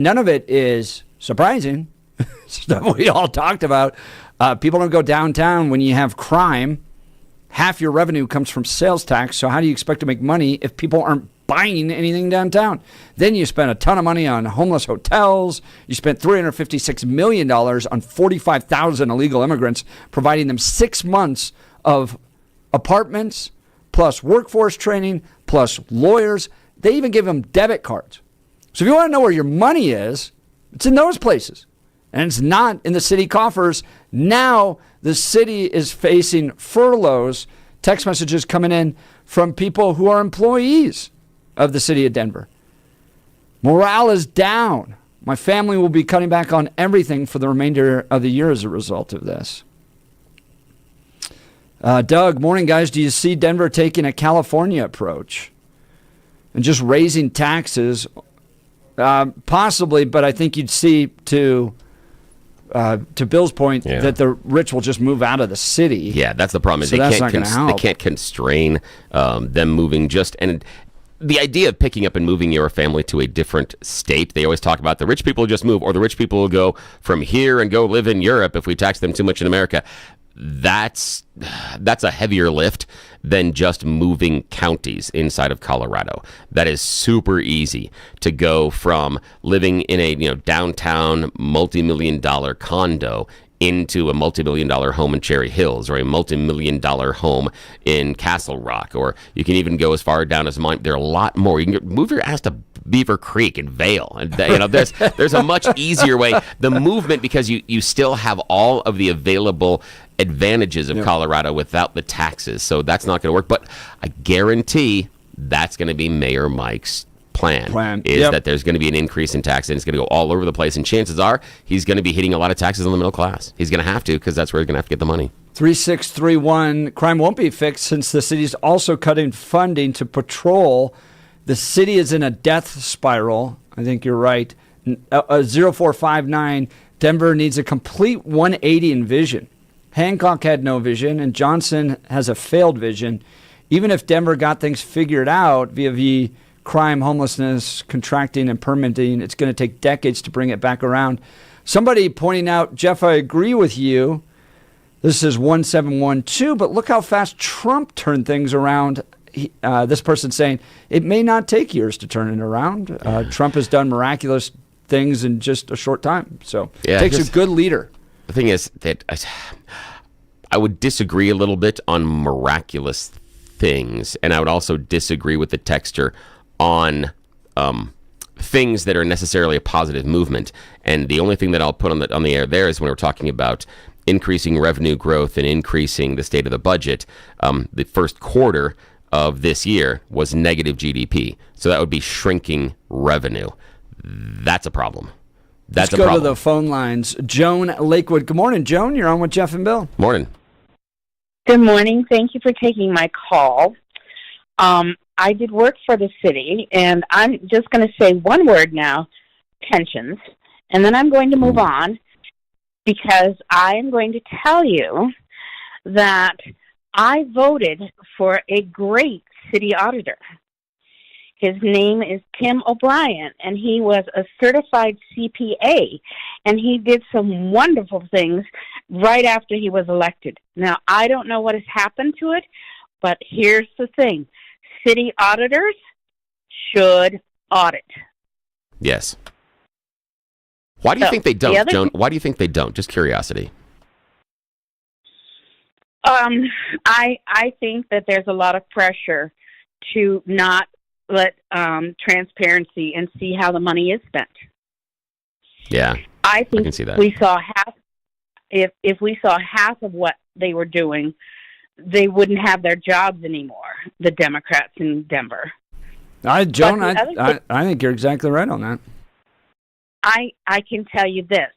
None of it is surprising. Stuff we all talked about. People don't go downtown when you have crime. Half your revenue comes from sales tax. So how do you expect to make money if people aren't buying anything downtown? Then you spend a ton of money on homeless hotels. You spent $356 million on 45,000 illegal immigrants, providing them 6 months of apartments, plus workforce training, plus lawyers. They even give them debit cards. So if you want to know where your money is, it's in those places. And it's not in the city coffers. Now the city is facing furloughs, text messages coming in from people who are employees of the city of Denver. Morale is down. My family will be cutting back on everything for the remainder of the year as a result of this. Doug, morning, guys. Do you see Denver taking a California approach and just raising taxes? Possibly, but I think you'd see to Bill's point that the rich will just move out of the city. Yeah, that's the problem. Is so they they can't constrain them moving and the idea of picking up and moving your family to a different state, they always talk about the rich people just move, or the rich people will go from here and go live in Europe if we tax them too much in America. That's a heavier lift than just moving counties inside of Colorado. That is super easy to go from living in a downtown multi-million-dollar condo into a multi-million-dollar home in Cherry Hills, or a multi-million-dollar home in Castle Rock, or you can even go as far down as mine. There are a lot more. You can move your ass to Beaver Creek and Vail, and there's a much easier way. The movement, because you still have all of the available advantages of Colorado without the taxes, so that's not going to work. But I guarantee that's going to be Mayor Mike's plan that there's going to be an increase in taxes, and it's going to go all over the place, and chances are he's going to be hitting a lot of taxes on the middle class. He's going to have to, because that's where he's going to have to get the money. 3631, crime won't be fixed since the city's also cutting funding to patrol. The city is in a death spiral. I think you're right. 0459, Denver needs a complete 180 in vision. Hancock had no vision, and Johnson has a failed vision. Even if Denver got things figured out via crime, homelessness, contracting, and permitting, it's going to take decades to bring it back around. Somebody pointing out, Jeff, I agree with you. This is 1712, but look how fast Trump turned things around. This person saying it may not take years to turn it around. Trump has done miraculous things in just a short time. So it takes a good leader. The thing is that I would disagree a little bit on miraculous things, and I would also disagree with the texture on things that are necessarily a positive movement. And the only thing that I'll put on the air there is when we're talking about increasing revenue growth and increasing the state of the budget. The first quarter of this year was negative GDP, so that would be shrinking revenue. That's a problem. Let's go to the phone lines. Joan Lakewood. Good morning, Joan. You're on with Jeff and Bill. Morning. Good morning. Thank you for taking my call. I did work for the city, and I'm just going to say one word now, pensions, and then I'm going to move on, because I am going to tell you that I voted for a great city auditor. His name is Tim O'Brien, and he was a certified CPA, and he did some wonderful things right after he was elected. Now, I don't know what has happened to it, but here's the thing. City auditors should audit. Yes. Why do you think they don't, Joan? Why do you think they don't? Just curiosity. I think that there's a lot of pressure to not let transparency and see how the money is spent. Yeah, I think I can see that. We saw half. If we saw half of what they were doing, they wouldn't have their jobs anymore. The Democrats in Denver. Joan, I think you're exactly right on that. I can tell you this.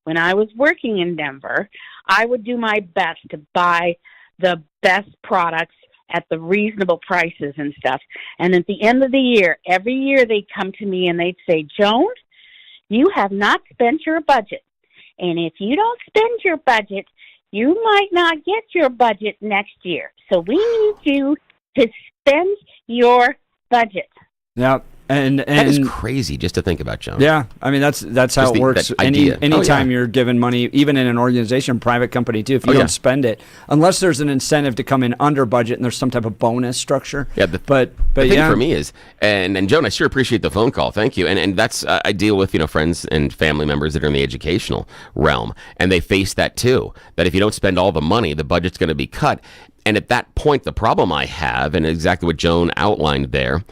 When I was working in Denver, I would do my best to buy the best products at the reasonable prices and stuff. And at the end of the year, every year they'd come to me and they'd say, Joan, you have not spent your budget. And if you don't spend your budget, you might not get your budget next year. So we need you to spend your budget. Yeah. That is crazy just to think about, John. Yeah, I mean that's how it works. That idea. Anytime you're given money, even in an organization, private company too, if you don't spend it, unless there's an incentive to come in under budget and there's some type of bonus structure. Yeah, but the thing yeah. for me is, and Joan, I sure appreciate the phone call. Thank you. And that's I deal with friends and family members that are in the educational realm, and they face that too. That if you don't spend all the money, the budget's going to be cut. And at that point, the problem I have, and exactly what Joan outlined there,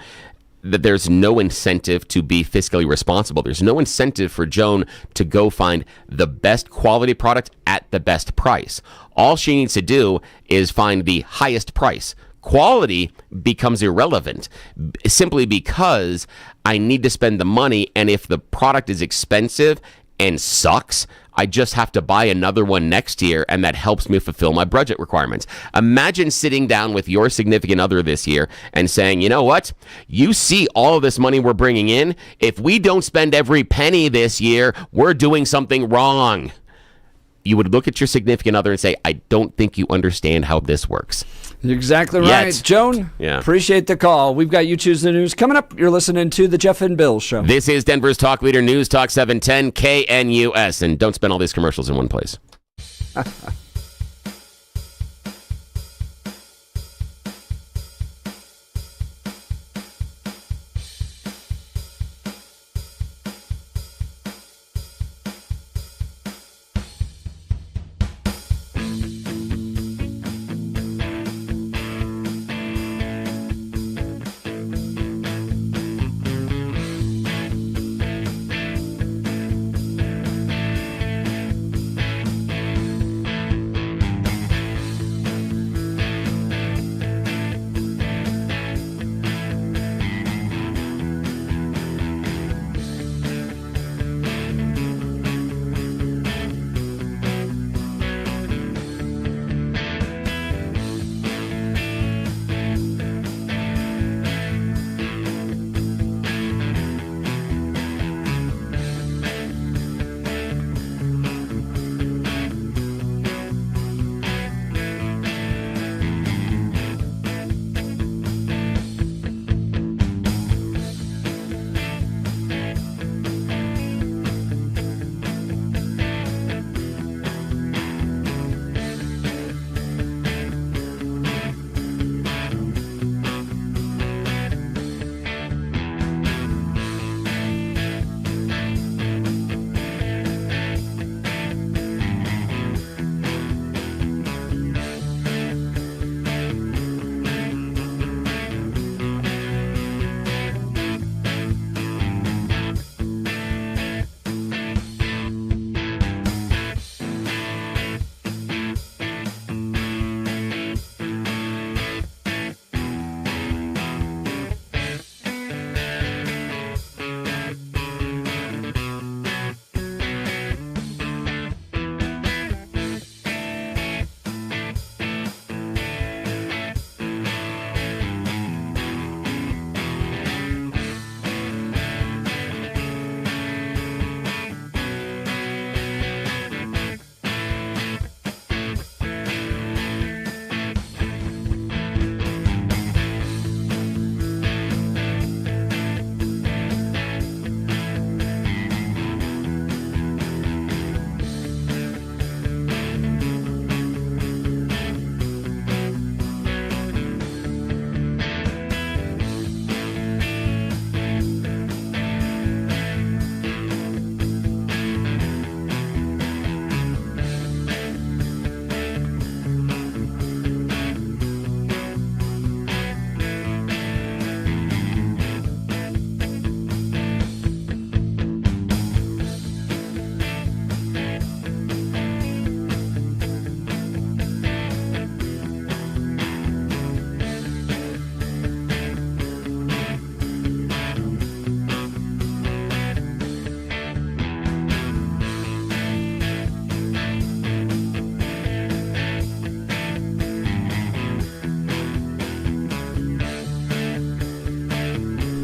that there's no incentive to be fiscally responsible. There's no incentive for Joan to go find the best quality product at the best price. All she needs to do is find the highest price. Quality becomes irrelevant simply because I need to spend the money, and if the product is expensive and sucks, I just have to buy another one next year, and that helps me fulfill my budget requirements. Imagine sitting down with your significant other this year and saying, you know what? You see all of this money we're bringing in. If we don't spend every penny this year, we're doing something wrong. You would look at your significant other and say, I don't think you understand how this works. You're exactly right. Joan, appreciate the call. We've got You Choose the News coming up. You're listening to The Jeff and Bill Show. This is Denver's Talk Leader News Talk 710 KNUS. And don't spend all these commercials in one place.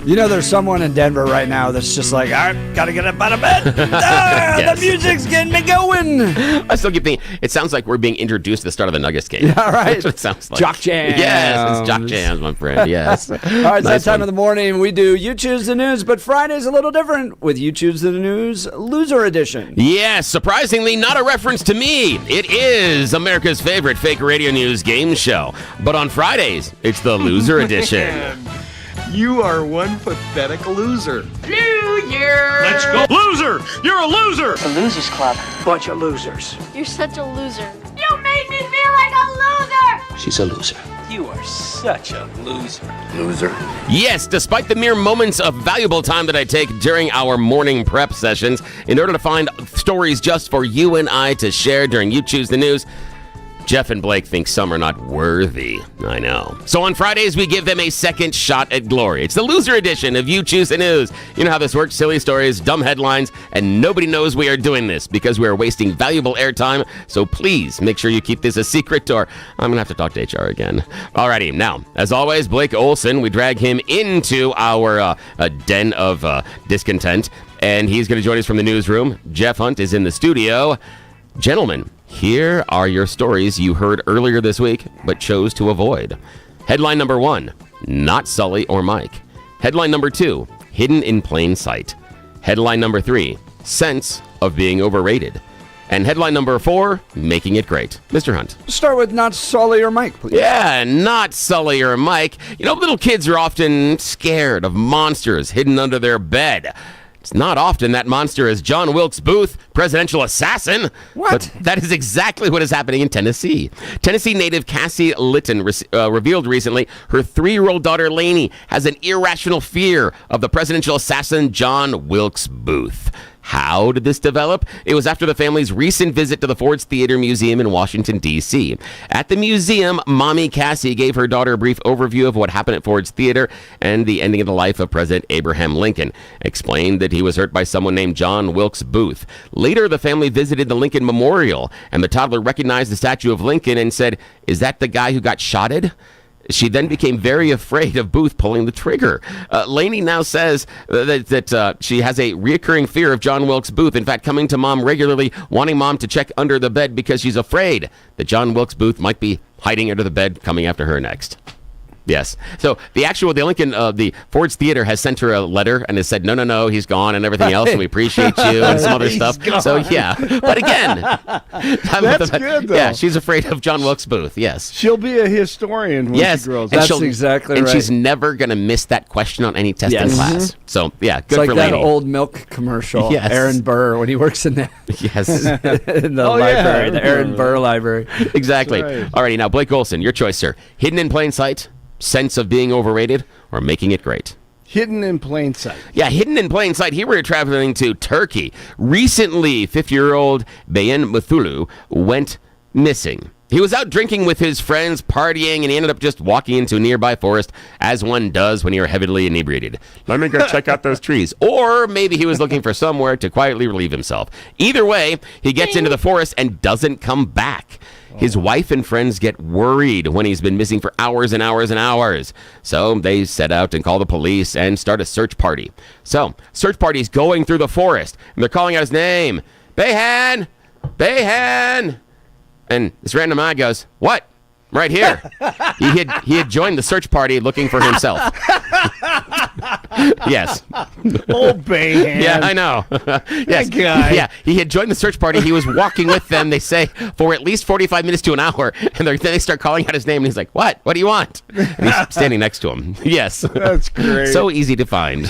You know, there's someone in Denver right now that's just like, I gotta get up out of bed. Yes. The music's getting me going. I still keep thinking, it sounds like we're being introduced to the start of the Nuggets game. Yeah, right. That's what it sounds like. Jock jams. Yes, it's Jock Jams, my friend. Yes. All right, it's that time of the morning. We do You Choose the News, but Friday's a little different with You Choose the News Loser Edition. Yes, surprisingly, not a reference to me. It is America's favorite fake radio news game show. But on Fridays, it's the Loser Edition. You are one pathetic loser. Loser! Let's go. Loser! You're a loser! The Losers Club. Bunch of losers. You're such a loser. You made me feel like a loser! She's a loser. You are such a loser. Yes, despite the mere moments of valuable time that I take during our morning prep sessions in order to find stories just for you and I to share during You Choose the News, Jeff and Blake think some are not worthy. I know. So on Fridays, we give them a second shot at glory. It's the loser edition of You Choose the News. You know how this works. Silly stories, dumb headlines, and nobody knows we are doing this because we are wasting valuable airtime. So please make sure you keep this a secret, or I'm going to have to talk to HR again. Alrighty. Now, as always, Blake Olson, we drag him into our den of discontent, and he's going to join us from the newsroom. Jeff Hunt is in the studio. Gentlemen, here are your stories you heard earlier this week, but chose to avoid. Headline number 1, not Sully or Mike. Headline number 2, hidden in plain sight. Headline number 3, sense of being overrated. And headline number 4, making it great. Mr. Hunt. Start with not Sully or Mike, please. Yeah, not Sully or Mike. You know, little kids are often scared of monsters hidden under their bed. It's not often that monster is John Wilkes Booth, presidential assassin. What? But that is exactly what is happening in Tennessee. Tennessee native Cassie Litton revealed recently her 3-year-old daughter Lainey has an irrational fear of the presidential assassin John Wilkes Booth. How did this develop? It was after the family's recent visit to the Ford's Theater Museum in Washington, D.C. At the museum, Mommy Cassie gave her daughter a brief overview of what happened at Ford's Theater and the ending of the life of President Abraham Lincoln, explained that he was hurt by someone named John Wilkes Booth. Later, the family visited the Lincoln Memorial, and the toddler recognized the statue of Lincoln and said, "Is that the guy who got shotted?" She then became very afraid of Booth pulling the trigger. Lainey now says that she has a reoccurring fear of John Wilkes Booth. In fact, coming to mom regularly, wanting mom to check under the bed because she's afraid that John Wilkes Booth might be hiding under the bed, coming after her next. Yes. So the Ford's Theater has sent her a letter and has said, no, he's gone and everything else, and we appreciate you and some other stuff. Gone. So, yeah. But again, That's good, though. Yeah, she's afraid of John Wilkes Booth. Yes. She'll be a historian when she grows and up. That's exactly and right. she's never going to miss that question on any test in Yes. class. So, yeah, good It's like for that Lainey. old milk commercial. Yes. Aaron Burr, when he works in the, Yes, in the Oh, yeah, library, the I Aaron remember Burr library. exactly. That's right. Alrighty, now, Blake Olson, your choice, sir. Hidden in plain sight, sense of being overrated, or making it great? Hidden in plain sight. Yeah, hidden in plain sight. Here we're traveling to Turkey. Recently, 50-year-old Bayan Muthulu went missing. He was out drinking with his friends, partying, and he ended up just walking into a nearby forest, as one does when you're heavily inebriated. Let me go check out those trees. Or maybe he was looking for somewhere to quietly relieve himself. Either way, he gets into the forest and doesn't come back. His wife and friends get worried when he's been missing for hours and hours and hours. So they set out and call the police and start a search party. So, search party's going through the forest, and they're calling out his name. Bayhan! Bayhan! And this random guy goes, "What? Right here." He had joined the search party looking for himself. Yes. Old Bayhan. Yeah, I know. Yes. That guy. Yeah, he had joined the search party. He was walking with them, they say, for at least 45 minutes to an hour. And then they start calling out his name, and he's like, "What? What do you want?" And he's standing next to him. Yes. That's great. So easy to find.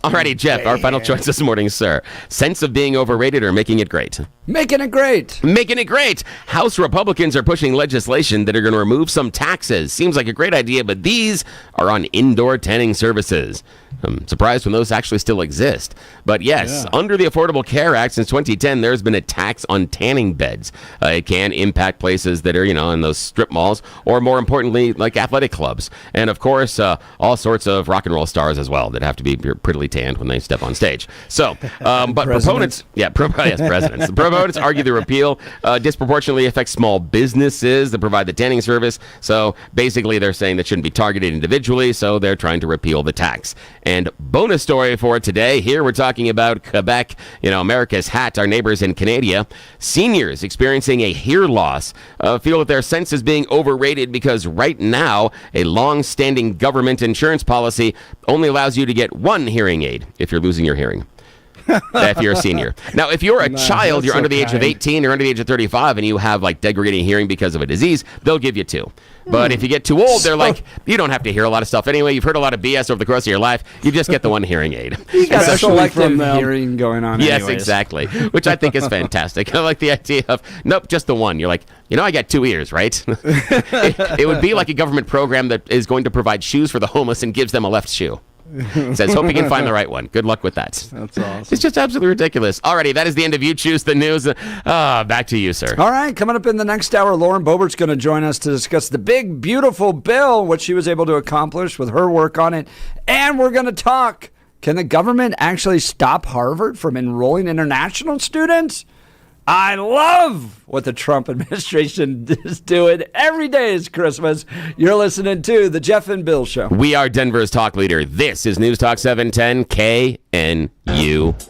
Alrighty, Jeff, our final choice this morning, sir. Sense of being overrated or making it great? Making it great. Making it great. House Republicans are pushing legislation that are going to remove some taxes. Seems like a great idea, but these are on indoor tanning services. I'm surprised when those actually still exist. But yes, under the Affordable Care Act since 2010, there's been a tax on tanning beds. It can impact places that are, in those strip malls, or more importantly, like athletic clubs. And of course, all sorts of rock and roll stars as well that have to be prettily tanned when they step on stage. So, but proponents, presidents. The proponents argue the repeal disproportionately affects small businesses that provide the tanning service. So basically, they're saying that shouldn't be targeted individually. So they're trying to repeal the tax. And bonus story for today. Here we're talking about Quebec, America's hat, our neighbors in Canada. Seniors experiencing a hear loss feel that their sense is being overrated because right now a long-standing government insurance policy only allows you to get one hearing aid if you're losing your hearing. If you're a senior. Now, if you're a child, you're under the age of 18 or under the age of 35 and you have like degrading hearing because of a disease, they'll give you two. But if you get too old, they're like, you don't have to hear a lot of stuff anyway. You've heard a lot of BS over the course of your life. You just get the one hearing aid. You got Especially selective from them. hearing going on. Yes, anyways. exactly. Which I think is fantastic. I like the idea of, nope, just the one. You're like, I got 2 ears, right? It would be like a government program that is going to provide shoes for the homeless and gives them a left shoe. It says, hope you can find the right one. Good luck with that. That's awesome. It's just absolutely ridiculous. Alrighty, that is the end of You Choose the News. Back to you, sir. All right, coming up in the next hour, Lauren Boebert's going to join us to discuss the big, beautiful bill, what she was able to accomplish with her work on it. And we're going to talk, can the government actually stop Harvard from enrolling international students? I love what the Trump administration is doing. Every day is Christmas. You're listening to The Jeff and Bill Show. We are Denver's talk leader. This is News Talk 710 KNUS.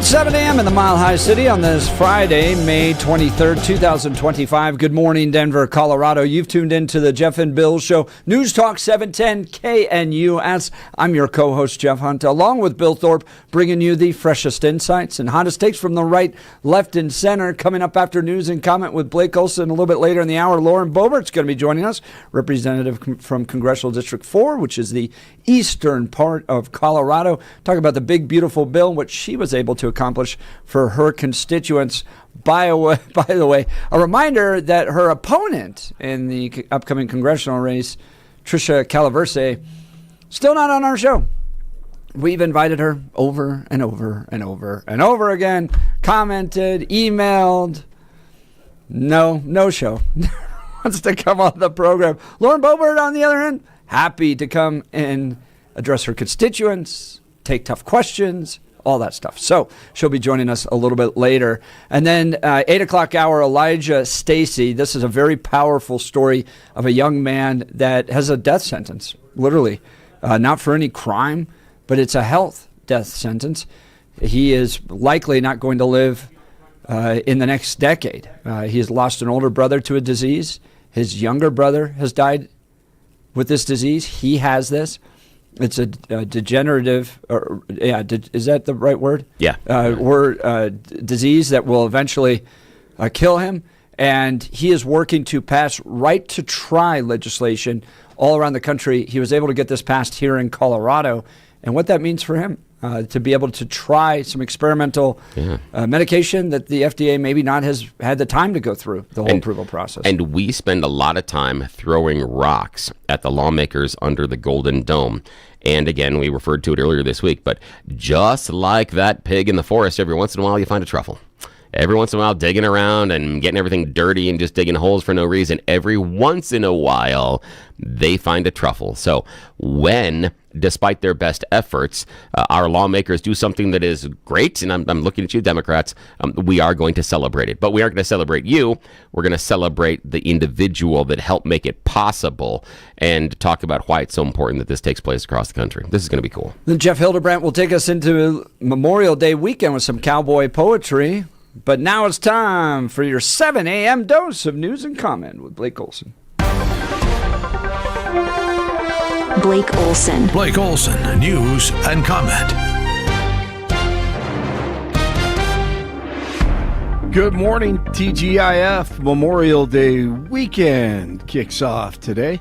Well, it's 7 a.m. in the Mile High City on this Friday, May 23rd, 2025. Good morning, Denver, Colorado. You've tuned in to the Jeff and Bill Show, News Talk 710 KNUS. I'm your co-host, Jeff Hunt, along with Bill Thorpe, bringing you the freshest insights and hottest takes from the right, left, and center. Coming up after news and comment with Blake Olson a little bit later in the hour, Lauren Boebert's going to be joining us, representative from Congressional District 4, which is the eastern part of Colorado. Talk about the big, beautiful bill, what she was able to accomplish for her constituents. By the way, a reminder that her opponent in the upcoming congressional race, Tricia Calaverse, still not on our show. We've invited her over and over and over and over again, commented, emailed. No show. Wants to come on the program. Lauren Boebert, on the other hand, happy to come and address her constituents, take tough questions, all that stuff. So she'll be joining us a little bit later. And then 8 o'clock hour, Elijah Stacy. This is a very powerful story of a young man that has a death sentence, literally. Not for any crime, but it's a health death sentence. He is likely not going to live in the next decade. He has lost an older brother to a disease. His younger brother has died with this disease. He has this. It's a degenerative, is that the right word? Yeah. Disease that will eventually kill him. And he is working to pass right to try legislation all around the country. He was able to get this passed here in Colorado. And what that means for him, to be able to try some experimental medication that the FDA maybe not has had the time to go through the whole approval process. And we spend a lot of time throwing rocks at the lawmakers under the Golden Dome. And again, we referred to it earlier this week, but just like that pig in the forest, every once in a while you find a truffle. Every once in a while, digging around and getting everything dirty and just digging holes for no reason. Every once in a while, they find a truffle. So when, despite their best efforts, our lawmakers do something that is great, and I'm looking at you, Democrats, we are going to celebrate it. But we aren't going to celebrate you. We're going to celebrate the individual that helped make it possible and talk about why it's so important that this takes place across the country. This is going to be cool. Then Jeff Hildebrandt will take us into Memorial Day weekend with some cowboy poetry. But now it's time for your 7 a.m. dose of news and comment with Blake Olson. Blake Olson. Blake Olson, news and comment. Good morning, TGIF. Memorial Day weekend kicks off today.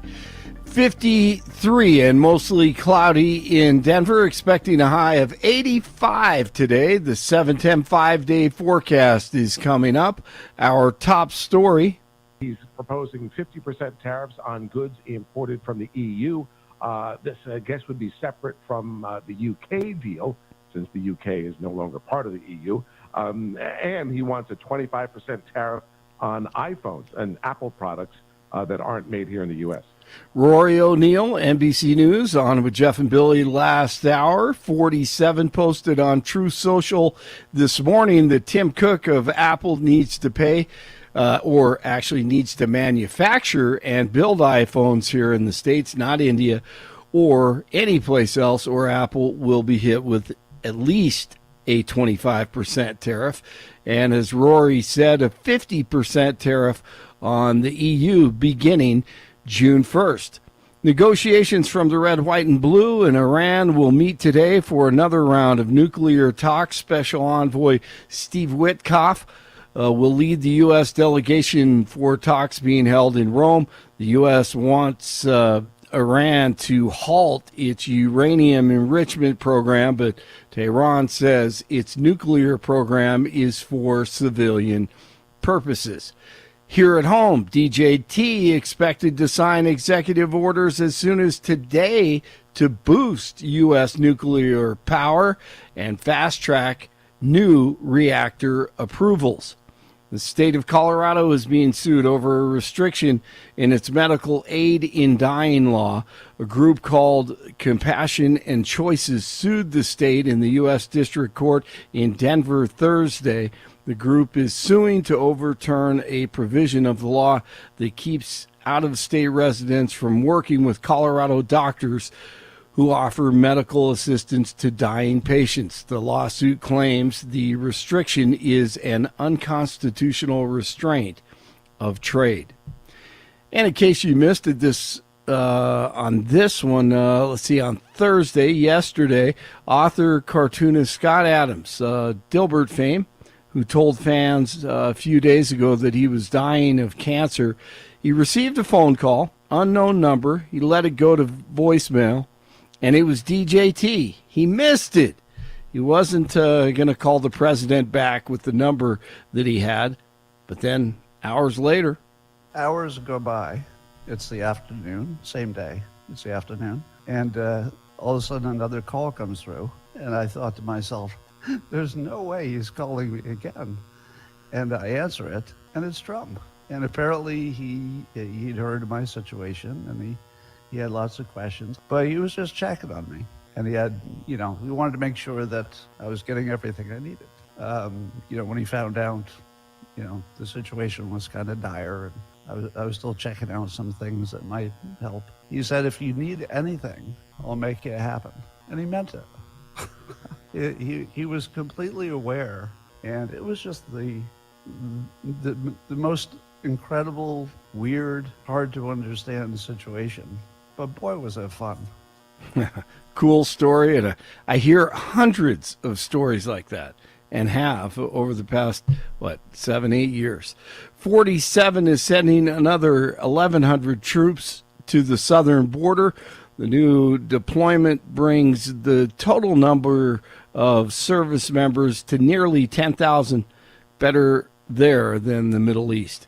53 and mostly cloudy in Denver, expecting a high of 85 today. The 7-10 5-day forecast is coming up. Our top story. He's proposing 50% tariffs on goods imported from the EU. This, I guess, would be separate from the UK deal, since the UK is no longer part of the EU. And he wants a 25% tariff on iPhones and Apple products that aren't made here in the U.S. Rory O'Neill, NBC News, on with Jeff and Billy last hour. 47 posted on True Social this morning that Tim Cook of Apple needs to pay, or actually needs to manufacture and build iPhones here in the States, not India or any place else, or Apple will be hit with at least a 25% tariff. And as Rory said, a 50% tariff on the EU beginning June 1st. Negotiations from the red, white, and blue in Iran will meet today for another round of nuclear talks. Special Envoy Steve Witkoff will lead the U.S. delegation for talks being held in Rome. The U.S. wants Iran to halt its uranium enrichment program, but Tehran says its nuclear program is for civilian purposes. Here at home, DJT expected to sign executive orders as soon as today to boost U.S. nuclear power and fast-track new reactor approvals. The state of Colorado is being sued over a restriction in its medical aid in dying law. A group called Compassion and Choices sued the state in the U.S. District Court in Denver Thursday. The group is suing to overturn a provision of the law that keeps out-of-state residents from working with Colorado doctors who offer medical assistance to dying patients. The lawsuit claims the restriction is an unconstitutional restraint of trade. And in case you missed it, on this one, let's see, on Thursday, yesterday, author, cartoonist Scott Adams, Dilbert fame, who told fans a few days ago that he was dying of cancer, he received a phone call, unknown number. He let it go to voicemail, and it was DJT. He missed it. He wasn't going to call the president back with the number that he had, but then hours later, hours go by. It's the afternoon, same day. It's the afternoon. And all of a sudden another call comes through. And I thought to myself, there's no way he's calling me again. And I answer it, and it's Trump. And apparently he'd heard my situation, and he had lots of questions. But he was just checking on me. And he had, we wanted to make sure that I was getting everything I needed. When he found out, the situation was kind of dire, and I was still checking out some things that might help. He said, if you need anything, I'll make it happen. And he meant it. He was completely aware, and it was just the most incredible, weird, hard to understand situation. But boy, was it fun. Cool story. And I hear hundreds of stories like that, and have over the past, 7-8 years. 47 is sending another 1,100 troops to the southern border. The new deployment brings the total number of service members to nearly 10,000, better there than the Middle East.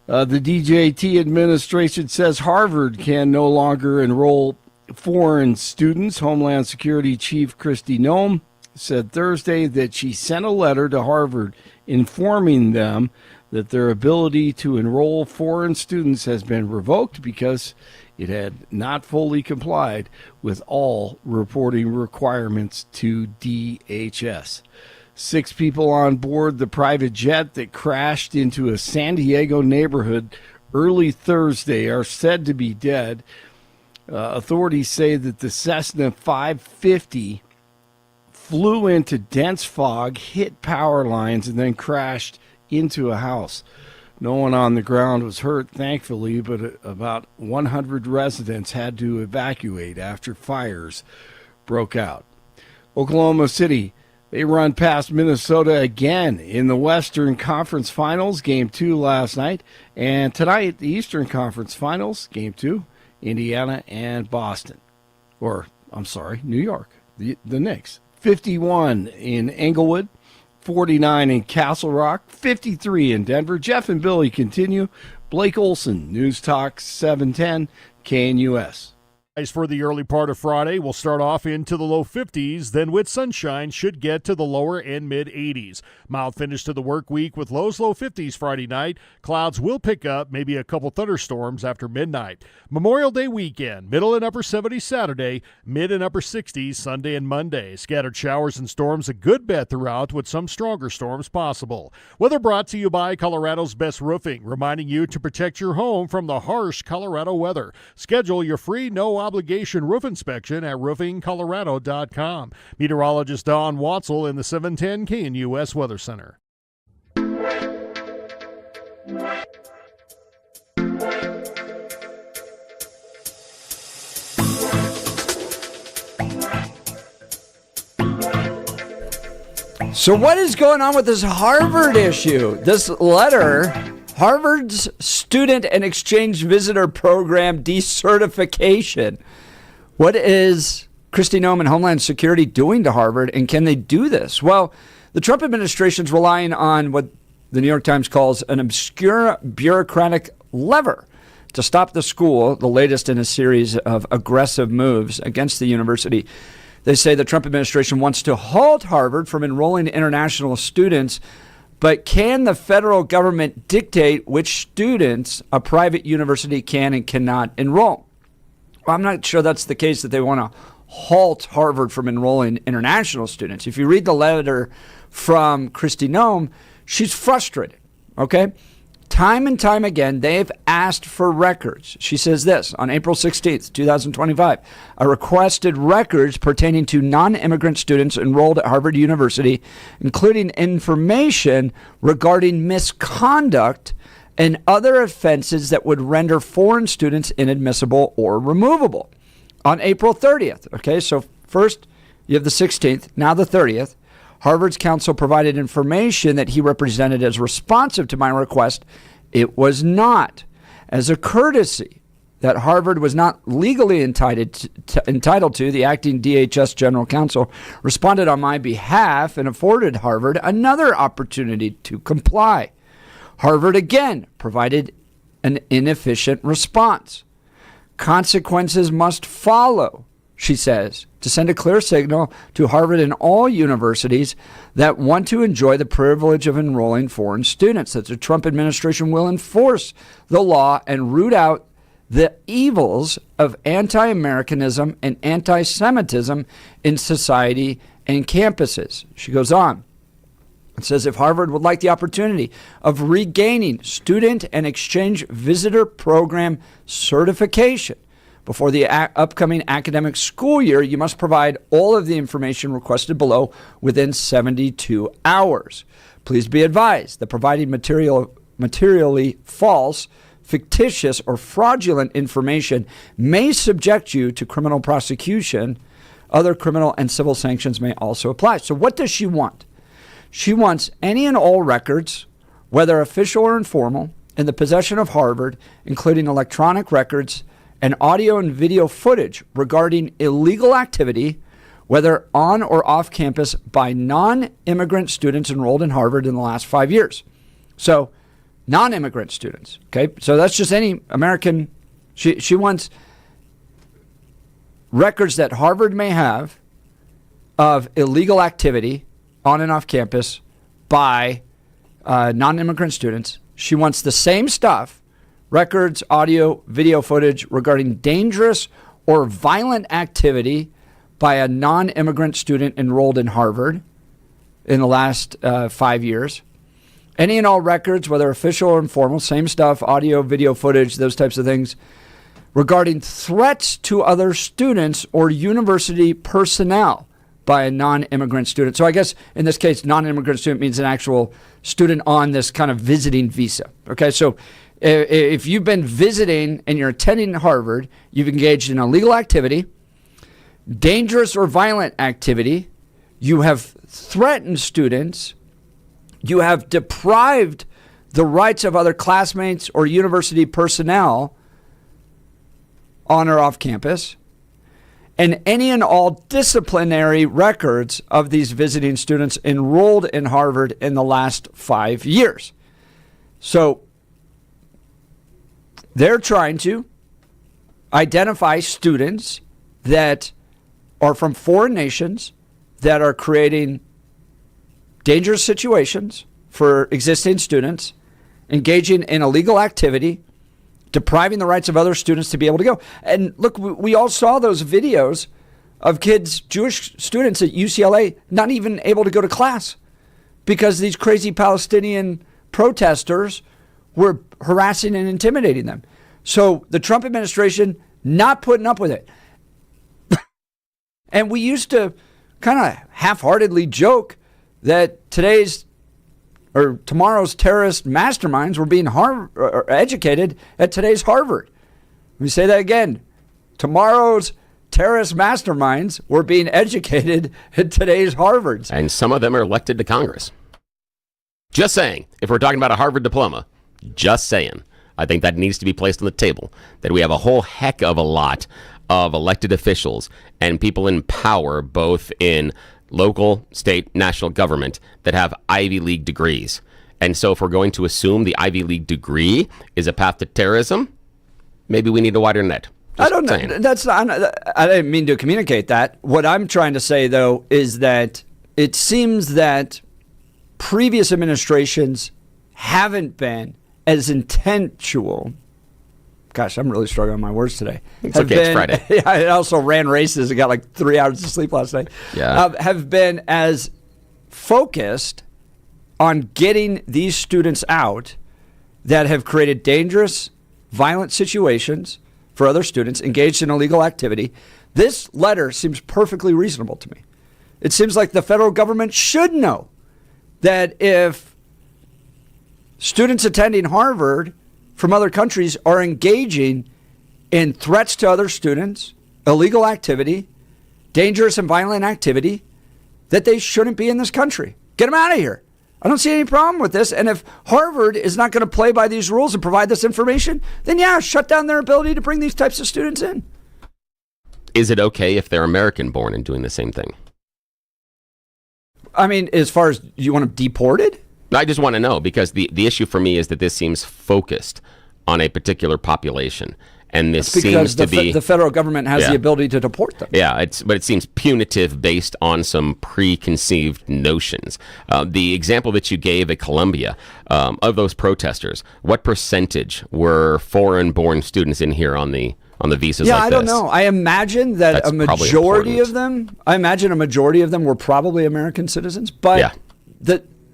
The DJT administration says Harvard can no longer enroll foreign students. Homeland Security Chief Kristi Noem said Thursday that she sent a letter to Harvard informing them that their ability to enroll foreign students has been revoked because it had not fully complied with all reporting requirements to DHS. 6 people on board the private jet that crashed into a San Diego neighborhood early Thursday are said to be dead. Authorities say that the Cessna 550 flew into dense fog, hit power lines, and then crashed into a house. No one on the ground was hurt, thankfully, but about 100 residents had to evacuate after fires broke out. Oklahoma City, they run past Minnesota again in the Western Conference Finals, Game 2 last night. And tonight, the Eastern Conference Finals, Game 2, Indiana and Boston. New York, the Knicks. 51 in Englewood, 49 in Castle Rock, 53 in Denver. Jeff and Billy continue. Blake Olson, News Talk 710, KNUS. For the early part of Friday, we'll start off into the low 50s, then with sunshine should get to the lower and mid 80s. Mild finish to the work week with lows low 50s Friday night. Clouds will pick up, maybe a couple thunderstorms after midnight. Memorial Day weekend, middle and upper 70s Saturday, mid and upper 60s Sunday and Monday. Scattered showers and storms a good bit throughout with some stronger storms possible. Weather brought to you by Colorado's Best Roofing, reminding you to protect your home from the harsh Colorado weather. Schedule your free no-obligation roof inspection at roofingcolorado.com. Meteorologist Don Watzel in the 710 KNUS Weather Center. So what is going on with this Harvard issue? This letter, Harvard's Student and Exchange Visitor Program decertification. What is Kristi Noem and Homeland Security doing to Harvard, and can they do this? Well, the Trump administration is relying on what the New York Times calls an obscure bureaucratic lever to stop the school, the latest in a series of aggressive moves against the university. They say the Trump administration wants to halt Harvard from enrolling international students, but can the federal government dictate which students a private university can and cannot enroll? Well, I'm not sure that's the case, that they want to halt Harvard from enrolling international students. If you read the letter from Kristi Noem, she's frustrated, okay? time and time again, they've asked for records. She says this on April 16th, 2025. I requested records pertaining to non-immigrant students enrolled at Harvard University, including information regarding misconduct and other offenses that would render foreign students inadmissible or removable. On April 30th, okay, so first you have the 16th, now the 30th, Harvard's counsel provided information that he represented as responsive to my request. It was not. As a courtesy that Harvard was not legally entitled to, the acting DHS general counsel responded on my behalf and afforded Harvard another opportunity to comply. Harvard again provided an inefficient response. Consequences must follow, she says, to send a clear signal to Harvard and all universities that want to enjoy the privilege of enrolling foreign students, that the Trump administration will enforce the law and root out the evils of anti-Americanism and anti-Semitism in society and campuses. She goes on. It says, if Harvard would like the opportunity of regaining student and exchange visitor program certification before the upcoming academic school year, you must provide all of the information requested below within 72 hours. Please be advised that providing materially false, fictitious, or fraudulent information may subject you to criminal prosecution. Other criminal and civil sanctions may also apply. So what does she want? She wants any and all records, whether official or informal, in the possession of Harvard, including electronic records and audio and video footage regarding illegal activity, whether on or off campus, by non-immigrant students enrolled in Harvard in the last 5 years. So, non-immigrant students, okay? So that's just any American. She wants records that Harvard may have of illegal activity on and off campus by non-immigrant students. She wants the same stuff, records, audio, video footage regarding dangerous or violent activity by a non-immigrant student enrolled in Harvard in the last 5 years. Any and all records, whether official or informal, same stuff, audio, video footage, those types of things, regarding threats to other students or university personnel by a non-immigrant student. So I guess in this case, non-immigrant student means an actual student on this kind of visiting visa. Okay, so if you've been visiting and you're attending Harvard, you've engaged in illegal activity, dangerous or violent activity, you have threatened students, you have deprived the rights of other classmates or university personnel on or off campus, and any and all disciplinary records of these visiting students enrolled in Harvard in the last 5 years. So they're trying to identify students that are from foreign nations that are creating dangerous situations for existing students, engaging in illegal activity, depriving the rights of other students to be able to go. And look, we all saw those videos of kids, Jewish students at UCLA, not even able to go to class because these crazy Palestinian protesters were harassing and intimidating them. So the Trump administration not putting up with it. And we used to kind of half-heartedly joke that tomorrow's terrorist masterminds were being educated at today's Harvard. Let me say that again. Tomorrow's terrorist masterminds were being educated at today's Harvards. And some of them are elected to Congress. Just saying, if we're talking about a Harvard diploma, just saying, I think that needs to be placed on the table, that we have a whole heck of a lot of elected officials and people in power, both in local, state, national government, that have Ivy League degrees. And so if we're going to assume the Ivy League degree is a path to terrorism, maybe we need a wider net. I don't know. I didn't mean to communicate that. What I'm trying to say, though, is that it seems that previous administrations haven't been as intentional. Gosh, I'm really struggling with my words today. It's okay, it's Friday. I also ran races and got like 3 hours of sleep last night. Yeah. Have been as focused on getting these students out that have created dangerous, violent situations for other students engaged in illegal activity. This letter seems perfectly reasonable to me. It seems like the federal government should know that if students attending Harvard from other countries are engaging in threats to other students, illegal activity, dangerous and violent activity, that they shouldn't be in this country. Get them out of here. I don't see any problem with this. And if Harvard is not going to play by these rules and provide this information, then yeah, shut down their ability to bring these types of students in. Is it okay if they're American born and doing the same thing? I mean, as far as you want them deported? I just want to know, because the issue for me is that this seems focused on a particular population. And this seems to be... the federal government has the ability to deport them. Yeah, but it seems punitive based on some preconceived notions. The example that you gave at Columbia, of those protesters, what percentage were foreign-born students in here on the visas like this? Yeah, I don't know. I imagine that That's a majority of them were probably American citizens. But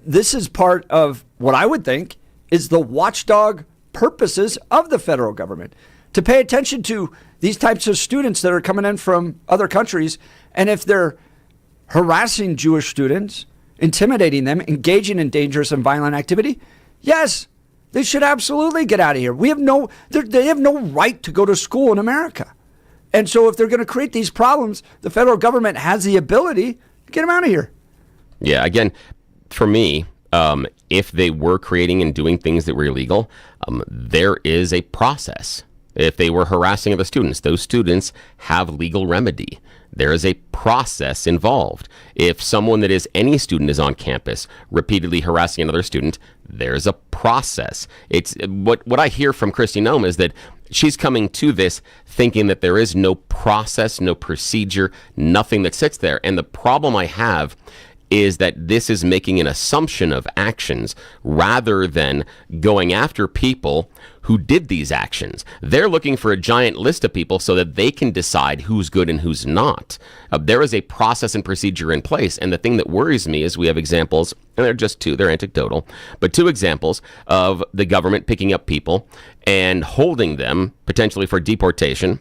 this is part of what I would think is the watchdog purposes of the federal government, to pay attention to these types of students that are coming in from other countries. And if they're harassing Jewish students, intimidating them, engaging in dangerous and violent activity, yes, they should absolutely get out of here. They have no right to go to school in America. And so if they're going to create these problems, the federal government has the ability to get them out of here. Yeah, again, for me, if they were creating and doing things that were illegal, there is a process. If they were harassing other students, those students have legal remedy. There is a process involved. If someone that is any student is on campus repeatedly harassing another student, there's a process. It's what I hear from Kristi Noem is that she's coming to this thinking that there is no process, no procedure, nothing that sits there. And the problem I have is that this is making an assumption of actions rather than going after people who did these actions. They're looking for a giant list of people so that they can decide who's good and who's not. There is a process and procedure in place. And the thing that worries me is we have examples, and they're just two, they're anecdotal, but two examples of the government picking up people and holding them potentially for deportation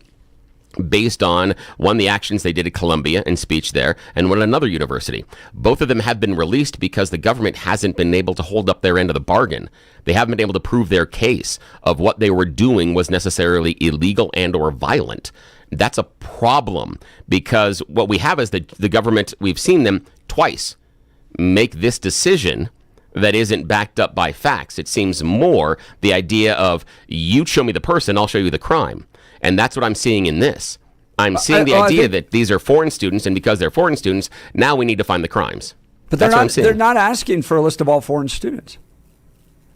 based on, one, the actions they did at Columbia and speech there, and one at another university. Both of them have been released because the government hasn't been able to hold up their end of the bargain. They haven't been able to prove their case of what they were doing was necessarily illegal and or violent. That's a problem, because what we have is the government, we've seen them twice make this decision that isn't backed up by facts. It seems more the idea of, you show me the person, I'll show you the crime. And that's what I'm seeing in this. I'm seeing the idea that these are foreign students, and because they're foreign students, now we need to find the crimes. But they're not asking for a list of all foreign students.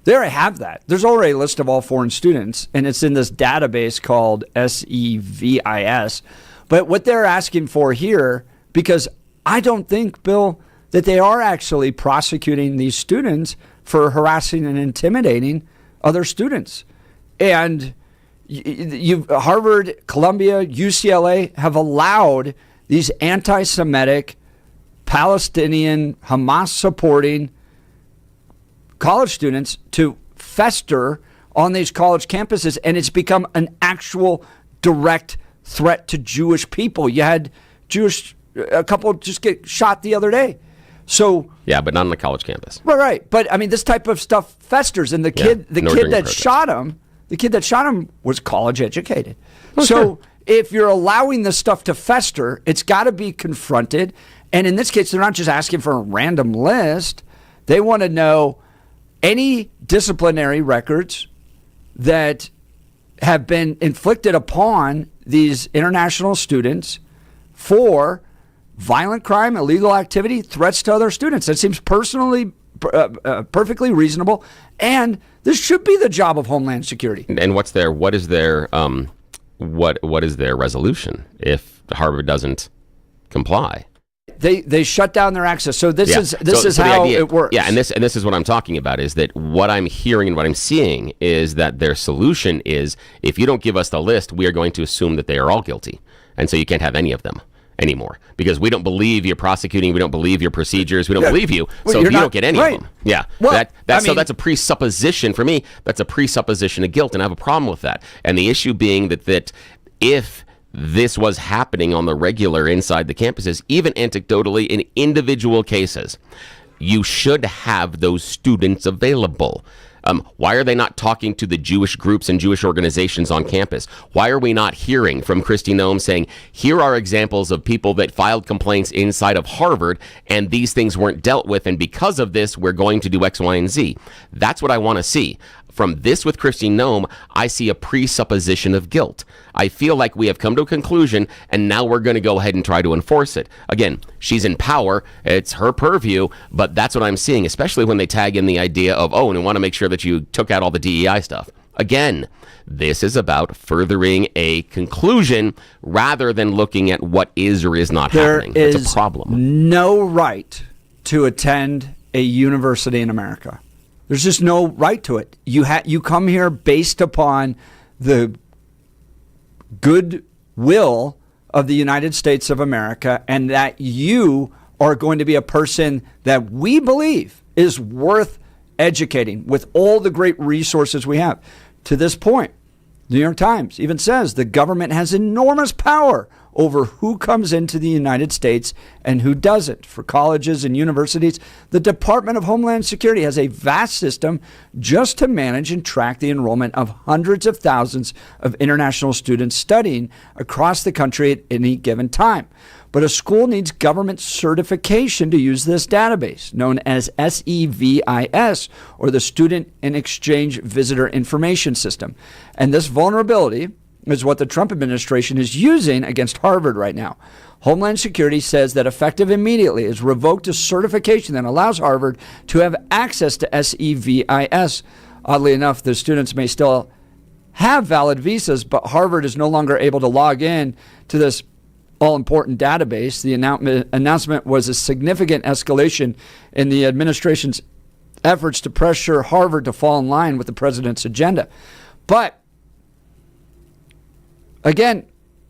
They already have that. There's already a list of all foreign students, and it's in this database called SEVIS. But what they're asking for here, because I don't think, Bill, that they are actually prosecuting these students for harassing and intimidating other students. And Harvard, Columbia, UCLA have allowed these anti-Semitic, Palestinian, Hamas-supporting college students to fester on these college campuses, and it's become an actual direct threat to Jewish people. You had a couple just get shot the other day. So yeah, but not on the college campus. Right. But I mean, this type of stuff festers, and the kid that shot him. The kid that shot him was college educated. So if you're allowing this stuff to fester, it's got to be confronted. And in this case, they're not just asking for a random list. They want to know any disciplinary records that have been inflicted upon these international students for violent crime, illegal activity, threats to other students. That seems perfectly reasonable, and this should be the job of Homeland Security. And what is their resolution if Harvard doesn't comply? They shut down their access. So this is how it works. Yeah, and this is what I'm talking about, is that what I'm hearing and what I'm seeing is that their solution is, if you don't give us the list, we are going to assume that they are all guilty, and so you can't have any of them. anymore because we don't believe you're prosecuting, we don't believe your procedures, we don't believe you, Well, so you're you not- don't get any right. of them. Yeah, Well, so that's a presupposition for me. That's a presupposition of guilt, and I have a problem with that. And the issue being that if this was happening on the regular inside the campuses, even anecdotally in individual cases, you should have those students available. Why are they not talking to the Jewish groups and Jewish organizations on campus? Why are we not hearing from Kristi Noem saying, here are examples of people that filed complaints inside of Harvard and these things weren't dealt with, and because of this, we're going to do X, Y, and Z. That's what I want to see. From this with Kristi Noem, I see a presupposition of guilt. I feel like we have come to a conclusion, and now we're going to go ahead and try to enforce it. Again, she's in power. It's her purview, but that's what I'm seeing, especially when they tag in the idea of, and we want to make sure that you took out all the DEI stuff. Again, this is about furthering a conclusion rather than looking at what is or is not happening. It's a problem. No right to attend a university in America. There's just no right to it. You come here based upon the goodwill of the United States of America, and that you are going to be a person that we believe is worth educating with all the great resources we have. To this point, the New York Times even says the government has enormous power over who comes into the United States and who doesn't. For colleges and universities, the Department of Homeland Security has a vast system just to manage and track the enrollment of hundreds of thousands of international students studying across the country at any given time. But a school needs government certification to use this database, known as SEVIS, or the Student and Exchange Visitor Information System. And this vulnerability is what the Trump administration is using against Harvard right now. Homeland Security says that effective immediately is revoked a certification that allows Harvard to have access to SEVIS. Oddly enough, the students may still have valid visas, but Harvard is no longer able to log in to this all-important database. The announcement was a significant escalation in the administration's efforts to pressure Harvard to fall in line with the president's agenda. But again,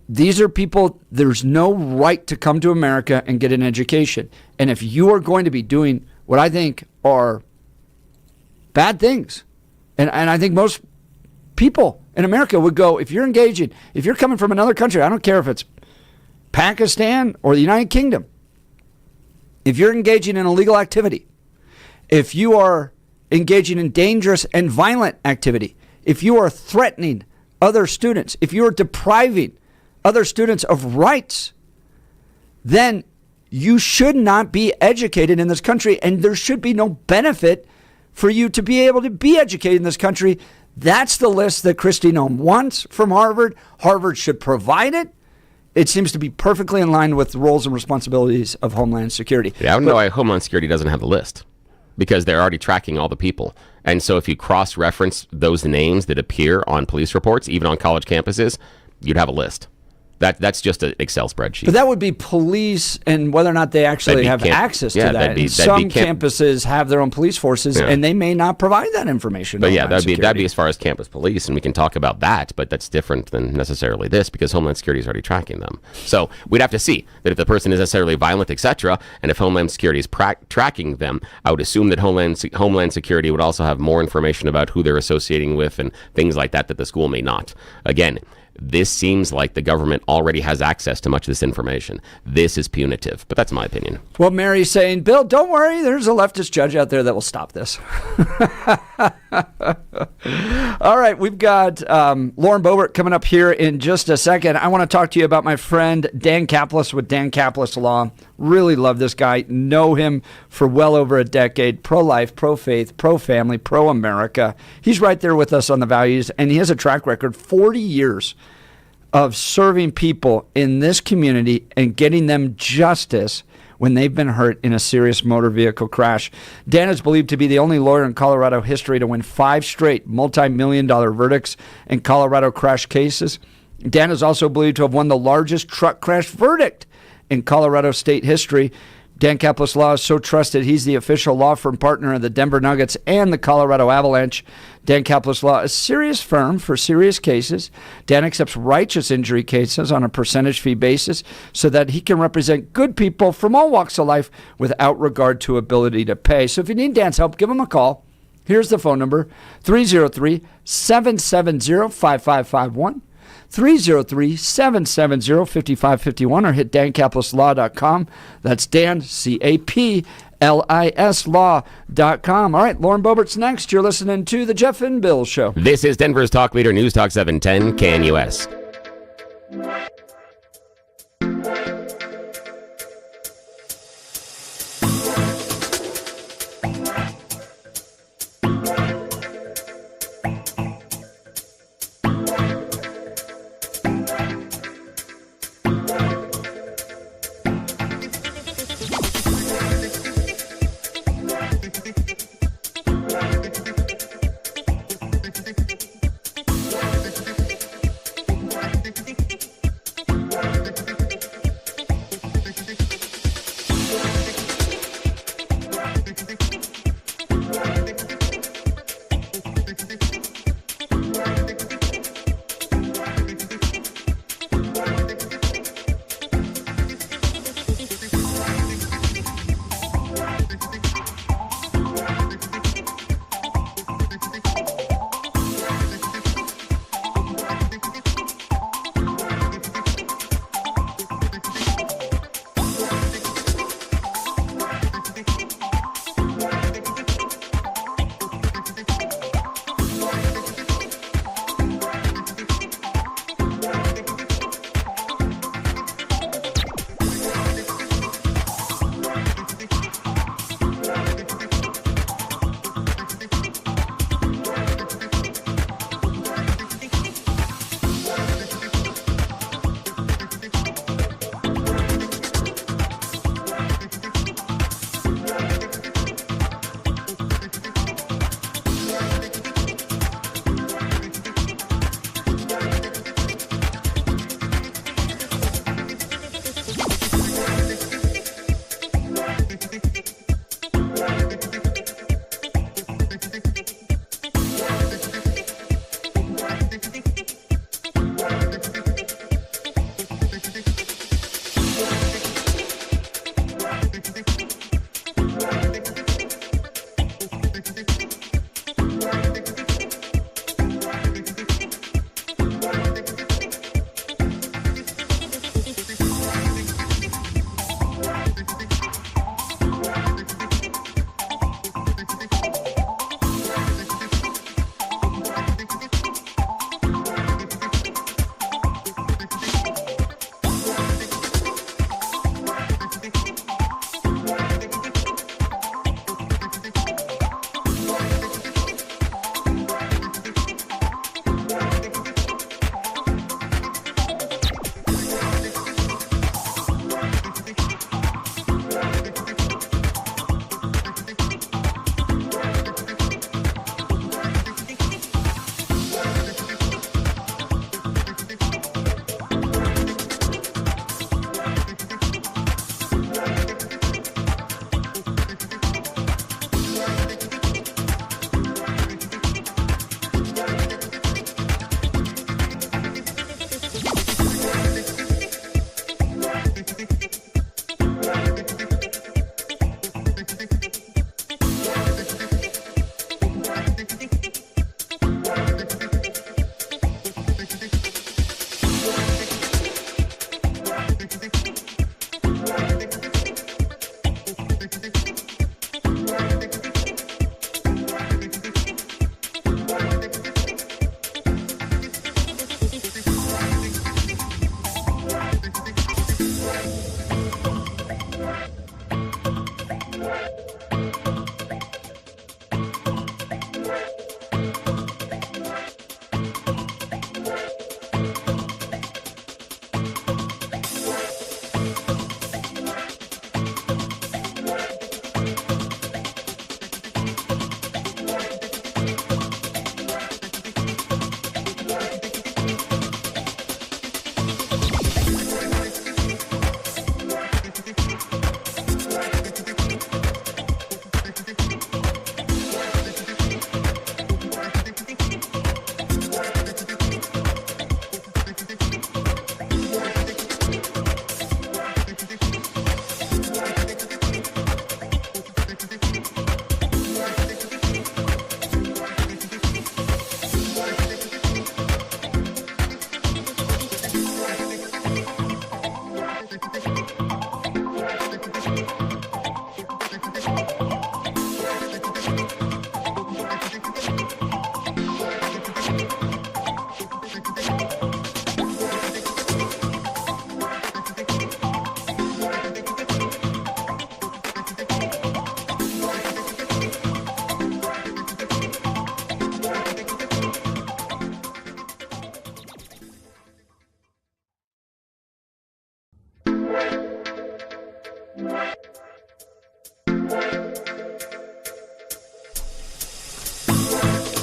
these are people, there's no right to come to America and get an education. And if you are going to be doing what I think are bad things, and I think most people in America would go, if you're engaging, if you're coming from another country, I don't care if it's Pakistan or the United Kingdom, if you're engaging in illegal activity, if you are engaging in dangerous and violent activity, if you are threatening other students, if you are depriving other students of rights, then you should not be educated in this country, and there should be no benefit for you to be able to be educated in this country. That's the list that Kristi Noem wants from Harvard. Harvard should provide it. It seems to be perfectly in line with the roles and responsibilities of Homeland Security. Yeah, I don't know why Homeland Security doesn't have the list, because they're already tracking all the people. And so if you cross-reference those names that appear on police reports, even on college campuses, you'd have a list. That's just an Excel spreadsheet. But that would be police and whether or not they actually have access to that. And some campuses have their own police forces, and they may not provide that information. But yeah, that'd be as far as campus police, and we can talk about that. But that's different than necessarily this, because Homeland Security is already tracking them. So we'd have to see that if the person is necessarily violent, etc., and if Homeland Security is tracking them, I would assume that Homeland Security would also have more information about who they're associating with and things like that the school may not. Again, this seems like the government already has access to much of this information. This is punitive, but that's my opinion. Well, Mary's saying, Bill, don't worry. There's a leftist judge out there that will stop this. All right, we've got Lauren Boebert coming up here in just a second. I want to talk to you about my friend Dan Caplis with Dan Caplis Law. Really love this guy. Know him for well over a decade. Pro-life, pro-faith, pro-family, pro-America. He's right there with us on the values, and he has a track record, 40 years of serving people in this community and getting them justice when they've been hurt in a serious motor vehicle crash. Dan is believed to be the only lawyer in Colorado history to win 5 straight multi-million-dollar verdicts in Colorado crash cases. Dan is also believed to have won the largest truck crash verdict in Colorado state history. Dan Caplis Law is so trusted, he's the official law firm partner of the Denver Nuggets and the Colorado Avalanche. Dan Caplis Law is a serious firm for serious cases. Dan accepts righteous injury cases on a percentage fee basis so that he can represent good people from all walks of life without regard to ability to pay. So if you need Dan's help, give him a call. Here's the phone number, 303-770-5551. 303-770-5551 or hit dancaplisLaw.com. That's Dan, C-A-P-L-I-S Law.com. All right, Lauren Boebert's next. You're listening to The Jeff and Bill Show. This is Denver's talk leader, News Talk 710, KNUS.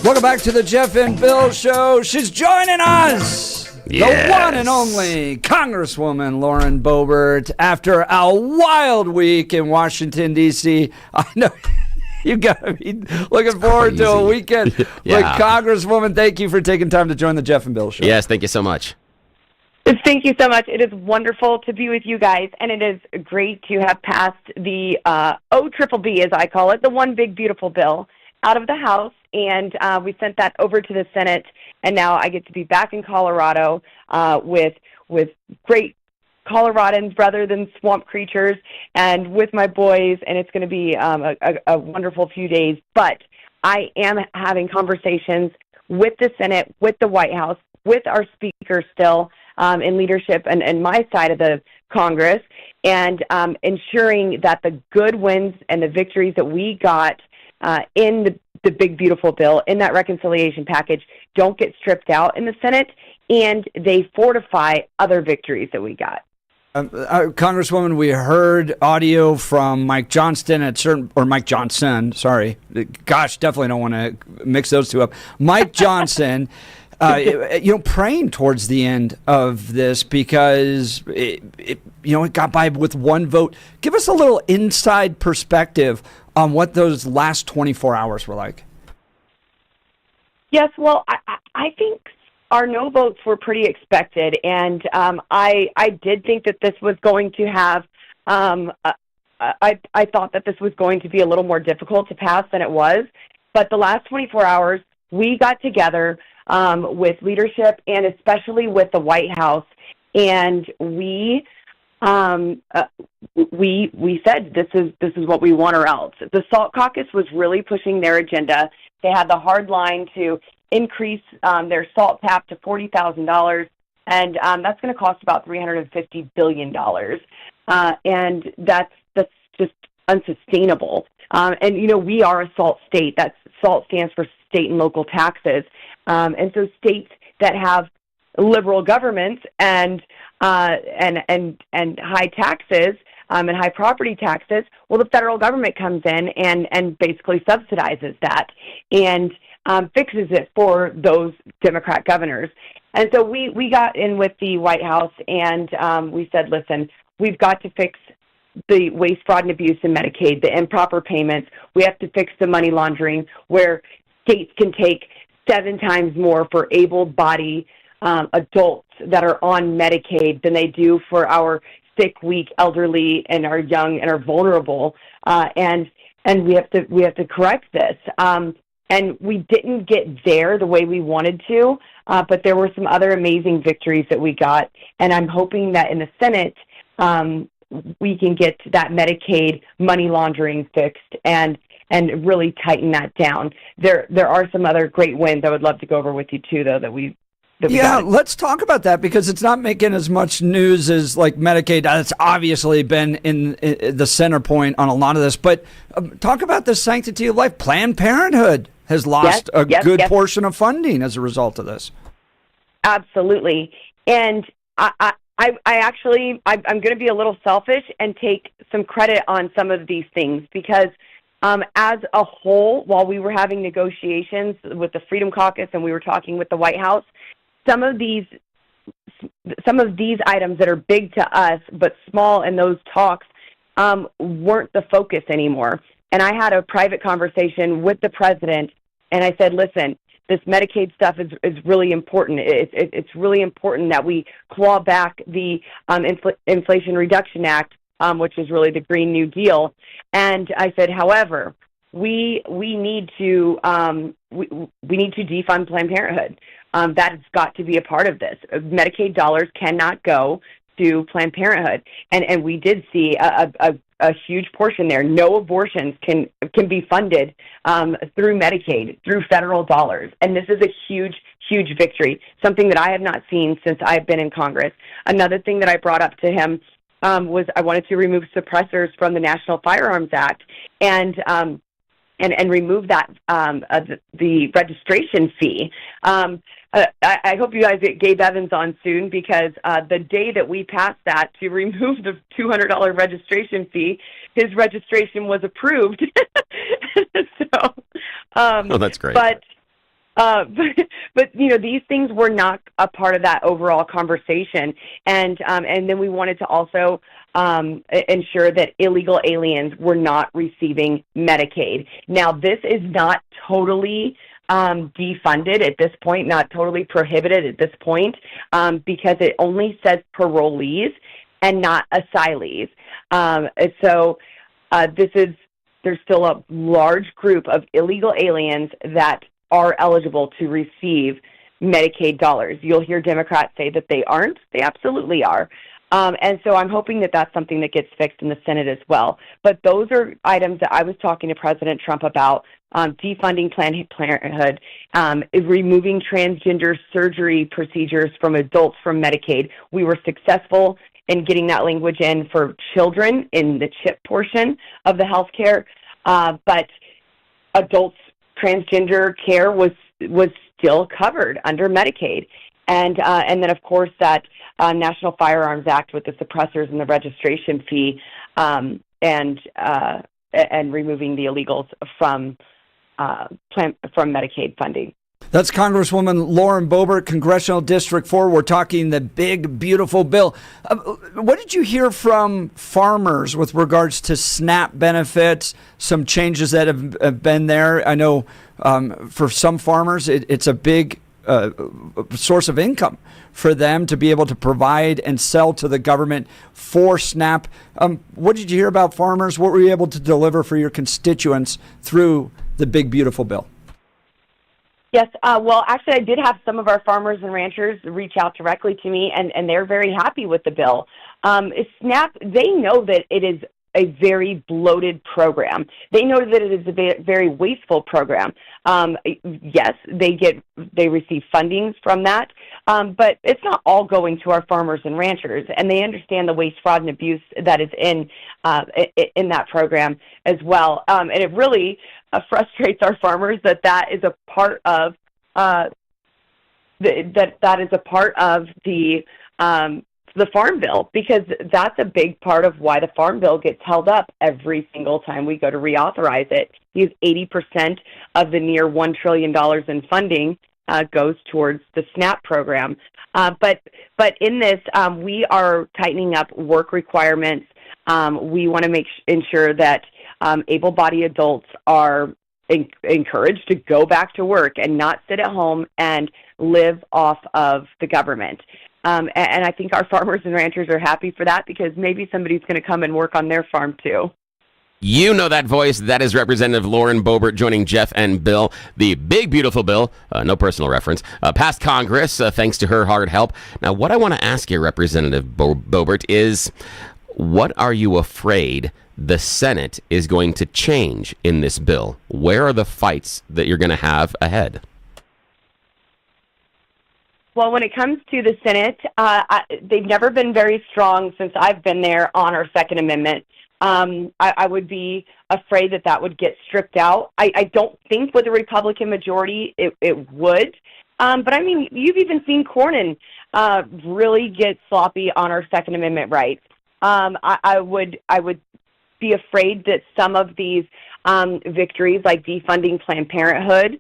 Welcome back to the Jeff and Bill Show. She's joining us. Yes. The one and only Congresswoman Lauren Boebert. After a wild week in Washington, D.C., I know you got to be looking forward to a weekend. Yeah. But Congresswoman, thank you for taking time to join the Jeff and Bill Show. Yes, thank you so much. Thank you so much. It is wonderful to be with you guys, and it is great to have passed the OBBB, as I call it, the one big beautiful bill, out of the House, and we sent that over to the Senate, and now I get to be back in Colorado with great Coloradans rather than swamp creatures, and with my boys, and it's going to be a wonderful few days. But I am having conversations with the Senate, with the White House, with our Speaker still, in leadership and my side of the Congress, and ensuring that the good wins and the victories that we got in the big, beautiful bill, in that reconciliation package, don't get stripped out in the Senate, and they fortify other victories that we got. Congresswoman, we heard audio from Mike Johnson Mike Johnson, sorry. Gosh, definitely don't want to mix those two up. Mike Johnson, praying towards the end of this because it got by with one vote. Give us a little inside perspective on what those last 24 hours were like. Yes, well, I think our no votes were pretty expected, and I did think that this was going to have, I thought that this was going to be a little more difficult to pass than it was, but the last 24 hours, we got together with leadership and especially with the White House, and we said this is what we want or else. The Salt Caucus was really pushing their agenda. They had the hard line to increase their salt tap to $40,000, and that's going to cost about $350 billion, and that's just unsustainable. And we are a salt state. That SALT stands for state and local taxes, and so states that have liberal governments and high taxes and high property taxes, well, the federal government comes in and basically subsidizes that and fixes it for those Democrat governors. And so we got in with the White House and we said, listen, we've got to fix the waste, fraud, and abuse in Medicaid, the improper payments. We have to fix the money laundering where states can take 7 times more for able-bodied adults that are on Medicaid than they do for our sick, weak, elderly, and our young and our vulnerable. And we have to correct this. And we didn't get there the way we wanted to, but there were some other amazing victories that we got. And I'm hoping that in the Senate, we can get that Medicaid money laundering fixed and really tighten that down. There are some other great wins I would love to go over with you too, though, that we got. Let's talk about that because it's not making as much news as like Medicaid. It's obviously been in the center point on a lot of this. But talk about the sanctity of life. Planned Parenthood has lost a good portion of funding as a result of this. Absolutely. And I'm going to be a little selfish and take some credit on some of these things because as a whole, while we were having negotiations with the Freedom Caucus and we were talking with the White House, some of these items that are big to us but small in those talks weren't the focus anymore. And I had a private conversation with the president, and I said, listen, this Medicaid stuff is really important. It's really important that we claw back the Inflation Reduction Act, which is really the Green New Deal. And I said, however, we need to defund Planned Parenthood. That has got to be a part of this. Medicaid dollars cannot go to Planned Parenthood, and we did see a huge portion there. No abortions can be funded through Medicaid, through federal dollars, and this is a huge victory, something that I have not seen since I've been in Congress. Another thing that I brought up to him was I wanted to remove suppressors from the National Firearms Act, and remove that the registration fee. I hope you guys get Gabe Evans on soon because the day that we passed that to remove the $200 registration fee, his registration was approved. So, that's great. But But these things were not a part of that overall conversation, and then we wanted to also ensure that illegal aliens were not receiving Medicaid. Now, this is not totally defunded at this point, not totally prohibited at this point, because it only says parolees and not asylees. There's still a large group of illegal aliens that are eligible to receive Medicaid dollars. You'll hear Democrats say that they aren't. They absolutely are. And so I'm hoping that that's something that gets fixed in the Senate as well. But those are items that I was talking to President Trump about, defunding Planned Parenthood, removing transgender surgery procedures from adults from Medicaid. We were successful in getting that language in for children in the CHIP portion of the health care, but adults' transgender care was still covered under Medicaid. And then, of course, that National Firearms Act with the suppressors and the registration fee, and removing the illegals from Medicaid funding. That's Congresswoman Lauren Boebert, Congressional District 4. We're talking the big, beautiful bill. What did you hear from farmers with regards to SNAP benefits, some changes that have been there? I know for some farmers, it's a big source of income for them to be able to provide and sell to the government for SNAP. What did you hear about farmers? What were you able to deliver for your constituents through the big, beautiful bill? Yes, well, actually, I did have some of our farmers and ranchers reach out directly to me, and they're very happy with the bill. SNAP, they know that it is a very bloated program. They know that it is a very wasteful program. Yes, they receive fundings from that, but it's not all going to our farmers and ranchers, and they understand the waste, fraud, and abuse that is in that program as well. And it really frustrates our farmers that is a part of the Farm Bill, because that's a big part of why the Farm Bill gets held up every single time we go to reauthorize it. Because 80% of the near $1 trillion in funding goes towards the SNAP program. But in this, we are tightening up work requirements. We want to ensure that able-bodied adults are encouraged to go back to work and not sit at home and live off of the government. And I think our farmers and ranchers are happy for that, because maybe somebody's going to come and work on their farm too. You know that voice. That is Representative Lauren Boebert joining Jeff and Bill. The big, beautiful bill, no personal reference, passed Congress thanks to her hard help. Now, what I want to ask you, Representative Boebert, is what are you afraid the Senate is going to change in this bill? Where are the fights that you're going to have ahead? Well, when it comes to the Senate, they've never been very strong since I've been there on our Second Amendment. I would be afraid that would get stripped out. I don't think with a Republican majority it would. But, I mean, you've even seen Cornyn really get sloppy on our Second Amendment rights. I would be afraid that some of these victories, like defunding Planned Parenthood,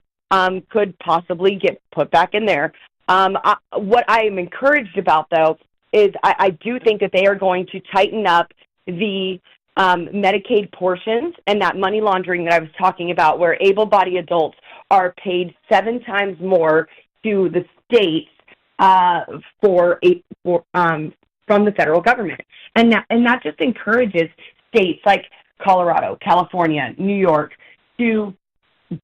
could possibly get put back in there. What I am encouraged about, though, is I do think that they are going to tighten up the Medicaid portions and that money laundering that I was talking about, where able-bodied adults are paid 7 times more to the states from the federal government. And that just encourages states like Colorado, California, New York to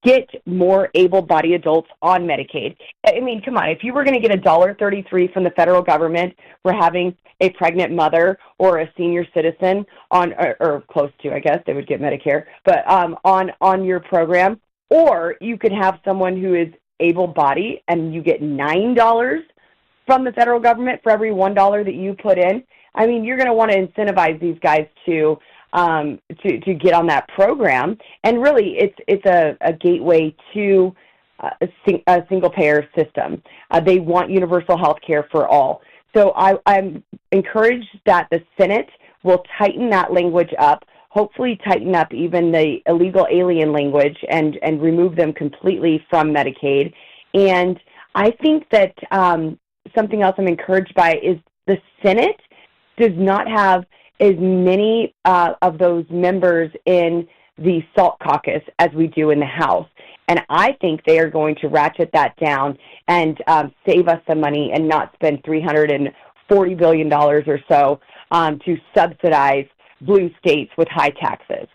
get more able-bodied adults on Medicaid. I mean, come on, if you were going to get $1.33 from the federal government for having a pregnant mother or a senior citizen on, or close to, I guess, they would get Medicare, but on your program, or you could have someone who is able-bodied and you get $9 from the federal government for every $1 that you put in. I mean, you're going to want to incentivize these guys to get on that program, and really, it's a gateway to a single-payer system. They want universal health care for all. So I'm encouraged that the Senate will tighten that language up, hopefully tighten up even the illegal alien language and remove them completely from Medicaid. And I think that something else I'm encouraged by is the Senate does not have as many of those members in the SALT caucus as we do in the House. And I think they are going to ratchet that down and save us some money and not spend $340 billion or so to subsidize blue states with high taxes.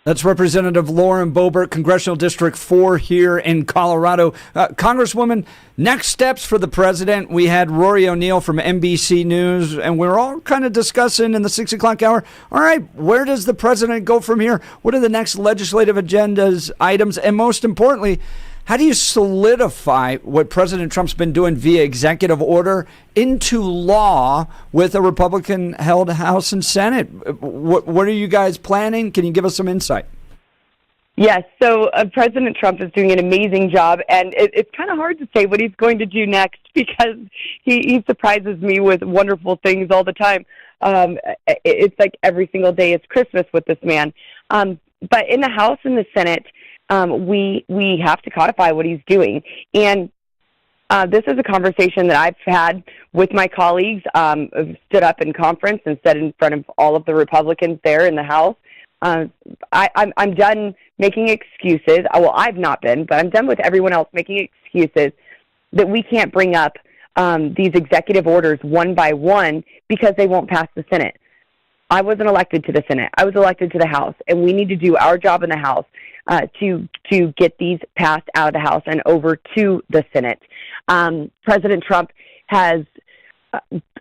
That's Representative Lauren Boebert, Congressional District 4 here in Colorado. Congresswoman, next steps for the president. We had Rory O'Neill from NBC News, and we're all kind of discussing in the 6 o'clock hour, all right, where does the president go from here? What are the next legislative agendas, items, and most importantly, how do you solidify what President Trump's been doing via executive order into law with a Republican-held House and Senate? What are you guys planning? Can you give us some insight? Yes, so President Trump is doing an amazing job, and it's kind of hard to say what he's going to do next because he surprises me with wonderful things all the time. It's like every single day is Christmas with this man. But in the House and the Senate, we have to codify what he's doing. And this is a conversation that I've had with my colleagues, stood up in conference and said in front of all of the Republicans there in the House. I'm done making excuses. Well, I've not been, but I'm done with everyone else making excuses that we can't bring up these executive orders one by one because they won't pass the Senate. I wasn't elected to the Senate. I was elected to the House, and we need to do our job in the House to get these passed out of the House and over to the Senate. President Trump has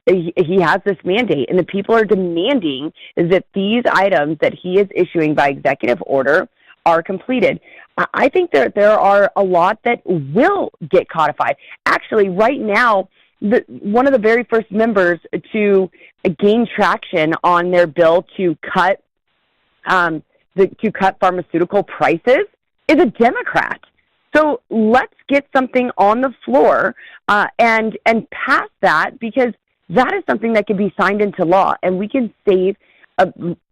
he has this mandate, and the people are demanding that these items that he is issuing by executive order are completed. I think there are a lot that will get codified. Actually, right now, one of the very first members to gain traction on their bill to cut pharmaceutical prices is a Democrat. So let's get something on the floor and pass that, because that is something that can be signed into law, and we can save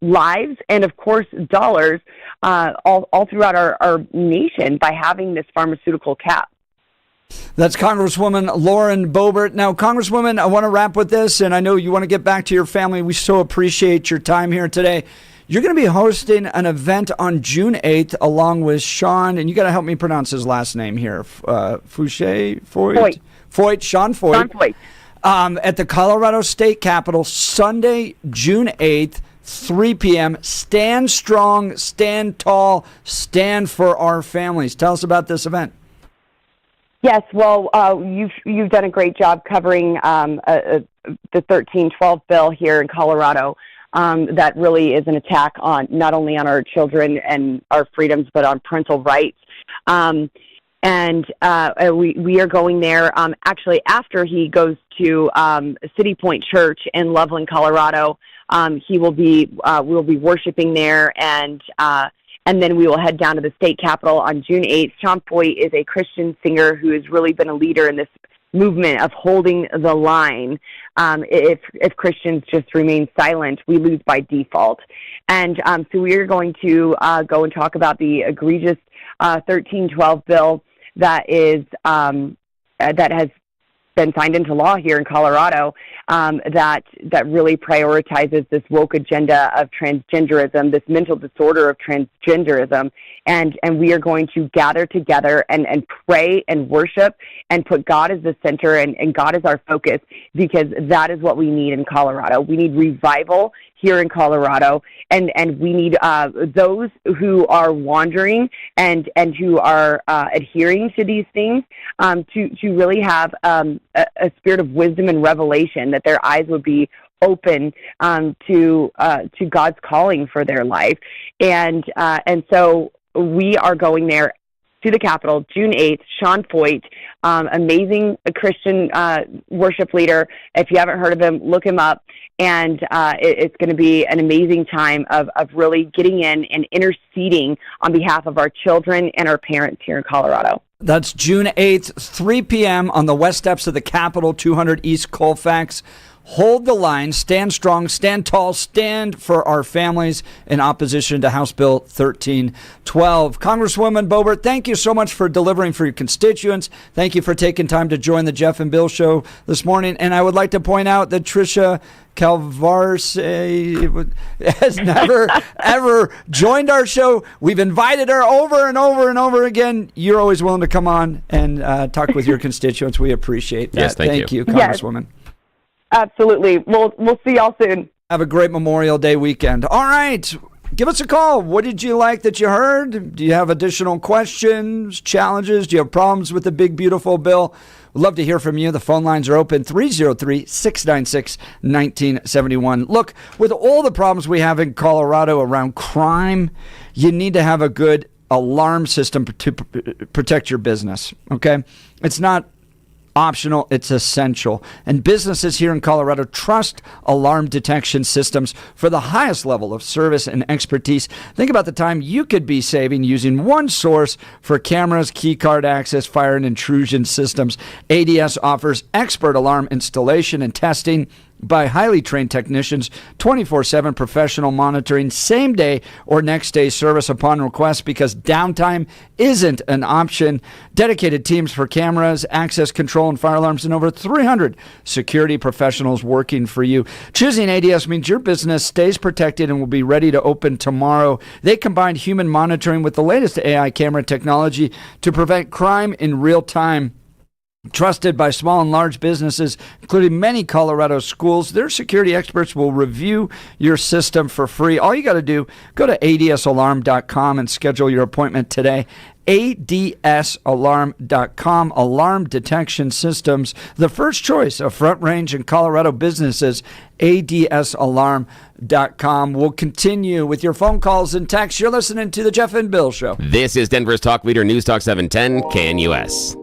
lives and, of course, dollars all throughout our nation by having this pharmaceutical cap. That's Congresswoman Lauren Boebert. Now, Congresswoman, I want to wrap with this, and I know you want to get back to your family. We so appreciate your time here today. You're going to be hosting an event on June 8th along with Sean, and you got to help me pronounce his last name here. Sean Foyt. At the Colorado State Capitol, Sunday, June 8th, 3 p.m. Stand strong, stand tall, stand for our families. Tell us about this event. Yes, well, you've done a great job covering the 1312 bill here in Colorado. That really is an attack on not only on our children and our freedoms, but on parental rights. And we are going there actually after he goes to City Point Church in Loveland, Colorado. We'll be worshiping there, and then we will head down to the state capitol on June 8th. Sean Foyt is a Christian singer who has really been a leader in this movement of holding the line. If Christians just remain silent, we lose by default. And so we are going to go and talk about the egregious 1312 bill that has been signed into law here in Colorado, that really prioritizes this woke agenda of transgenderism, this mental disorder of transgenderism, and we are going to gather together and pray and worship and put God as the center and God as our focus, because that is what we need in Colorado. We need revival here in Colorado, and we need those who are wandering and who are adhering to these things to really have a spirit of wisdom and revelation, that their eyes would be open to God's calling for their life, and so we are going there to the Capitol, June 8th. Sean Foyt, amazing Christian worship leader. If you haven't heard of him, look him up. And it's going to be an amazing time of really getting in and interceding on behalf of our children and our parents here in Colorado. That's June 8th, 3 p.m. on the west steps of the Capitol, 200 East Colfax. hold the line, stand strong, stand tall, stand for our families in opposition to House Bill 1312. Congresswoman Boebert, thank you so much for delivering for your constituents. Thank you for taking time to join the Jeff and Bill Show this morning. And I would like to point out that Tricia Calvarse has never, ever joined our show. We've invited her over and over and over again. You're always willing to come on and talk with your constituents. We appreciate that. Yes, thank you, Congresswoman. Yes, absolutely. We'll see y'all soon. Have a great Memorial Day weekend. All right. Give us a call. What did you like that you heard? Do you have additional questions, challenges? Do you have problems with the big, beautiful bill? We'd love to hear from you. The phone lines are open, 303-696-1971. Look, with all the problems we have in Colorado around crime, you need to have a good alarm system to protect your business, okay? It's not optional, it's essential. And businesses here in Colorado trust alarm detection systems for the highest level of service and expertise. Think about the time you could be saving using one source for cameras, key card access, fire and intrusion systems. ADS offers expert alarm installation and testing by highly trained technicians, 24/7 professional monitoring, same day or next day service upon request, because downtime isn't an option. Dedicated teams for cameras, access control, and fire alarms, and over 300 security professionals working for you. Choosing ADS means your business stays protected and will be ready to open tomorrow. They combine human monitoring with the latest AI camera technology to prevent crime in real time. Trusted by small and large businesses, including many Colorado schools, their security experts will review your system for free. All you got to do, go to adsalarm.com and schedule your appointment today. adsalarm.com. Alarm detection systems, the first choice of Front Range and Colorado businesses. adsalarm.com. We'll continue with your phone calls and texts. You're listening to the Jeff and Bill Show. This is Denver's Talk Leader, News Talk 710 KNUS.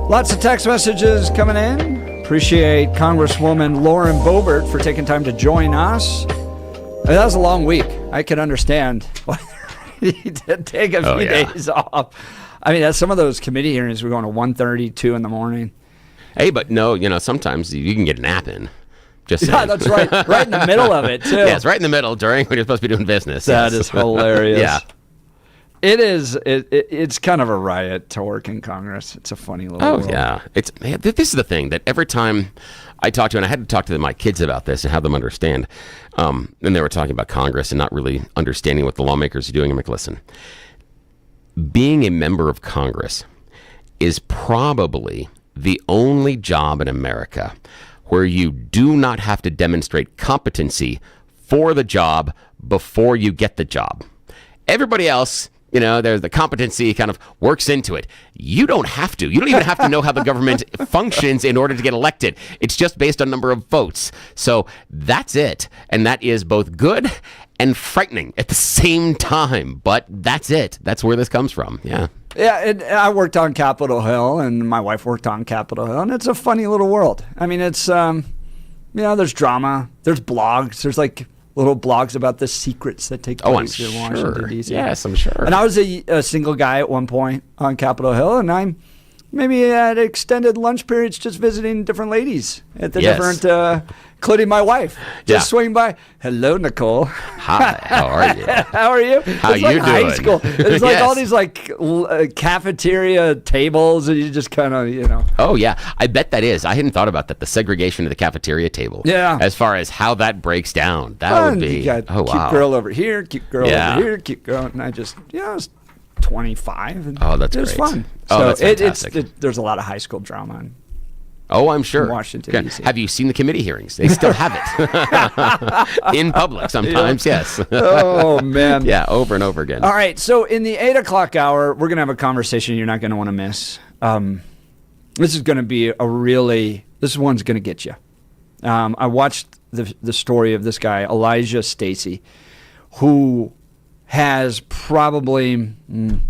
Lots of text messages coming in. Appreciate Congresswoman Lauren Boebert for taking time to join us. That was a long week. I can understand why he did take a few days off. I mean, some of those committee hearings were going to 1:30, 2 in the morning. Hey, but no, sometimes you can get a nap in. Just saying. Yeah, that's right. Right in the middle of it, too. Yeah, it's right in the middle during when you're supposed to be doing business. That is hilarious. Yeah. It is. It's kind of a riot to work in Congress. It's a funny little world. Yeah. This is the thing that every time I talk to, and I had to talk to my kids about this and have them understand, and they were talking about Congress and not really understanding what the lawmakers are doing. I'm like, listen, being a member of Congress is probably the only job in America where you do not have to demonstrate competency for the job before you get the job. Everybody else, there's the competency kind of works into it. You don't have to. You don't even have to know how the government functions in order to get elected. It's just based on number of votes. So that's it. And that is both good and frightening at the same time. But that's it. That's where this comes from. Yeah. Yeah, I worked on Capitol Hill, and my wife worked on Capitol Hill, and it's a funny little world. I mean, it's, there's drama, there's blogs, there's like little blogs about the secrets that take place in Washington, D.C. Yes, I'm sure. And I was a single guy at one point on Capitol Hill, and I maybe had extended lunch periods just visiting different ladies at the different, including my wife. Just swing by. Hello, Nicole. Hi, how are you? How are you? How it's you like doing? High school. There's like all these like cafeteria tables, and you just kind of, Oh, yeah. I bet that is. I hadn't thought about that, the segregation of the cafeteria table. Yeah. As far as how that breaks down. That would be, you got wow. Cute girl over here, cute girl over here, cute girl. And I just, I was 25. And that's it was great. fun. Oh, so that's fantastic. there's a lot of high school drama. I'm sure. In Washington, D.C. Have you seen the committee hearings? They still have it. In public sometimes, yes. Oh, man. Yeah, over and over again. All right, so in the 8 o'clock hour, we're going to have a conversation you're not going to want to miss. This is going to be this one's going to get you. I watched the story of this guy, Elijah Stacy, who has probably, I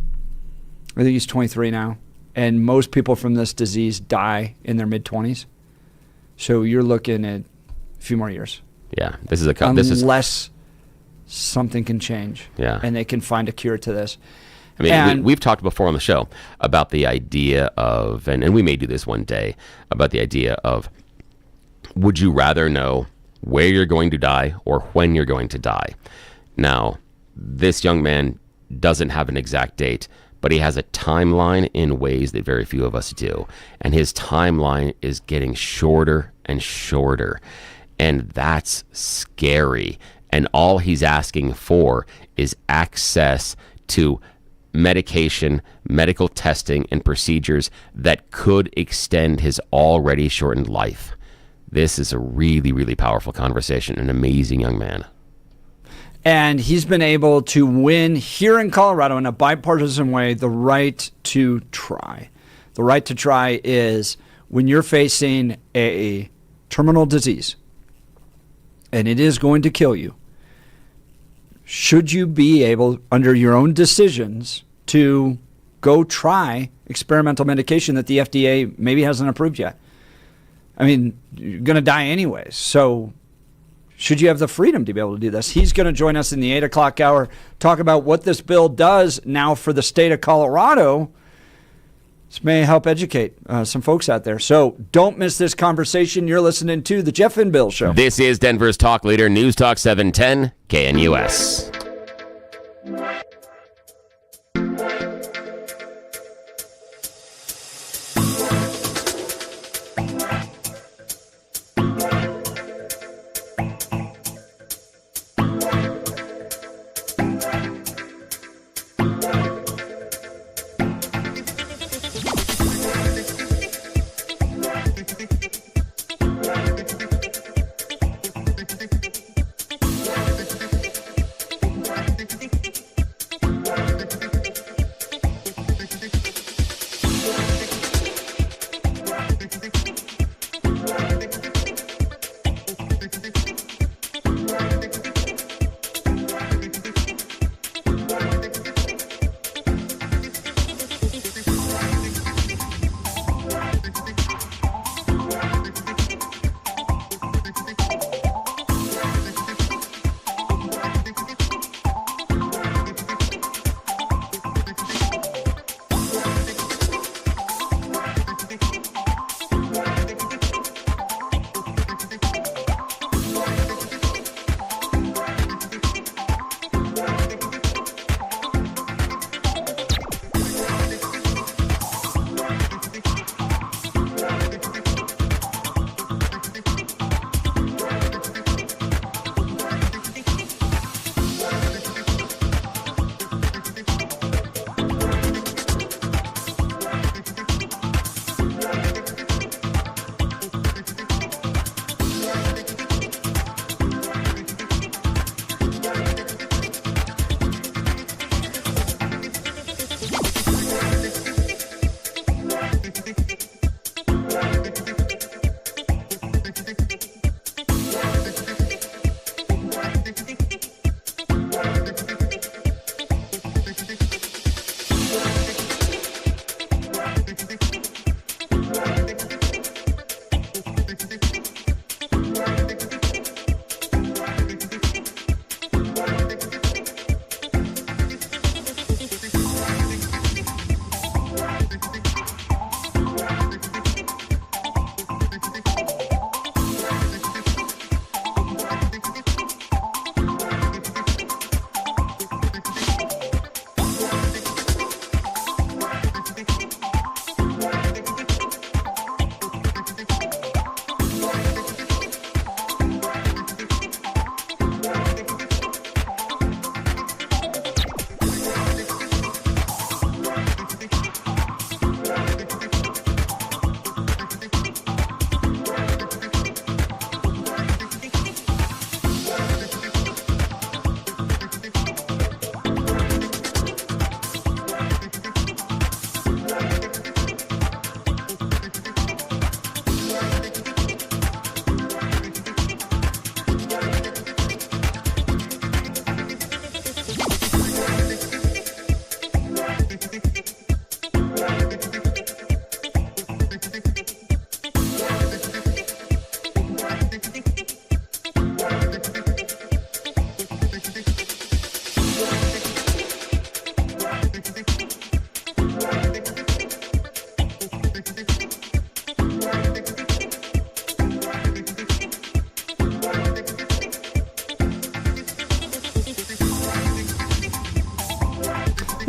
think he's 23 now. And most people from this disease die in their mid-20s. So you're looking at a few more years. Yeah, unless something can change. Yeah. And they can find a cure to this. I mean, we've talked before on the show about the idea of, and we may do this one day, about the idea of, would you rather know where you're going to die or when you're going to die? Now, this young man doesn't have an exact date, but he has a timeline in ways that very few of us do. And his timeline is getting shorter and shorter. And that's scary. And all he's asking for is access to medication, medical testing, and procedures that could extend his already shortened life. This is a really, really powerful conversation. An amazing young man. And he's been able to win here in Colorado in a bipartisan way the right to try. The right to try is when you're facing a terminal disease and it is going to kill you, should you be able, under your own decisions, to go try experimental medication that the FDA maybe hasn't approved yet? I mean, you're going to die anyways. So should you have the freedom to be able to do this? He's going to join us in the 8 o'clock hour, talk about what this bill does now for the state of Colorado. This may help educate some folks out there. So don't miss this conversation. You're listening to The Jeff and Bill Show. This is Denver's Talk Leader, News Talk 710, KNUS.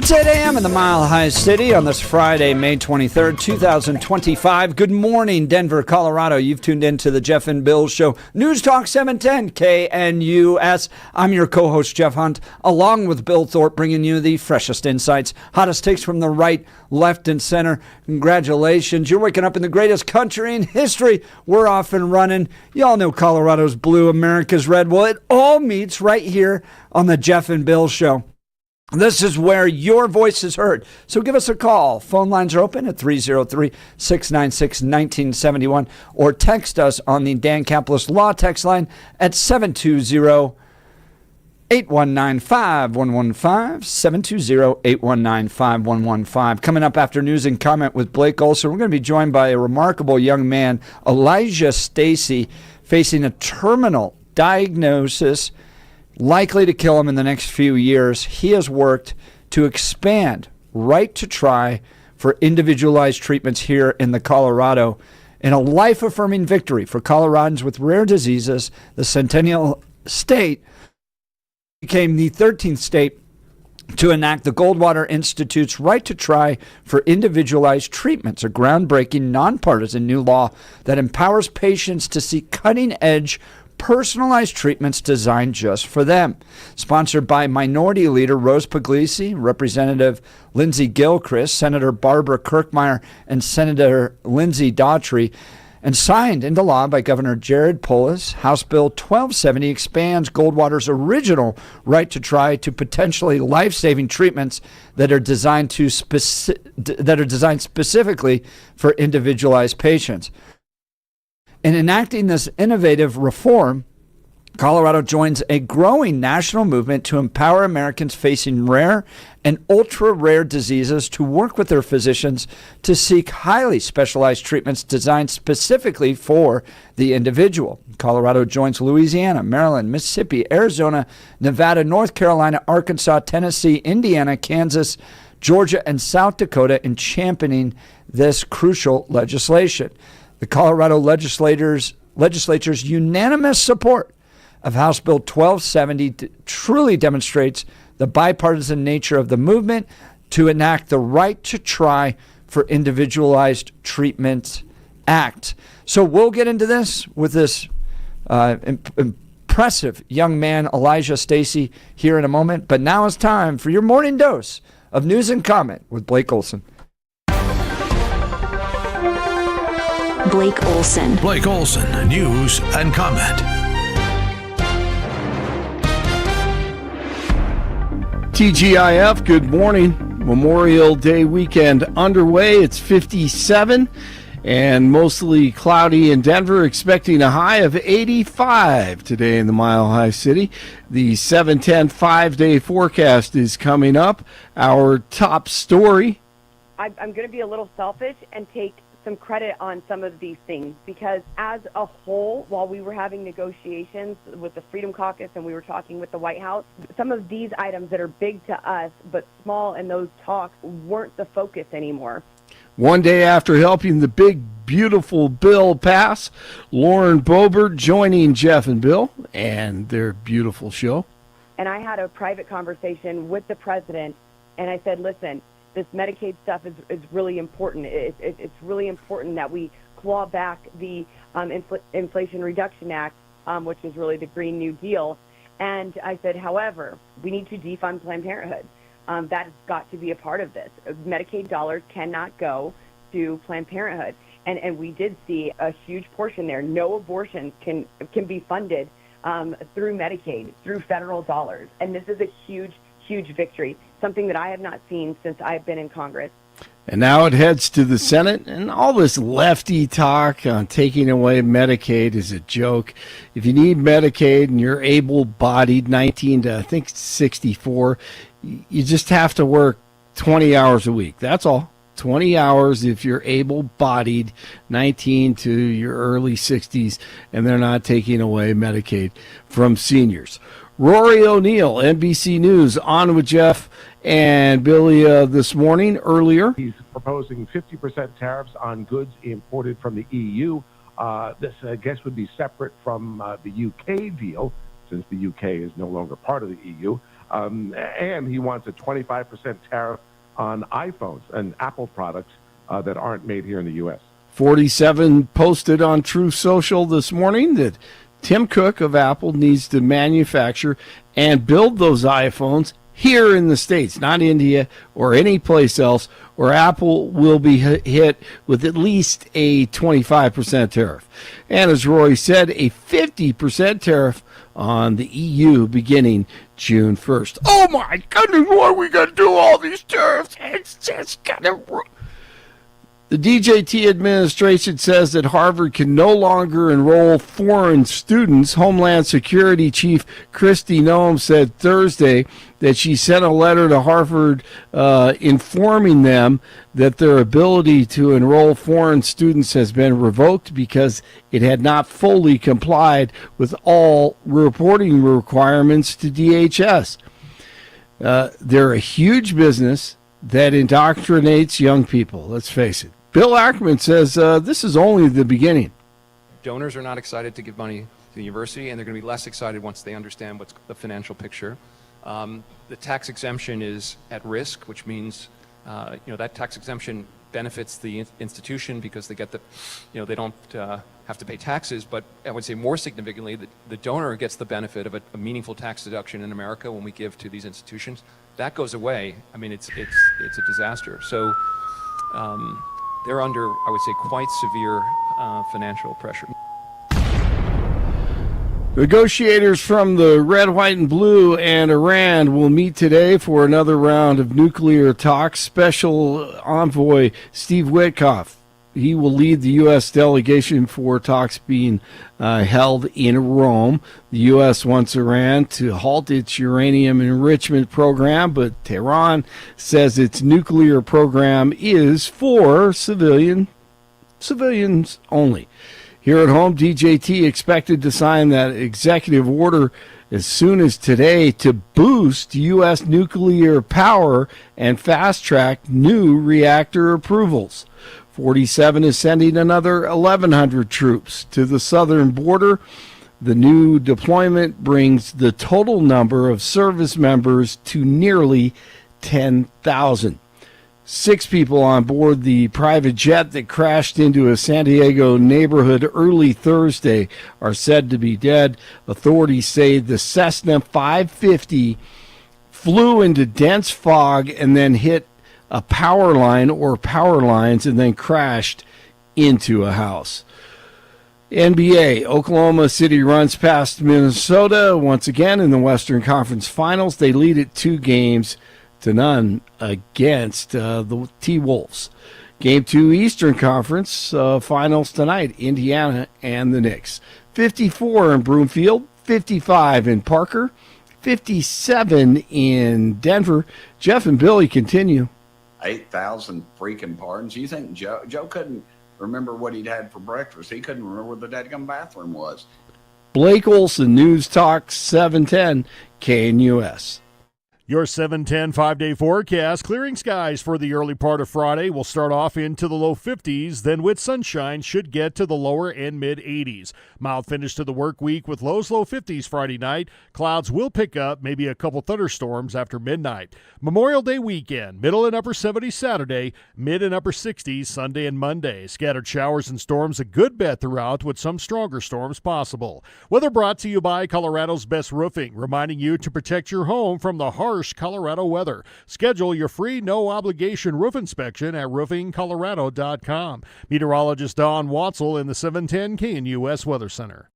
It's 8 a.m. in the Mile High City on this Friday, May 23rd, 2025. Good morning, Denver, Colorado. You've tuned in to the Jeff and Bill Show. News Talk 710 KNUS. I'm your co-host, Jeff Hunt, along with Bill Thorpe, bringing you the freshest insights, hottest takes from the right, left, and center. Congratulations. You're waking up in the greatest country in history. We're off and running. Y'all know Colorado's blue, America's red. Well, it all meets right here on the Jeff and Bill Show. This is where your voice is heard. So give us a call. Phone lines are open at 303-696-1971 or text us on the Dan Caplis Law text line at 720-819-5115, 720-819-5115. Coming up after news and comment with Blake Olson, we're going to be joined by a remarkable young man, Elijah Stacy, facing a terminal diagnosis likely to kill him in the next few years. He has worked to expand right to try for individualized treatments here in the Colorado. In a life-affirming victory for Coloradans with rare diseases, the Centennial State became the 13th state to enact the Goldwater Institute's right to try for individualized treatments, a groundbreaking, nonpartisan new law that empowers patients to seek cutting-edge personalized treatments designed just for them. Sponsored by Minority Leader Rose Puglisi, Representative Lindsey Gilchrist, Senator Barbara Kirkmeyer, and Senator Lindsay Daughtry, and signed into law by Governor Jared Polis, House Bill 1270 expands Goldwater's original right to try to potentially life-saving treatments that are designed specifically for individualized patients. In enacting this innovative reform, Colorado joins a growing national movement to empower Americans facing rare and ultra-rare diseases to work with their physicians to seek highly specialized treatments designed specifically for the individual. Colorado joins Louisiana, Maryland, Mississippi, Arizona, Nevada, North Carolina, Arkansas, Tennessee, Indiana, Kansas, Georgia, and South Dakota in championing this crucial legislation. The Colorado legislature's unanimous support of House Bill 1270 truly demonstrates the bipartisan nature of the movement to enact the Right to Try for Individualized Treatment Act. So we'll get into this with this impressive young man, Elijah Stacy, here in a moment. But now it's time for your morning dose of news and comment with Blake Olson. Blake Olson. Blake Olson, news and comment. TGIF, good morning. Memorial Day weekend underway. It's 57 and mostly cloudy in Denver, expecting a high of 85 today in the Mile High City. The 710 5-day forecast is coming up. Our top story. I'm going to be a little selfish and take some credit on some of these things, because as a whole, while we were having negotiations with the Freedom Caucus and we were talking with the White House, some of these items that are big to us but small in those talks weren't the focus anymore. One day after helping the big, beautiful bill pass, Lauren Boebert joining Jeff and Bill and their beautiful show. And I had a private conversation with the president, and I said, listen, this Medicaid stuff is really important. It's really important that we claw back the Inflation Reduction Act, which is really the Green New Deal. And I said, however, we need to defund Planned Parenthood. That has got to be a part of this. Medicaid dollars cannot go to Planned Parenthood. And we did see a huge portion there. No abortions can be funded through Medicaid, through federal dollars. And this is a huge victory, something that I have not seen since I've been in Congress. And now it heads to the Senate, and all this lefty talk on taking away Medicaid is a joke. If you need Medicaid and you're able-bodied, 19 to, I think, 64, you just have to work 20 hours a week. That's all. 20 hours if you're able-bodied, 19 to your early 60s, and they're not taking away Medicaid from seniors. Rory O'Neill, NBC News, on with Jeff and Billy this morning, earlier. He's proposing 50% tariffs on goods imported from the EU. This, I guess, would be separate from the UK deal, since the UK is no longer part of the EU. And he wants a 25% tariff on iPhones and Apple products that aren't made here in the U.S. 47 posted on True Social this morning that Tim Cook of Apple needs to manufacture and build those iPhones here in the States, not India or any place else, or Apple will be hit with at least a 25% tariff. And as Roy said, a 50% tariff on the EU beginning June 1st. Oh my goodness, why are we going to do all these tariffs? It's just kind of... The DJT administration says that Harvard can no longer enroll foreign students. Homeland Security Chief Kristi Noem said Thursday that she sent a letter to Harvard informing them that their ability to enroll foreign students has been revoked because it had not fully complied with all reporting requirements to DHS. They're a huge business that indoctrinates young people, let's face it. Bill Ackerman says this is only the beginning. Donors are not excited to give money to the university, and they're going to be less excited once they understand what's the financial picture. The tax exemption is at risk, which means that tax exemption benefits the institution because they get they don't have to pay taxes. But I would say more significantly, the donor gets the benefit of a meaningful tax deduction in America when we give to these institutions. That goes away. I mean, it's a disaster. So. They're under, I would say, quite severe financial pressure. Negotiators from the Red, White, and Blue and Iran will meet today for another round of nuclear talks. Special envoy Steve Witkoff, he will lead the U.S. delegation for talks being held in Rome. The U.S. wants Iran to halt its uranium enrichment program, but Tehran says its nuclear program is for civilians only. Here at home, DJT expected to sign that executive order as soon as today to boost U.S. nuclear power and fast-track new reactor approvals. 47 is sending another 1,100 troops to the southern border. The new deployment brings the total number of service members to nearly 10,000. 6 people on board the private jet that crashed into a San Diego neighborhood early Thursday are said to be dead. Authorities say the Cessna 550 flew into dense fog and then hit a power line or power lines and then crashed into a house. NBA, Oklahoma City runs past Minnesota once again in the Western Conference Finals. They lead it 2-0 against the T-Wolves. Game 2 Eastern Conference Finals tonight, Indiana and the Knicks. 54 in Broomfield, 55 in Parker, 57 in Denver. Jeff and Billy continue. 8,000 freaking pardons. You think Joe couldn't remember what he'd had for breakfast? He couldn't remember where the dadgum bathroom was. Blake Olson, News Talk 710 KNUS. Your 7:10 5-day forecast. Clearing skies for the early part of Friday. Will start off into the low 50s, then with sunshine should get to the lower and mid 80s. Mild finish to the work week with lows low 50s Friday night. Clouds will pick up, maybe a couple thunderstorms after midnight. Memorial Day weekend, middle and upper 70s Saturday, mid and upper 60s Sunday and Monday. Scattered showers and storms a good bet throughout with some stronger storms possible. Weather brought to you by Colorado's Best Roofing, reminding you to protect your home from the harsh Colorado weather. Schedule your free no-obligation roof inspection at roofingcolorado.com. Meteorologist Don Watzel in the 710 KNUS Weather Center.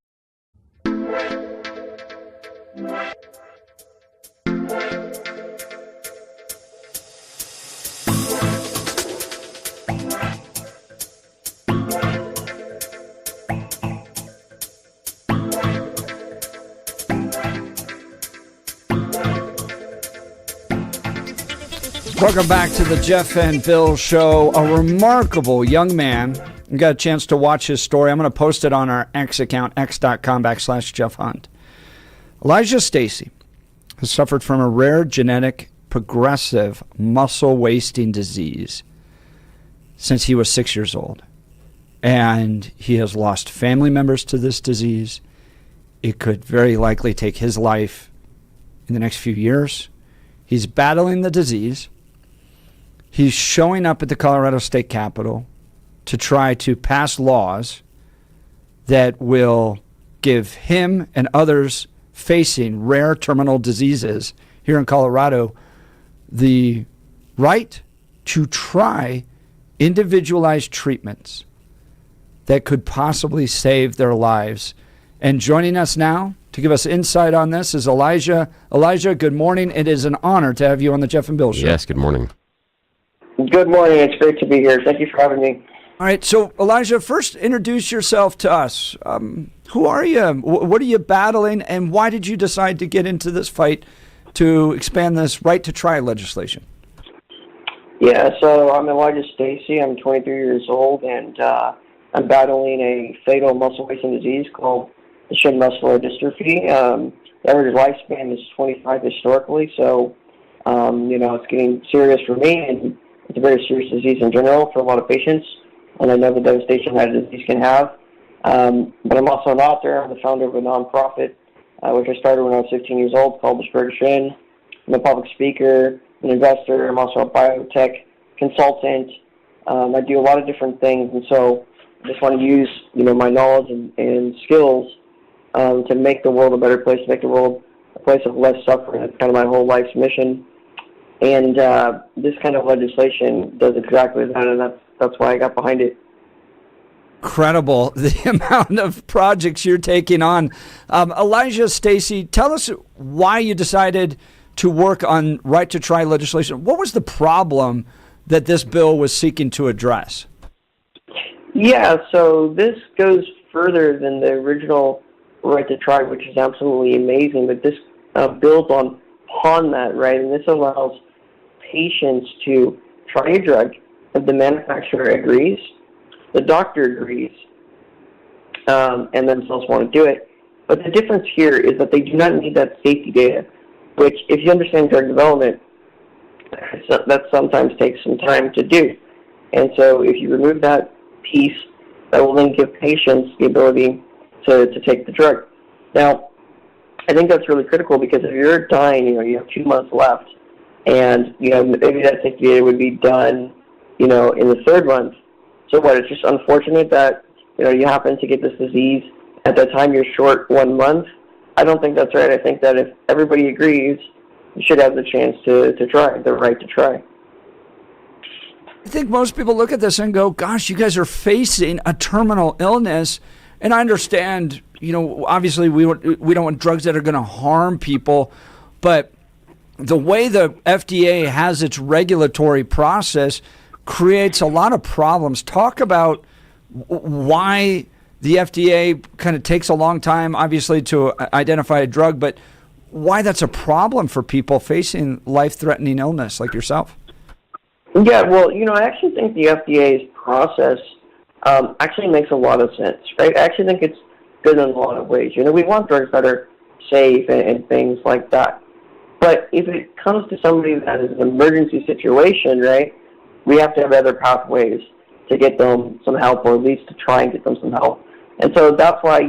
Welcome back to the Jeff and Bill Show. A remarkable young man. You got a chance to watch his story. I'm going to post it on our X account, x.com/Jeff Hunt. Elijah Stacy has suffered from a rare genetic progressive muscle wasting disease since he was 6 years old. And he has lost family members to this disease. It could very likely take his life in the next few years. He's battling the disease. He's showing up at the Colorado State Capitol to try to pass laws that will give him and others facing rare terminal diseases here in Colorado the right to try individualized treatments that could possibly save their lives. And joining us now to give us insight on this is Elijah. Elijah, good morning. It is an honor to have you on the Jeff and Bill Show. Yes, good morning. Good morning. It's great to be here. Thank you for having me. All right. So, Elijah, first introduce yourself to us. Who are you? What are you battling? And why did you decide to get into this fight to expand this right to try legislation? Yeah, so I'm Elijah Stacy. I'm 23 years old, and I'm battling a fatal muscle wasting disease called Duchenne muscular dystrophy. The average lifespan is 25 historically, so, it's getting serious for me, and it's a very serious disease in general for a lot of patients, and I know the devastation that a disease can have. But I'm also an author. I'm the founder of a nonprofit, which I started when I was 15 years old, called the Duchenne. I'm a public speaker, an investor. I'm also a biotech consultant. I do a lot of different things, and so I just want to use, my knowledge and skills to make the world a better place, to make the world a place of less suffering. That's kind of my whole life's mission. And this kind of legislation does exactly that, and that's why I got behind it. Incredible, the amount of projects you're taking on. Elijah Stacy, tell us why you decided to work on right to try legislation. What was the problem that this bill was seeking to address? Yeah, so this goes further than the original right to try, which is absolutely amazing, but this builds upon that, right? And this allows patients to try a drug if the manufacturer agrees, the doctor agrees, and themselves want to do it. But the difference here is that they do not need that safety data, which, if you understand drug development, that sometimes takes some time to do. And so if you remove that piece, that will then give patients the ability to take the drug. Now, I think that's really critical because if you're dying, you have 2 months left, and, maybe that safety data would be done, in the third month. So what, it's just unfortunate that, you happen to get this disease at that time you're short 1 month. I don't think that's right. I think that if everybody agrees, you should have the chance to try, the right to try. I think most people look at this and go, gosh, you guys are facing a terminal illness. And I understand, obviously we don't want drugs that are going to harm people, but the way the FDA has its regulatory process creates a lot of problems. Talk about why the FDA kind of takes a long time, obviously, to identify a drug, but why that's a problem for people facing life-threatening illness like yourself. Yeah, well, I actually think the FDA's process actually makes a lot of sense, right? I actually think it's good in a lot of ways. We want drugs that are safe and things like that. But if it comes to somebody that is an emergency situation, right, we have to have other pathways to get them some help, or at least to try and get them some help. And so that's why,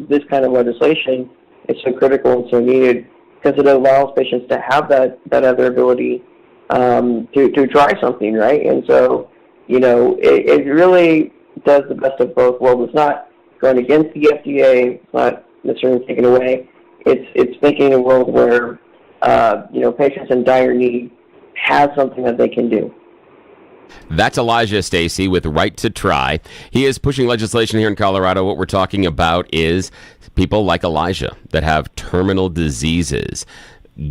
this kind of legislation is so critical and so needed, because it allows patients to have that other ability to try something, right? And so, it really does the best of both worlds. It's not going against the FDA. It's not necessarily taken away. It's making a world where, patients in dire need have something that they can do. That's Elijah Stacy with Right to Try. He is pushing legislation here in Colorado. What we're talking about is people like Elijah that have terminal diseases,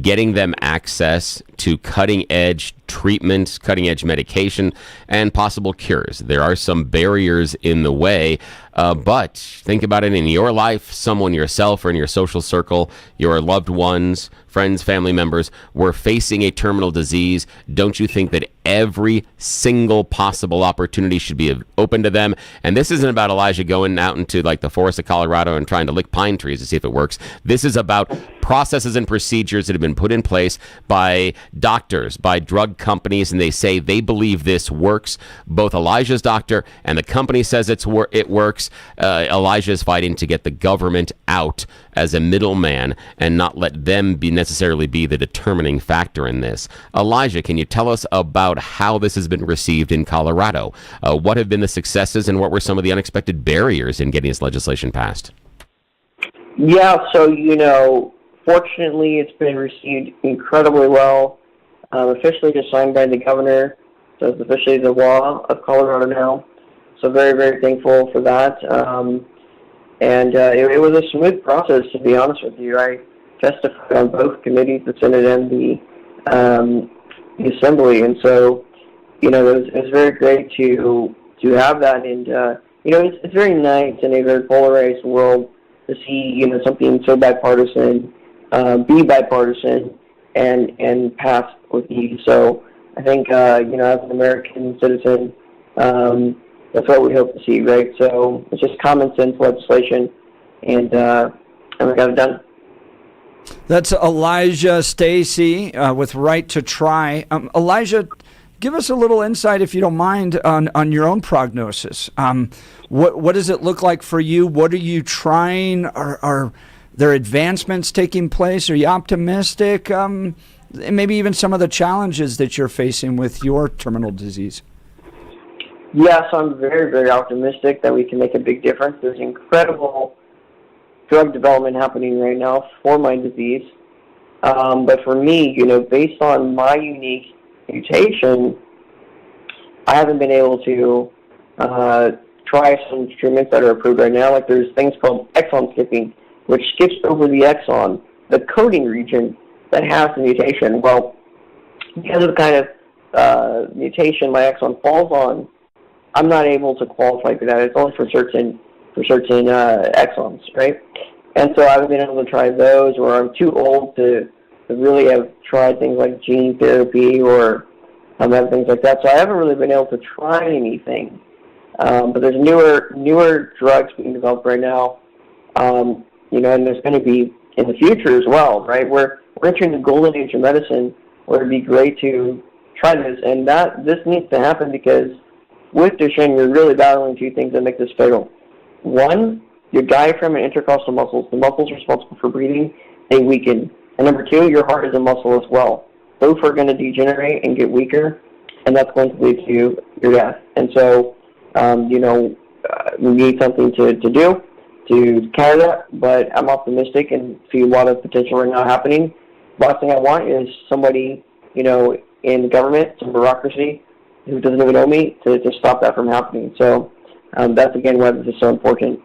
getting them access to cutting-edge treatments, cutting-edge medication, and possible cures. There are some barriers in the way, but think about it in your life, someone yourself or in your social circle, your loved ones, friends, family members, were facing a terminal disease. Don't you think that every single possible opportunity should be open to them? And this isn't about Elijah going out into like the forest of Colorado and trying to lick pine trees to see if it works. This is about processes and procedures that have been put in place by doctors, by drug companies, and they say they believe this works. Both Elijah's doctor and the company says it works. Elijah is fighting to get the government out as a middleman and not let them necessarily be the determining factor in this. Elijah, can you tell us about how this has been received in Colorado? What have been the successes and what were some of the unexpected barriers in getting this legislation passed? Yeah, so, fortunately it's been received incredibly well. Officially just signed by the governor, so it's officially the law of Colorado now. So very, very thankful for that. It was a smooth process, to be honest with you. I testified on both committees, the Senate and the Assembly, and so, it was very great to have that. And, it's very nice in a very polarized world to see, something so bipartisan, be bipartisan and pass with ease. So I think, as an American citizen, that's what we hope to see, right? So it's just common sense legislation, and we got it done. That's Elijah Stacy with Right to Try. Elijah, give us a little insight, if you don't mind, on your own prognosis. What does it look like for you? What are you trying? Are there advancements taking place? Are you optimistic? Maybe even some of the challenges that you're facing with your terminal disease. Yes, I'm very, very optimistic that we can make a big difference. There's incredible drug development happening right now for my disease. But for me, based on my unique mutation, I haven't been able to try some treatments that are approved right now. Like there's things called exon skipping, which skips over the exon, the coding region that has the mutation. Well, because of the kind of mutation my exon falls on, I'm not able to qualify for that. It's only for certain exons, right? And so I haven't been able to try those, or I'm too old to really have tried things like gene therapy or other things like that. So I haven't really been able to try anything. But there's newer drugs being developed right now, and there's going to be in the future as well, right? We're entering the golden age of medicine, where it'd be great to try this, and this needs to happen because with Duchenne, you're really battling two things that make this fatal. One, your diaphragm and intercostal muscles, the muscles responsible for breathing, they weaken. And number two, your heart is a muscle as well. Both are going to degenerate and get weaker, and that's going to lead to your death. And so, we need something to do to counter that, but I'm optimistic and see a lot of potential right now happening. Last thing I want is somebody, in the government, some bureaucracy, who doesn't even know me, to stop that from happening. So that's, again, why this is so important.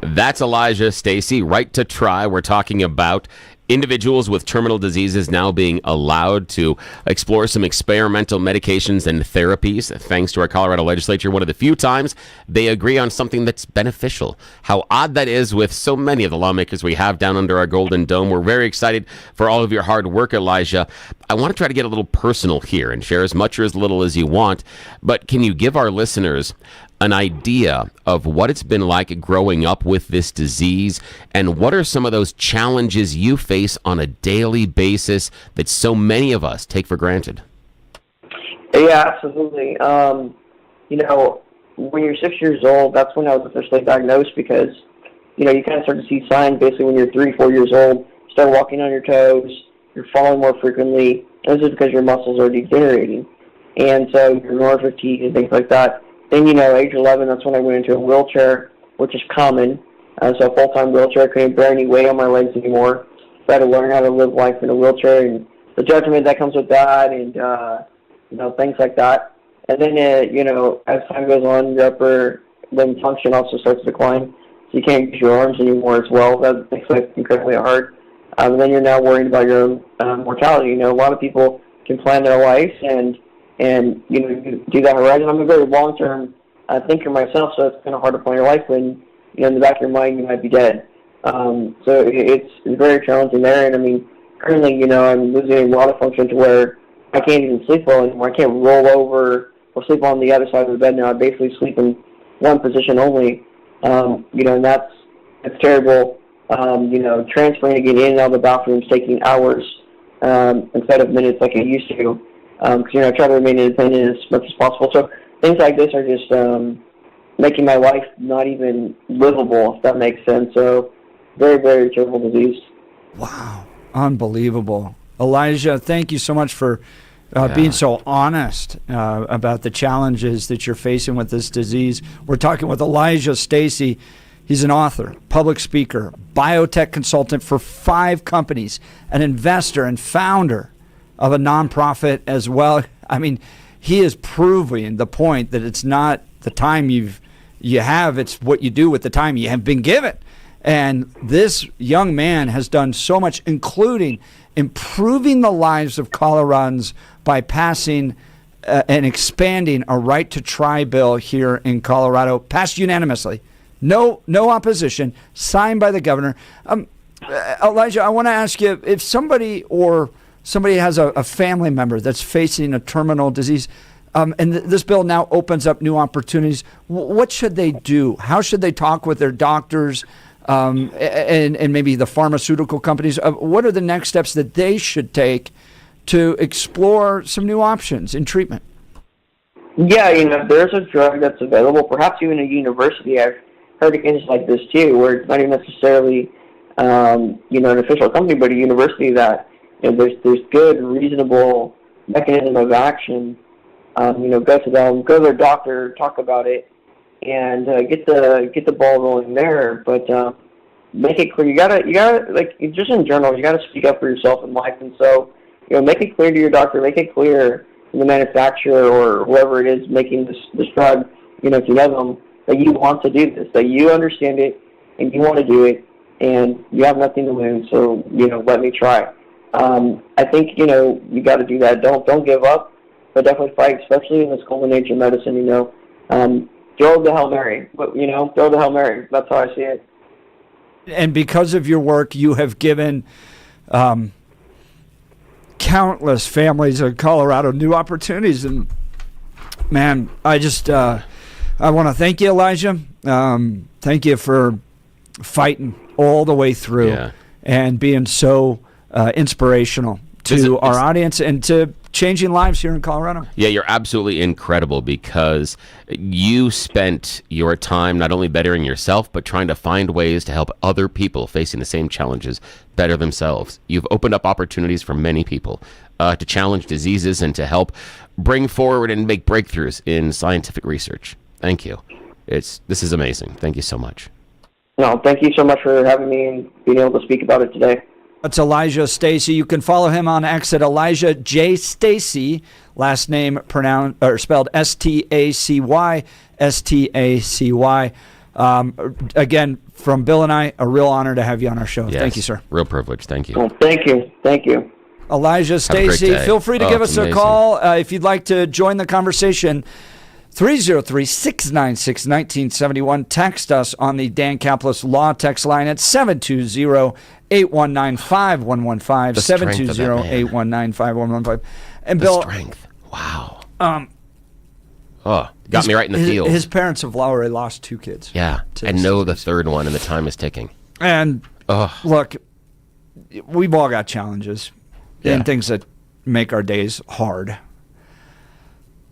That's Elijah Stacy, Right to Try. We're talking about individuals with terminal diseases now being allowed to explore some experimental medications and therapies, thanks to our Colorado legislature. One of the few times they agree on something that's beneficial. How odd that is with so many of the lawmakers we have down under our Golden Dome. We're very excited for all of your hard work, Elijah. I want to try to get a little personal here and share as much or as little as you want, but can you give our listeners an idea of what it's been like growing up with this disease, and what are some of those challenges you face on a daily basis that so many of us take for granted? Yeah, absolutely. When you're 6 years old, that's when I was officially diagnosed, because, you kind of start to see signs basically when you're 3, 4 years old. You start walking on your toes, you're falling more frequently, and this is because your muscles are degenerating. And so you're more fatigued and things like that. Then, age 11, that's when I went into a wheelchair, which is common. So a full-time wheelchair. I couldn't bear any weight on my legs anymore. So I had to learn how to live life in a wheelchair, and the judgment that comes with that, and, things like that. And then, as time goes on, your upper limb function also starts to decline. So you can't use your arms anymore as well. That makes life incredibly hard. And then you're now worried about your own mortality. A lot of people can plan their life and do that horizon. I'm a very long-term thinker myself, so it's kind of hard to plan your life when, in the back of your mind, you might be dead. So it's very challenging there. And, currently, I'm losing a lot of function to where I can't even sleep well anymore. I can't roll over or sleep on the other side of the bed now. I basically sleep in one position only, and that's terrible transferring again in and out of the bathrooms, taking hours instead of minutes like it used to. Because, I try to remain independent as much as possible. So things like this are just making my life not even livable, if that makes sense. So very, very terrible disease. Wow. Unbelievable. Elijah, thank you so much for being so honest about the challenges that you're facing with this disease. We're talking with Elijah Stacy. He's an author, public speaker, biotech consultant for 5 companies, an investor and founder of a nonprofit as well. I mean, he is proving the point that it's not the time you have, it's what you do with the time you have been given. And this young man has done so much, including improving the lives of Coloradans by passing and expanding a right to try bill here in Colorado, passed unanimously. No opposition, signed by the governor. Elijah, I want to ask you, if somebody has a family member that's facing a terminal disease, and this bill now opens up new opportunities, what should they do? How should they talk with their doctors and maybe the pharmaceutical companies? What are the next steps that they should take to explore some new options in treatment? Yeah, if there's a drug that's available, perhaps even a university. I've heard of cases like this too, where it's not even necessarily, an official company, but a university that, there's good, reasonable mechanism of action. Go to them, go to their doctor, talk about it, and get the ball rolling there. But make it clear. You gotta like just in general, you gotta speak up for yourself in life. And so, make it clear to your doctor, make it clear to the manufacturer or whoever it is making this drug, if you know them, that you want to do this, that you understand it and you want to do it, and you have nothing to lose. So let me try. I think you got to do that. Don't give up, but definitely fight, especially in this golden age of medicine. Throw the Hail Mary, but throw the Hail Mary. That's how I see it. And because of your work, you have given countless families in Colorado new opportunities. And man, I just I want to thank you, Elijah. Thank you for fighting all the way through and being so inspirational to our audience and to changing lives here in Colorado. Yeah, you're absolutely incredible because you spent your time not only bettering yourself, but trying to find ways to help other people facing the same challenges better themselves. You've opened up opportunities for many people to challenge diseases and to help bring forward and make breakthroughs in scientific research. Thank you. This is amazing. Thank you so much. No, thank you so much for having me and being able to speak about it today. That's Elijah Stacy. You can follow him on X at Elijah J. Stacy, last name spelled S-T-A-C-Y, S-T-A-C-Y. Again, from Bill and I, a real honor to have you on our show. Yes, thank you, sir. Real privilege. Thank you. Well, thank you. Thank you. Elijah Stacy, feel free to give us a call if you'd like to join the conversation. 303-696-1971. Text us on the Dan Caplis Law text line at 720-819-5115. 720-819-5115. And Bill, strength. Wow. Got me right in the feels. His parents have already lost 2 kids. Yeah. And know the third one, and the time is ticking. And look, we've all got challenges and things that make our days hard.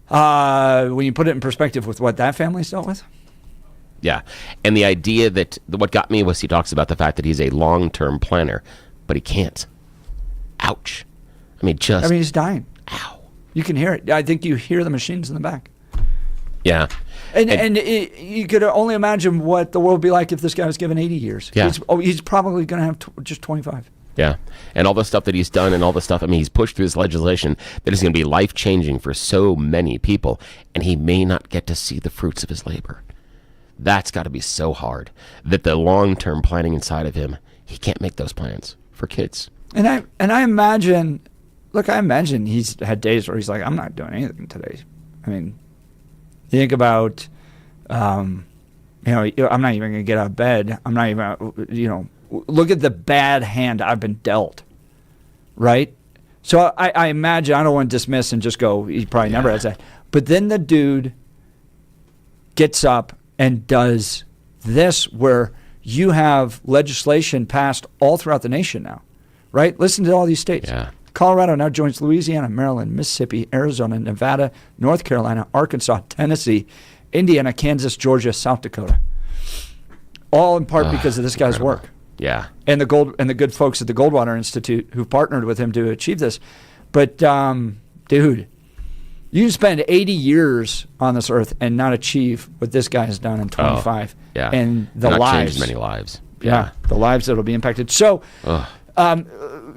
When you put it in perspective with what that family's dealt with. Yeah. And the idea that what got me was he talks about the fact that he's a long-term planner, but he can't. Ouch. I mean, he's dying. Ow. You can hear it. I think you hear the machines in the back. Yeah. And you could only imagine what the world would be like if this guy was given 80 years. Yeah. He's probably going to have just 25. Yeah. And all the stuff that he's done and all the stuff, he's pushed through this legislation that is going to be life-changing for so many people, and he may not get to see the fruits of his labor. That's got to be so hard that the long-term planning inside of him, he can't make those plans for kids. And I imagine he's had days where he's like, I'm not doing anything today. I mean, you think about, I'm not even going to get out of bed. I'm not even, look at the bad hand I've been dealt, right? So I imagine, I don't want to dismiss and just go, he probably never has that. But then the dude gets up and does this where you have legislation passed all throughout the nation now, right? Listen to all these states. Yeah. Colorado now joins Louisiana, Maryland, Mississippi, Arizona, Nevada, North Carolina, Arkansas, Tennessee, Indiana, Kansas, Georgia, South Dakota. All in part because of this guy's work. Yeah. And the good folks at the Goldwater Institute who partnered with him to achieve this. But dude, you can spend 80 years on this earth and not achieve what this guy has done in 25. Yeah. And the not lives. changed many lives. Yeah. The lives that will be impacted. So,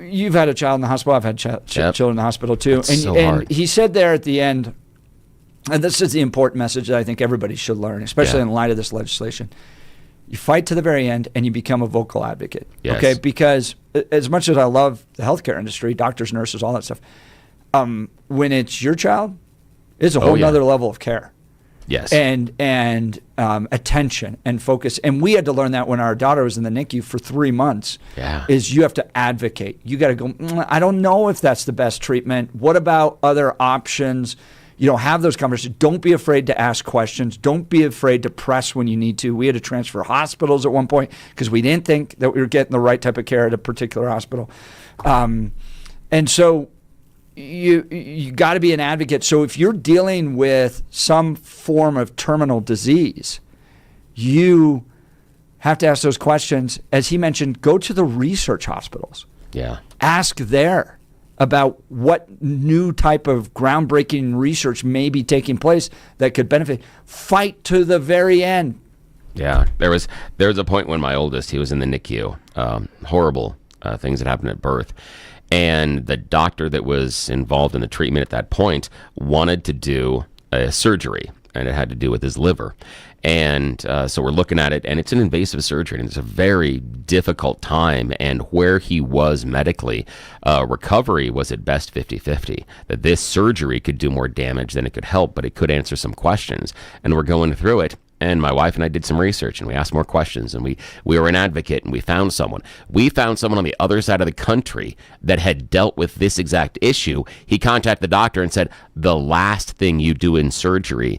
you've had a child in the hospital. I've had children in the hospital too. And he said there at the end, and this is the important message that I think everybody should learn, especially in light of this legislation. You fight to the very end and you become a vocal advocate. Yes. Okay? Because as much as I love the healthcare industry, doctors, nurses, all that stuff, when it's your child, it's a whole nother level of care. Yes. And attention and focus. And we had to learn that when our daughter was in the NICU for 3 months. Yeah. Is you have to advocate. You got to go, I don't know if that's the best treatment. What about other options? Have those conversations. Don't be afraid to ask questions. Don't be afraid to press when you need to. We had to transfer hospitals at one point because we didn't think that we were getting the right type of care at a particular hospital. And so you got to be an advocate. So if you're dealing with some form of terminal disease, you have to ask those questions. As he mentioned, go to the research hospitals. Yeah. Ask there about what new type of groundbreaking research may be taking place that could benefit. Fight to the very end. Yeah, there was a point when my oldest, he was in the NICU, horrible things that happened at birth, and the doctor that was involved in the treatment at that point wanted to do a surgery, and it had to do with his liver. And so we're looking at it, and it's an invasive surgery, and it's a very difficult time. And where he was medically, recovery was at best 50-50, that this surgery could do more damage than it could help, but it could answer some questions. And we're going through it. And my wife and I did some research, and we asked more questions, and we were an advocate, and we found someone. We found someone on the other side of the country that had dealt with this exact issue. He contacted the doctor and said, the last thing you do is surgery.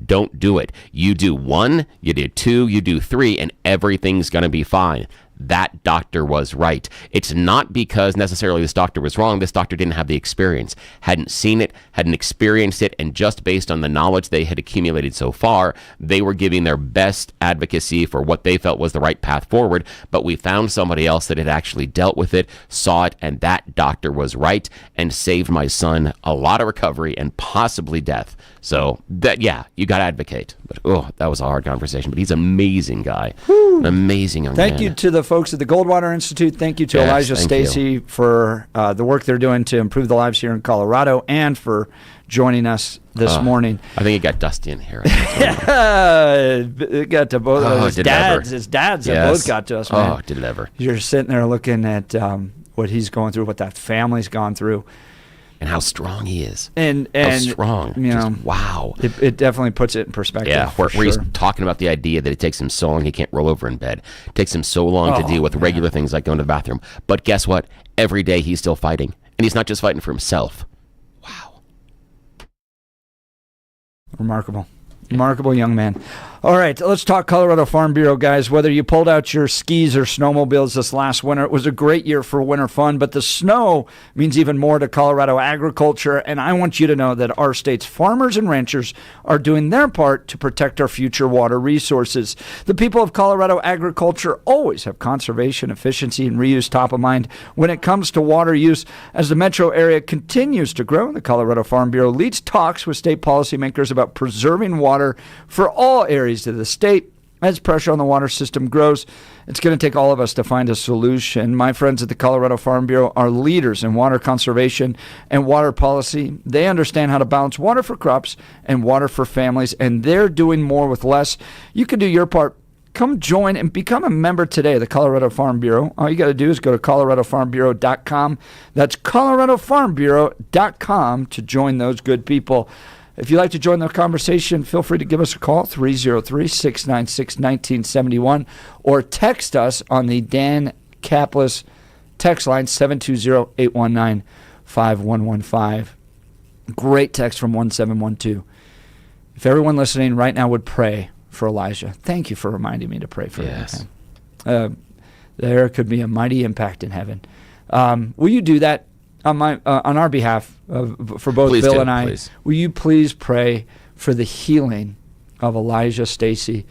Don't do it. You do 1, you do 2, you do 3, and everything's going to be fine. That doctor was right. It's not because necessarily this doctor was wrong. This doctor didn't have the experience, hadn't seen it, hadn't experienced it, and just based on the knowledge they had accumulated so far, they were giving their best advocacy for what they felt was the right path forward. But we found somebody else that had actually dealt with it, saw it, and that doctor was right and saved my son a lot of recovery and possibly death. So that, you got to advocate. But that was a hard conversation. But he's an amazing guy, an amazing young man. Thank you to the folks at the Goldwater Institute. Thank you to Elijah Stacy for the work they're doing to improve the lives here in Colorado, and for joining us this morning. I think it got dusty in here. It got to both his dads. His dads have both got to us, man. Oh, did it ever. You're sitting there looking at what he's going through, what that family's gone through. And how strong he is. And how strong. Wow. It definitely puts it in perspective. Yeah, where he's talking about the idea that it takes him so long he can't roll over in bed. It takes him so long to deal with regular things like going to the bathroom. But guess what? Every day he's still fighting. And he's not just fighting for himself. Wow. Remarkable. Remarkable young man. All right, let's talk Colorado Farm Bureau, guys. Whether you pulled out your skis or snowmobiles this last winter, it was a great year for winter fun, but the snow means even more to Colorado agriculture, and I want you to know that our state's farmers and ranchers are doing their part to protect our future water resources. The people of Colorado agriculture always have conservation, efficiency, and reuse top of mind when it comes to water use. As the metro area continues to grow, the Colorado Farm Bureau leads talks with state policymakers about preserving water for all areas of the state. As pressure on the water system grows, it's going to take all of us to find a solution. My friends at the Colorado Farm Bureau are leaders in water conservation and water policy. They understand how to balance water for crops and water for families, and they're doing more with less. You can do your part. Come join and become a member today of the Colorado Farm Bureau. All you got to do is go to coloradofarmbureau.com. That's coloradofarmbureau.com to join those good people. If you'd like to join the conversation, feel free to give us a call, 303-696-1971, or text us on the Dan Caplis text line, 720-819-5115. Great text from 1712. If everyone listening right now would pray for Elijah. Thank you for reminding me to pray for Yes. him. There could be a mighty impact in heaven. Will you do that on our behalf for both Please Bill do, and I? please. Will you please pray for the healing of Elijah Stacy?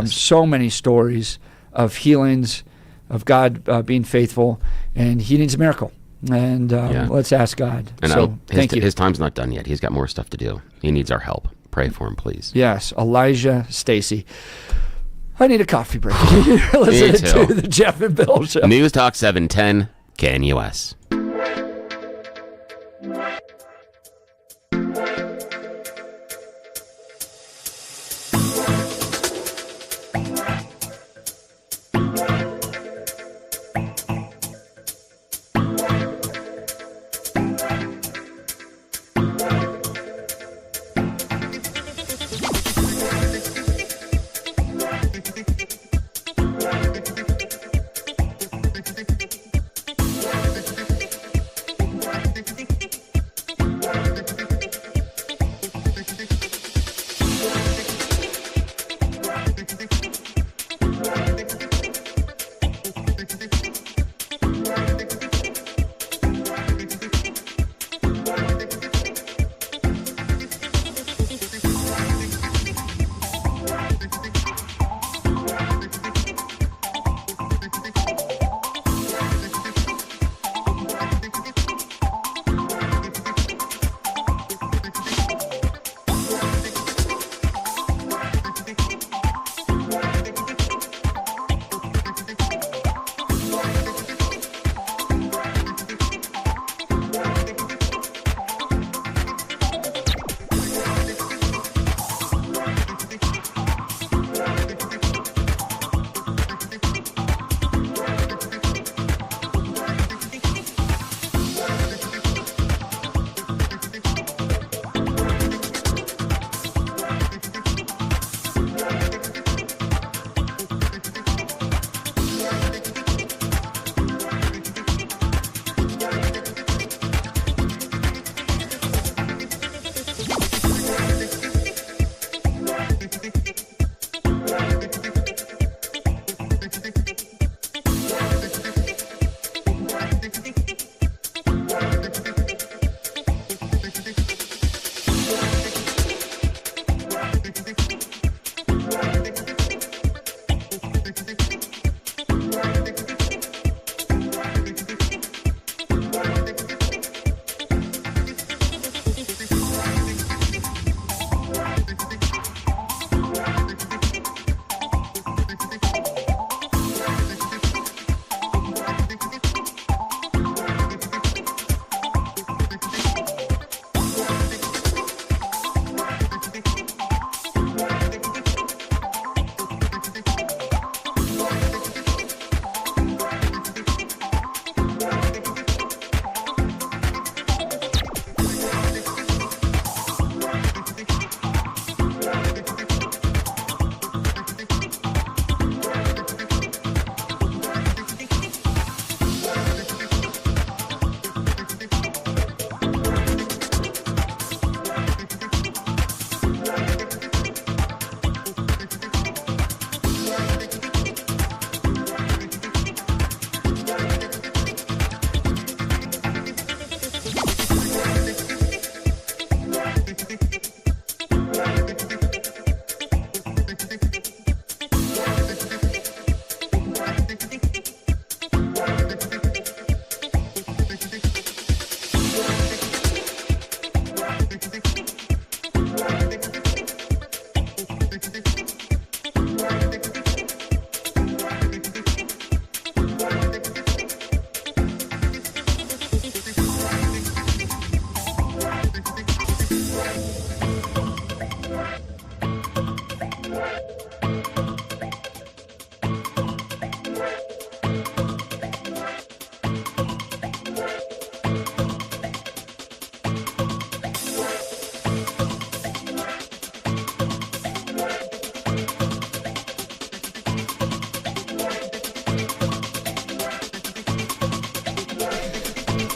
So many stories of healings, of God being faithful, and he needs a miracle. And let's ask God. And thank you. His time's not done yet. He's got more stuff to do. He needs our help. Pray for him, please. Yes, Elijah Stacy. I need a coffee break. You're listening to the Jeff and Bill Show. News Talk 710, KNUS.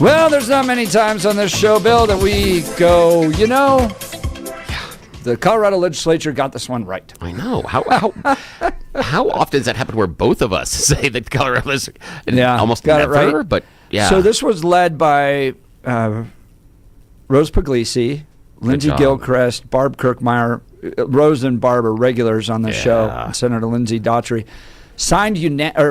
Well, there's not many times on this show, Bill, that we go, The Colorado legislature got this one right. I know. How often does that happen where both of us say that Colorado is almost got never, it right. But yeah. So this was led by Rose Puglisi, Lindsey job. Gilchrist, Barb Kirkmeyer. Rose and Barb are regulars on the show. And Senator Lindsey Daughtry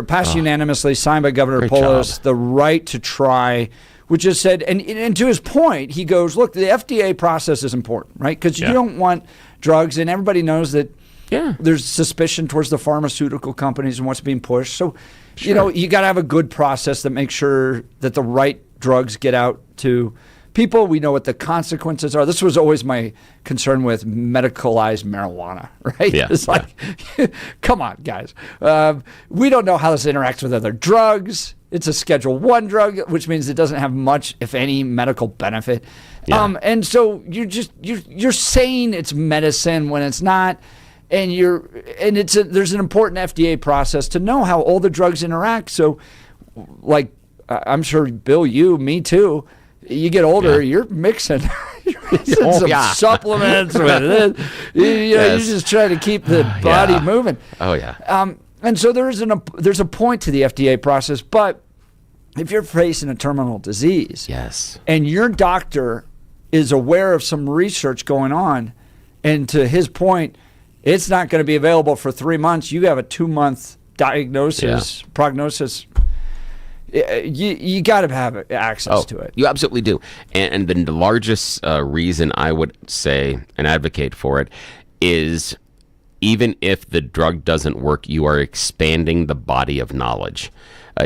passed unanimously, signed by Governor Polis, the right to try, which is said, and to his point, he goes, look, the FDA process is important, right? Because you don't want drugs, and everybody knows that there's suspicion towards the pharmaceutical companies and what's being pushed. So, you got to have a good process that makes sure that the right drugs get out to people. We know what the consequences are. This was always my concern with medicalized marijuana, right? Yeah, it's like, come on, guys. We don't know how this interacts with other drugs. It's a Schedule I drug, which means it doesn't have much, if any, medical benefit. Yeah. And so you're saying it's medicine when it's not. And there's an important FDA process to know how all the drugs interact. So, like, I'm sure, Bill, me too. You get older, you're mixing some supplements with it. You're just trying to keep the body moving. Oh yeah. And so there's a point to the FDA process, but if you're facing a terminal disease, and your doctor is aware of some research going on, and to his point, it's not going to be available for 3 months. You have a 2-month prognosis. You got to have access to it. You absolutely do. And the largest reason I would say and advocate for it is, even if the drug doesn't work, you are expanding the body of knowledge.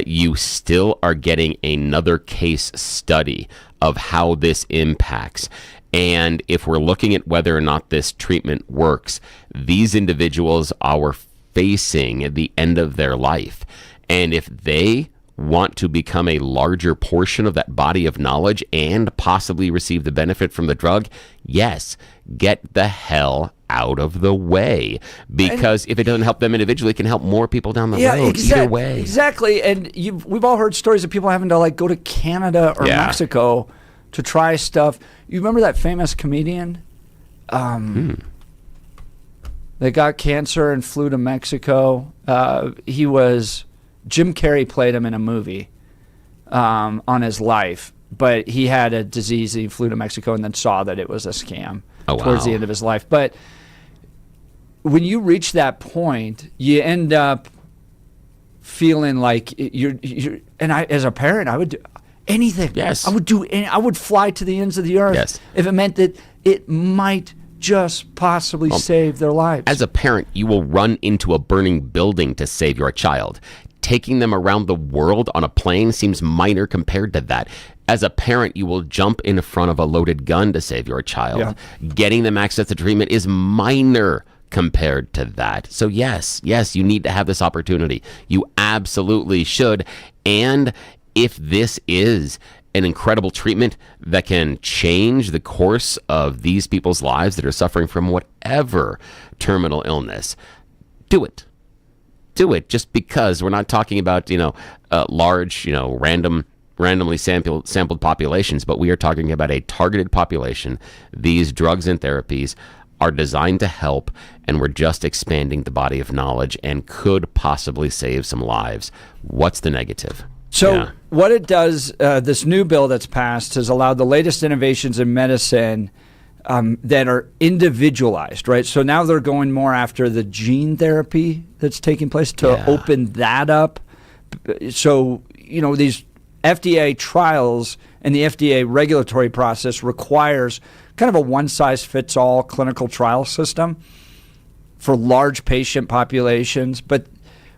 You still are getting another case study of how this impacts. And if we're looking at whether or not this treatment works, these individuals are facing the end of their life. And if they want to become a larger portion of that body of knowledge and possibly receive the benefit from the drug, yes, get the hell out of the way. Because if it doesn't help them individually, it can help more people down the road. Either way. Exactly. And we've all heard stories of people having to go to Canada or Mexico to try stuff. You remember that famous comedian? They got cancer and flew to Mexico. Jim Carrey played him in a movie on his life, but he had a disease and he flew to Mexico and then saw that it was a scam towards the end of his life. But when you reach that point, you end up feeling like you're and as a parent, I would do anything. Yes. I would fly to the ends of the earth if it meant that it might just possibly save their lives. As a parent, you will run into a burning building to save your child. Taking them around the world on a plane seems minor compared to that. As a parent, you will jump in front of a loaded gun to save your child. Yeah. Getting them access to treatment is minor compared to that. So yes, you need to have this opportunity. You absolutely should. And if this is an incredible treatment that can change the course of these people's lives that are suffering from whatever terminal illness, do it. Do it, just because we're not talking about large, randomly sampled populations, but we are talking about a targeted population. These drugs and therapies are designed to help, and we're just expanding the body of knowledge and could possibly save some lives. What's the negative? So what it does, this new bill that's passed has allowed the latest innovations in medicine that are individualized, right? So now they're going more after the gene therapy that's taking place to open that up. So, these FDA trials and the FDA regulatory process requires kind of a one-size-fits-all clinical trial system for large patient populations. But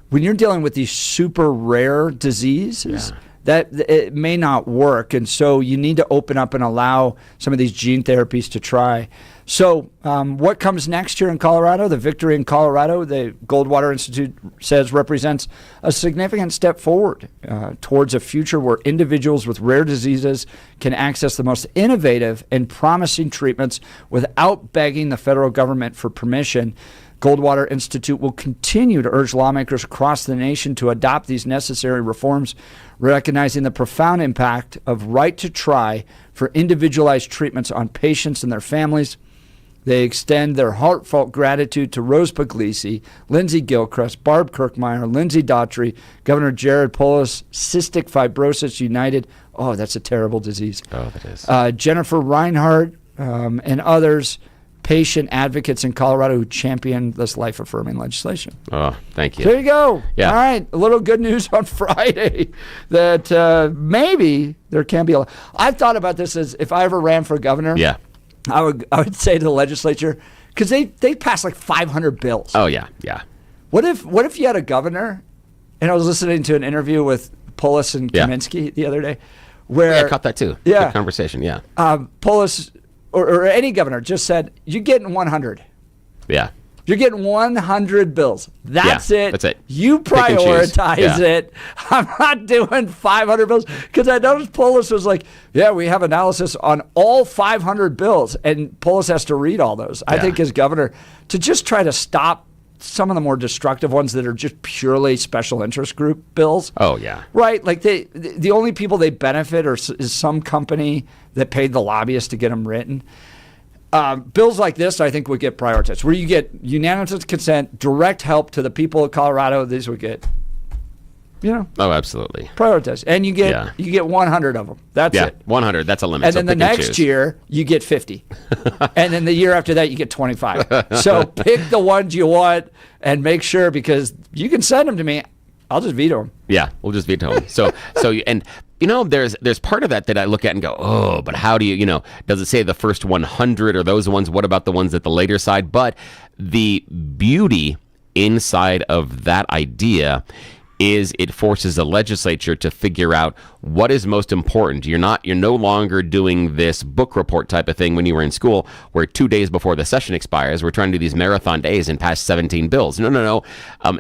when you're dealing with these super rare diseases, that it may not work. And so you need to open up and allow some of these gene therapies to try. So what comes next here in Colorado? The victory in Colorado, the Goldwater Institute says, represents a significant step forward towards a future where individuals with rare diseases can access the most innovative and promising treatments without begging the federal government for permission. Goldwater Institute will continue to urge lawmakers across the nation to adopt these necessary reforms, recognizing the profound impact of right to try for individualized treatments on patients and their families. They extend their heartfelt gratitude to Rose Puglisi, Lindsey Gilchrist, Barb Kirkmeyer, Lindsay Daughtry, Governor Jared Polis, Cystic Fibrosis United. Oh, that's a terrible disease. Oh, that is. Jennifer Reinhardt and others, patient advocates in Colorado who championed this life-affirming legislation. Oh, thank you. There you go. Yeah. All right, a little good news on Friday that maybe there can be I've thought about this as if I ever ran for governor. Yeah. I would say to the legislature, because they pass like 500 bills. Oh, yeah, yeah. What if you had a governor, and I was listening to an interview with Polis and Kaminsky the other day, where I caught that too. Yeah. Good conversation, yeah. Polis or any governor just said, you're getting 100. Yeah. You're getting 100 bills. That's it. That's it. You prioritize it. I'm not doing 500 bills. Because I noticed Polis was like, yeah, we have analysis on all 500 bills. And Polis has to read all those. I think as governor, to just try to stop some of the more destructive ones that are just purely special interest group bills. Oh, yeah. Right? Like the only people they benefit is some company that paid the lobbyists to get them written. Bills like this, I think, would get prioritized, where you get unanimous consent, direct help to the people of Colorado. These would get, Oh, absolutely. prioritized, and you get 100 of them. That's it. 100. That's a limit. And so then the next year you get 50, and then the year after that you get 25. So pick the ones you want and make sure, because you can send them to me. I'll just veto them. Yeah, we'll just veto them. There's part of that I look at and go, oh, but how do you, does it say the first 100 or those ones? What about the ones at the later side? But the beauty inside of that idea is it forces the legislature to figure out what is most important. You're no longer doing this book report type of thing when you were in school, where 2 days before the session expires, we're trying to do these marathon days and pass 17 bills. No.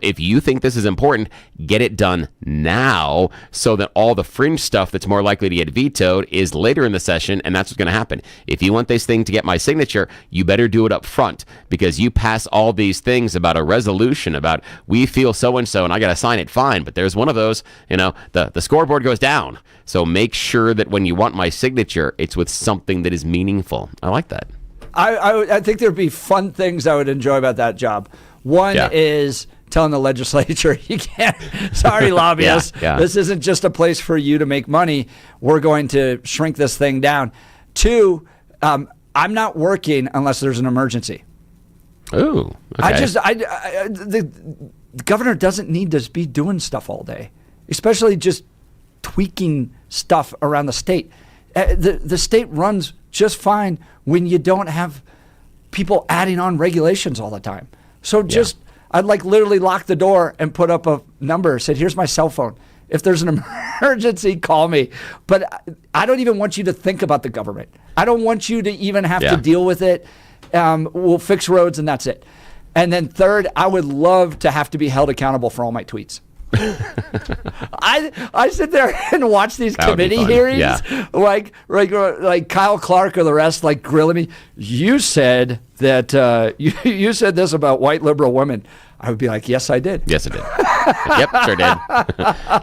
If you think this is important, get it done now, so that all the fringe stuff that's more likely to get vetoed is later in the session, and that's what's going to happen. If you want this thing to get my signature, you better do it up front, because you pass all these things about a resolution about we feel so-and-so and I got to sign it, fine, but there's one of those, the scoreboard goes down. So make sure that when you want my signature, it's with something that is meaningful. I like that. I think there'd be fun things I would enjoy about that job. One is telling the legislature, you can't, sorry, lobbyists, this isn't just a place for you to make money. We're going to shrink this thing down. Two, I'm not working unless there's an emergency. Ooh, okay. The governor doesn't need to be doing stuff all day, especially just tweaking stuff around the state. The state runs just fine when you don't have people adding on regulations all the time. So I'd literally lock the door and put up a number, said, here's my cell phone. If there's an emergency, call me. But I don't even want you to think about the government. I don't want you to even have to deal with it. We'll fix roads and that's it. And then third, I would love to have to be held accountable for all my tweets. I sit there and watch these committee hearings, like Kyle Clark or the rest, like grilling me. You said that you said this about white liberal women. I would be like, yes, I did. Yes, I did. Yep, sure did.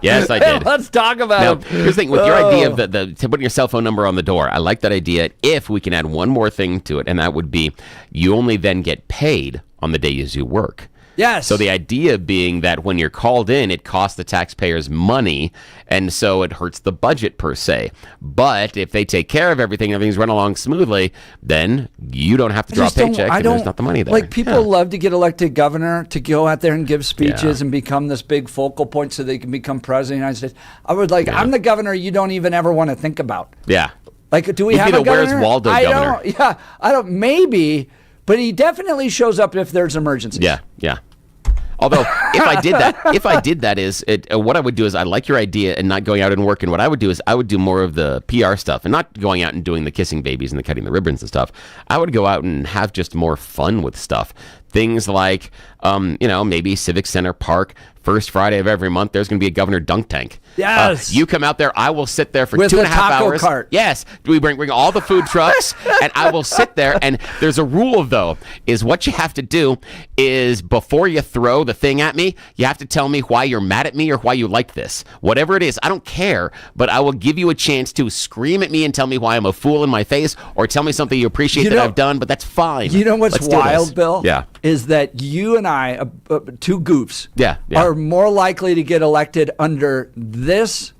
Yes, I did. Let's talk about it. Here's the thing with your idea of the putting your cell phone number on the door. I like that idea. If we can add one more thing to it, and that would be you only then get paid on the days you work. Yes. So the idea being that when you're called in, it costs the taxpayers money, and so it hurts the budget per se. But if they take care of everything, everything's run along smoothly, then you don't have to draw a paycheck, and there's not the money there. Like, people love to get elected governor, to go out there and give speeches and become this big focal point so they can become president of the United States. I would I'm the governor you don't even ever want to think about. Yeah. Like, do we have a governor? Where's Waldo governor? I don't, maybe... But he definitely shows up if there's emergencies. Yeah. Although, if I did that is, what I would do is, I like your idea and not going out and working. What I would do is, I would do more of the PR stuff and not going out and doing the kissing babies and the cutting the ribbons and stuff. I would go out and have just more fun with stuff. Things like, maybe Civic Center Park, first Friday of every month, there's going to be a governor dunk tank. Yes. You come out there, I will sit there for with 2.5 hours. Cart. Yes. We bring all the food trucks, and I will sit there. And there's a rule, though, is what you have to do is before you throw the thing at me, me, you have to tell me why you're mad at me or why you like this. Whatever it is, I don't care, but I will give you a chance to scream at me and tell me why I'm a fool in my face, or tell me something you appreciate that I've done, but that's fine. You know what's Let's do wild, this. Bill? Yeah. Is that you and I, two goofs, Yeah. are more likely to get elected under this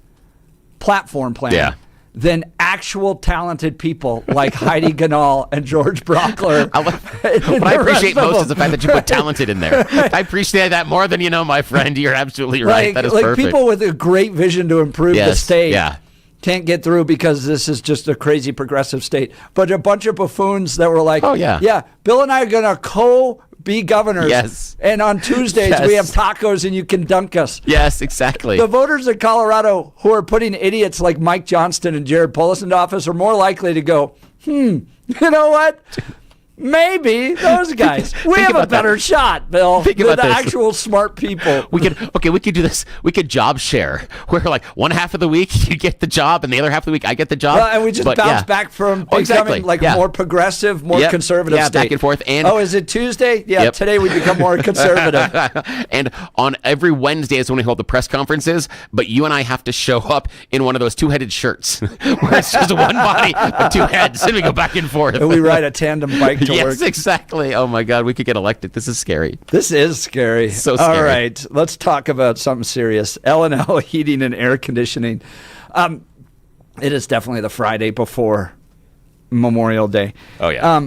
platform plan than actual talented people like Heidi Ganahl and George Brockler. What I appreciate most is the fact that you put talented in there. I appreciate that more than you know, my friend. You're absolutely right. That is perfect. People with a great vision to improve the state. Yeah. Can't get through because this is just a crazy progressive state. But a bunch of buffoons that were like, Bill and I are going to be governors. Yes. And on Tuesdays, we have tacos and you can dunk us. Yes, exactly. The voters in Colorado who are putting idiots like Mike Johnston and Jared Polis into office are more likely to go, you know what? Maybe those guys. We have a better shot, Bill, than the actual smart people. We could do this. We could job share, where like one half of the week you get the job, and the other half of the week I get the job. And we just bounce back from becoming more progressive, more conservative state. Back and forth. And is it Tuesday? Yeah, today we become more conservative. And on every Wednesday is when we hold the press conferences, but you and I have to show up in one of those two-headed shirts, where it's just one body but two heads, and we go back and forth. And we ride a tandem bike to yes, work. Exactly. Oh my God, we could get elected. This is scary. This is scary. So scary. All right, let's talk about something serious. L&L Heating and Air Conditioning. It is definitely the Friday before Memorial Day. Oh yeah.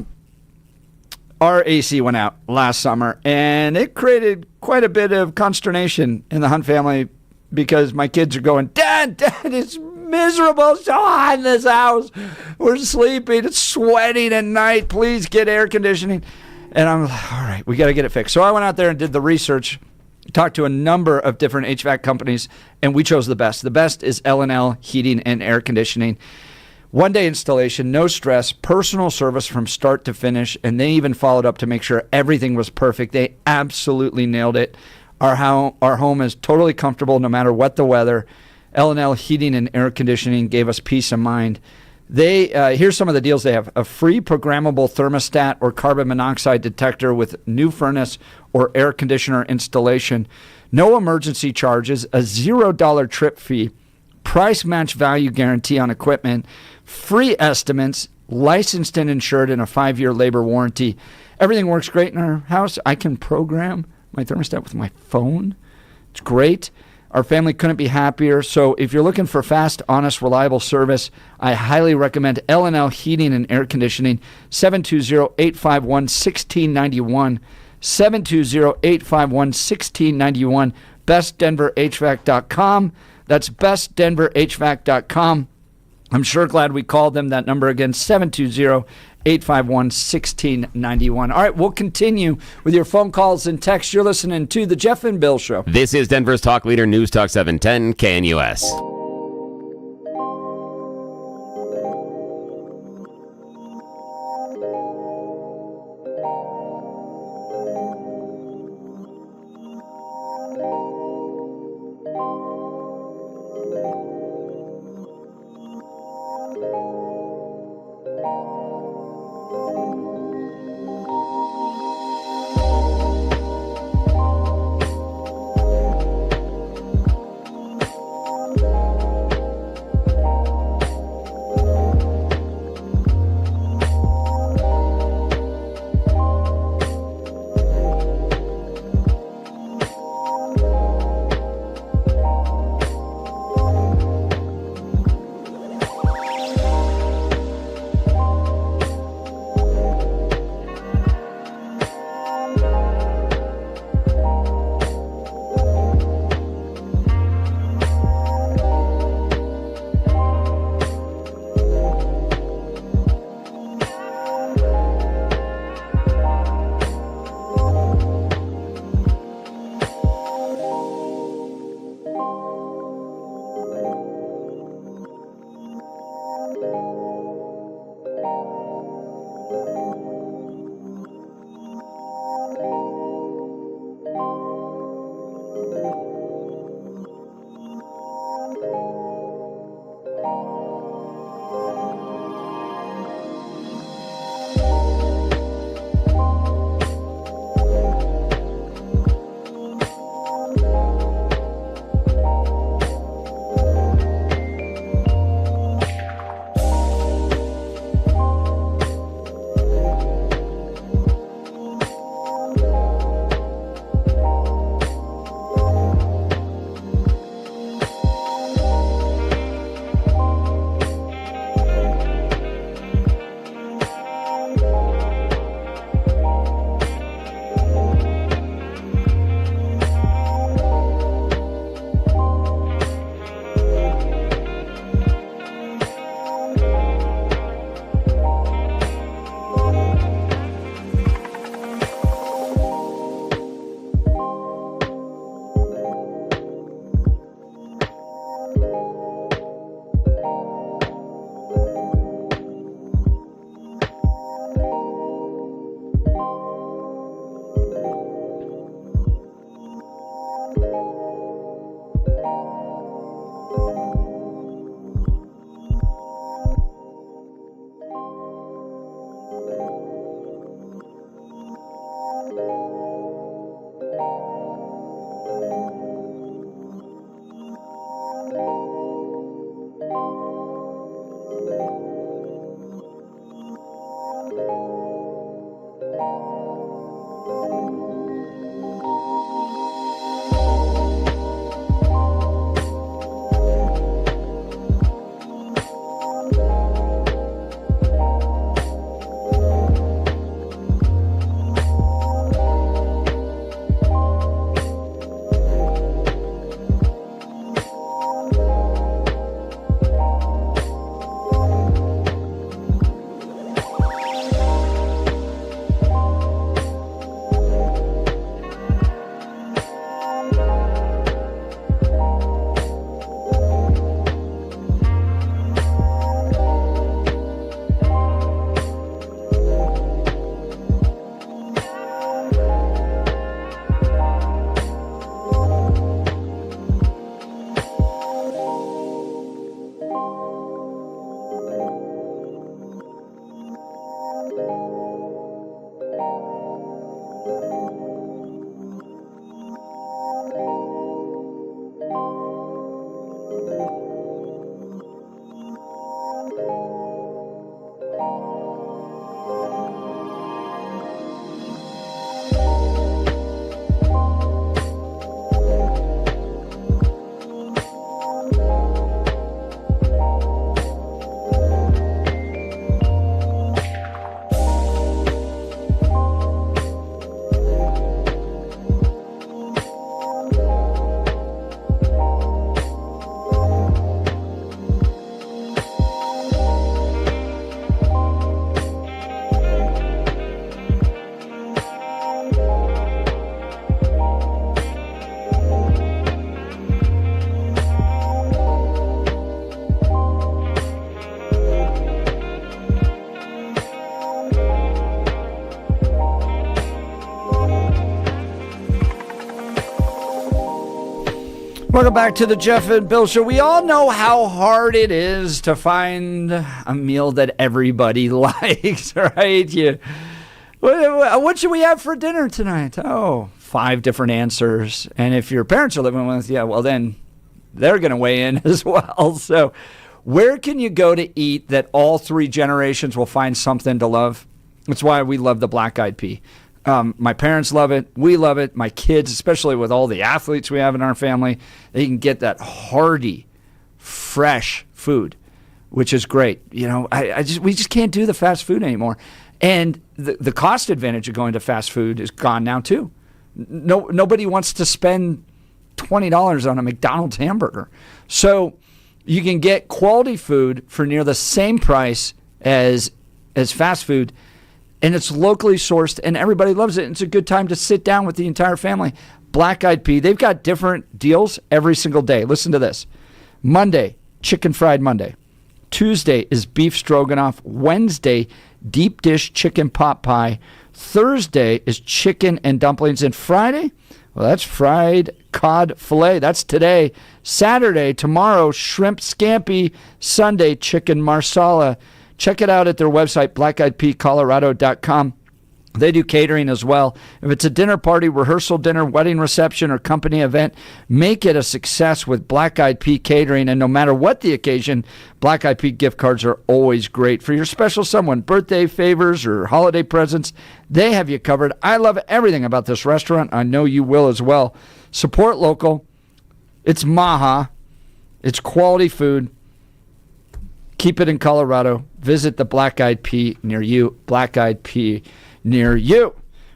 Our AC went out last summer, and it created quite a bit of consternation in the Hunt family because my kids are going, Dad, it's miserable, so hot in this house. We're sleeping, it's sweating at night. Please get air conditioning. And I'm like, all right, we got to get it fixed. So I went out there and did the research, talked to a number of different HVAC companies, and we chose the best. The best is L&L Heating and Air Conditioning. One-day installation, no stress, personal service from start to finish, and they even followed up to make sure everything was perfect. They absolutely nailed it. Our home is totally comfortable no matter what the weather. L&L Heating and Air Conditioning gave us peace of mind. Here's some of the deals they have. A free programmable thermostat or carbon monoxide detector with new furnace or air conditioner installation. No emergency charges, a $0 trip fee, price match value guarantee on equipment, free estimates, licensed and insured, and a 5-year labor warranty. Everything works great in our house. I can program my thermostat with my phone. It's great. Our family couldn't be happier. So if you're looking for fast, honest, reliable service, I highly recommend L&L Heating and Air Conditioning, 720-851-1691, 720-851-1691, bestdenverhvac.com. That's bestdenverhvac.com. I'm sure glad we called them. That number again, 720-851-1691. All right, we'll continue with your phone calls and texts. You're listening to The Jeff and Bill Show. This is Denver's Talk Leader, News Talk 710 KNUS. Welcome back to the Jeff and Bill Show. We all know how hard it is to find a meal that everybody likes, right? What should we have for dinner tonight? Oh, 5 different answers. And if your parents are living with you, well, then they're going to weigh in as well. So where can you go to eat that all 3 generations will find something to love? That's why we love the Black Eyed Pea. My parents love it. We love it. My kids, especially with all the athletes we have in our family, they can get that hearty, fresh food, which is great. You know, we just can't do the fast food anymore. And the cost advantage of going to fast food is gone now too. Nobody wants to spend $20 on a McDonald's hamburger. So you can get quality food for near the same price as fast food. And it's locally sourced, and everybody loves it. And it's a good time to sit down with the entire family. Black Eyed Pea, they've got different deals every single day. Listen to this. Monday, chicken fried Monday. Tuesday is beef stroganoff. Wednesday, deep dish chicken pot pie. Thursday is chicken and dumplings. And Friday, well, that's fried cod fillet. That's today. Saturday, tomorrow, shrimp scampi. Sunday, chicken marsala. Check it out at their website, blackeyedpeacolorado.com. They do catering as well. If it's a dinner party, rehearsal dinner, wedding reception, or company event, make it a success with Black Eyed Pea Catering. And no matter what the occasion, Black Eyed Pea gift cards are always great. For your special someone, birthday favors, or holiday presents, they have you covered. I love everything about this restaurant. I know you will as well. Support local. It's Maha. It's quality food. Keep it in Colorado. Visit the Black Eyed Pea near you. Black Eyed Pea near you.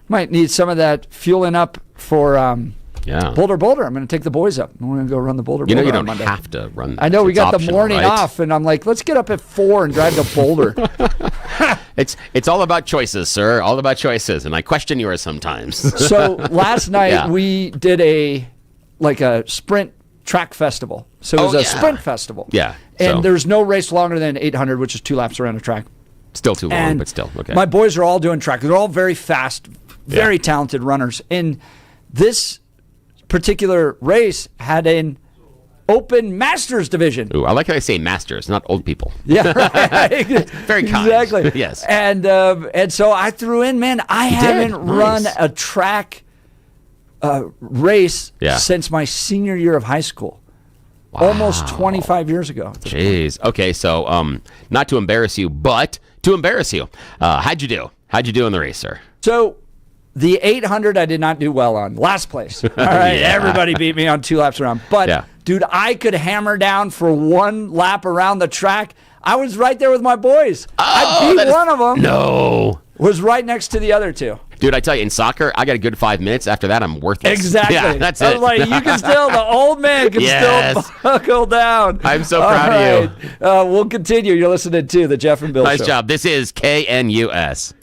Might need some of that fueling up for Boulder. I'm going to take the boys up. We're going to go run the Boulder. You know, you on don't Monday. have to run that. I know, we It's got optional, the morning right? off, and I'm like, let's get up at 4 and drive to Boulder. It's all about choices, sir. All about choices, and I question yours sometimes. So last night we did a sprint track festival. So it was a sprint festival. Yeah. And there's no race longer than 800, which is 2 laps around a track. Still too long, And but still. Okay. My boys are all doing track. They're all very fast, very talented runners. And this particular race had an open masters division. Ooh, I like how they say masters, not old people. Yeah, right. Very kind. Exactly. Yes. And so I threw in, man, I haven't run a track race since my senior year of high school. Wow. Almost 25 years ago. Jeez. Okay, so not to embarrass you, but to embarrass you. How'd you do? How'd you do in the race, sir? So the 800 I did not do well on. Last place. All right, everybody beat me on 2 laps around. But, dude, I could hammer down for 1 lap around the track. I was right there with my boys. I beat one of them. No. Was right next to the other 2. Dude, I tell you, in soccer, I got a good 5 minutes. After that, I'm worthless. Exactly. Yeah, that's I it. was like, you can still, the old man can still buckle down. I'm so proud of you. We'll continue. You're listening to the Jeff and Bill Show. Nice job. This is KNUS.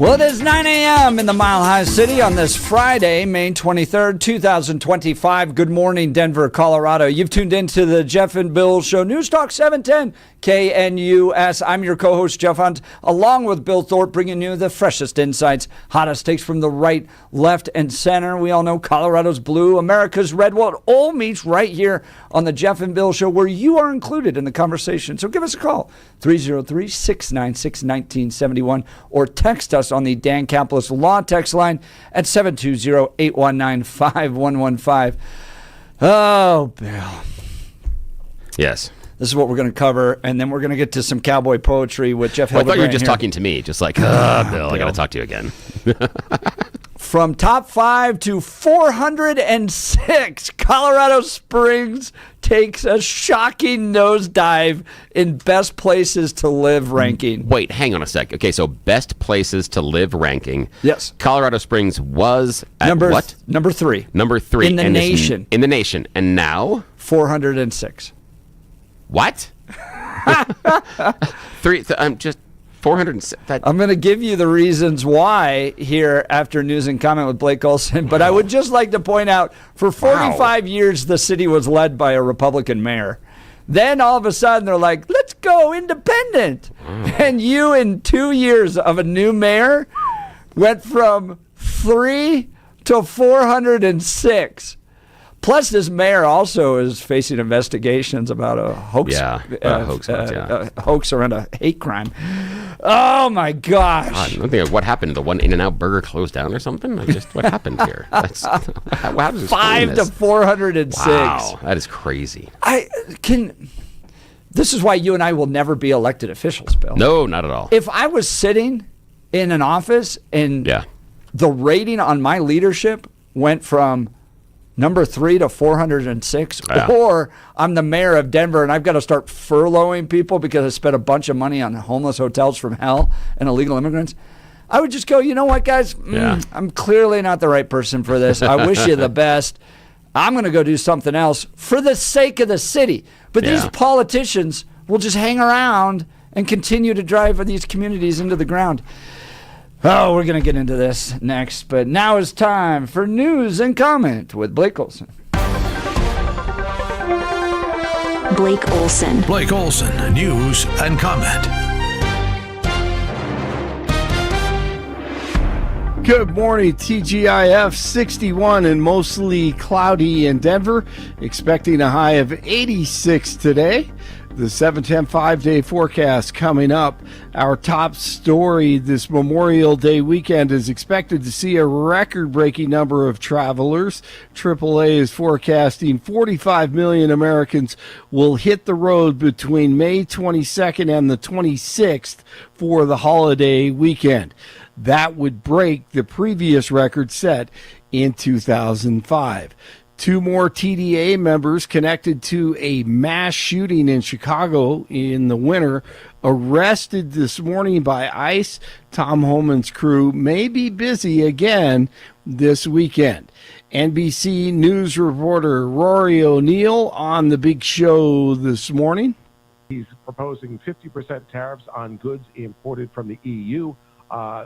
Well, it is 9 a.m. in the Mile High City on this Friday, May 23rd, 2025. Good morning, Denver, Colorado. You've tuned into the Jeff and Bill Show, News Talk 710 KNUS. I'm your co-host, Jeff Hunt, along with Bill Thorpe, bringing you the freshest insights, hottest takes from the right, left, and center. We all know Colorado's blue, America's red. Well, it all meets right here on the Jeff and Bill Show, where you are included in the conversation. So give us a call, 303-696-1971, or text us on the Dan Caplis Law text line at 720-819-5115. Oh, Bill. Yes. This is what we're going to cover, and then we're going to get to some cowboy poetry with Jeff Well, I thought you were Hildebrand just here. talking to me, just like, Bill, I got to talk to you again. From top 5 to 406, Colorado Springs takes a shocking nosedive in best places to live ranking. Wait, hang on a sec. Okay, so best places to live ranking. Yes. Colorado Springs was at Number 3. Number 3. In the nation. In the nation. And now? 406. What? I'm just 406. I'm going to give you the reasons why here after news and comment with Blake Olson, but I would just like to point out for 45 years the city was led by a Republican mayor. Then all of a sudden they're like, let's go independent. And you in 2 years of a new mayor went from 3 to 406. Plus, this mayor also is facing investigations about a hoax, hoax around a hate crime. Oh my gosh! God, I'm thinking, what happened? The one In-N-Out burger closed down or something? What happened here? How does this 5 to 406. Wow, that is crazy. This is why you and I will never be elected officials, Bill. No, not at all. If I was sitting in an office and the rating on my leadership went from number 3 to 406, or I'm the mayor of Denver and I've got to start furloughing people because I spent a bunch of money on homeless hotels from hell and illegal immigrants, I would just go, you know what, guys? I'm clearly not the right person for this. I wish you the best. I'm going to go do something else for the sake of the city. But these politicians will just hang around and continue to drive these communities into the ground. Oh, we're going to get into this next, but now is time for news and comment with Blake Olson. Blake Olson. Blake Olson, news and comment. Good morning, TGIF 61 and mostly cloudy in Denver. Expecting a high of 86 today. The 710 5-day forecast coming up. Our top story this Memorial Day weekend is expected to see a record-breaking number of travelers. AAA is forecasting 45 million Americans will hit the road between May 22nd and the 26th for the holiday weekend. That would break the previous record set in 2005. 2 more TDA members connected to a mass shooting in Chicago in the winter arrested this morning by ICE. Tom Homan's crew may be busy again this weekend. NBC News reporter Rory O'Neill on the big show this morning. He's proposing 50% tariffs on goods imported from the EU.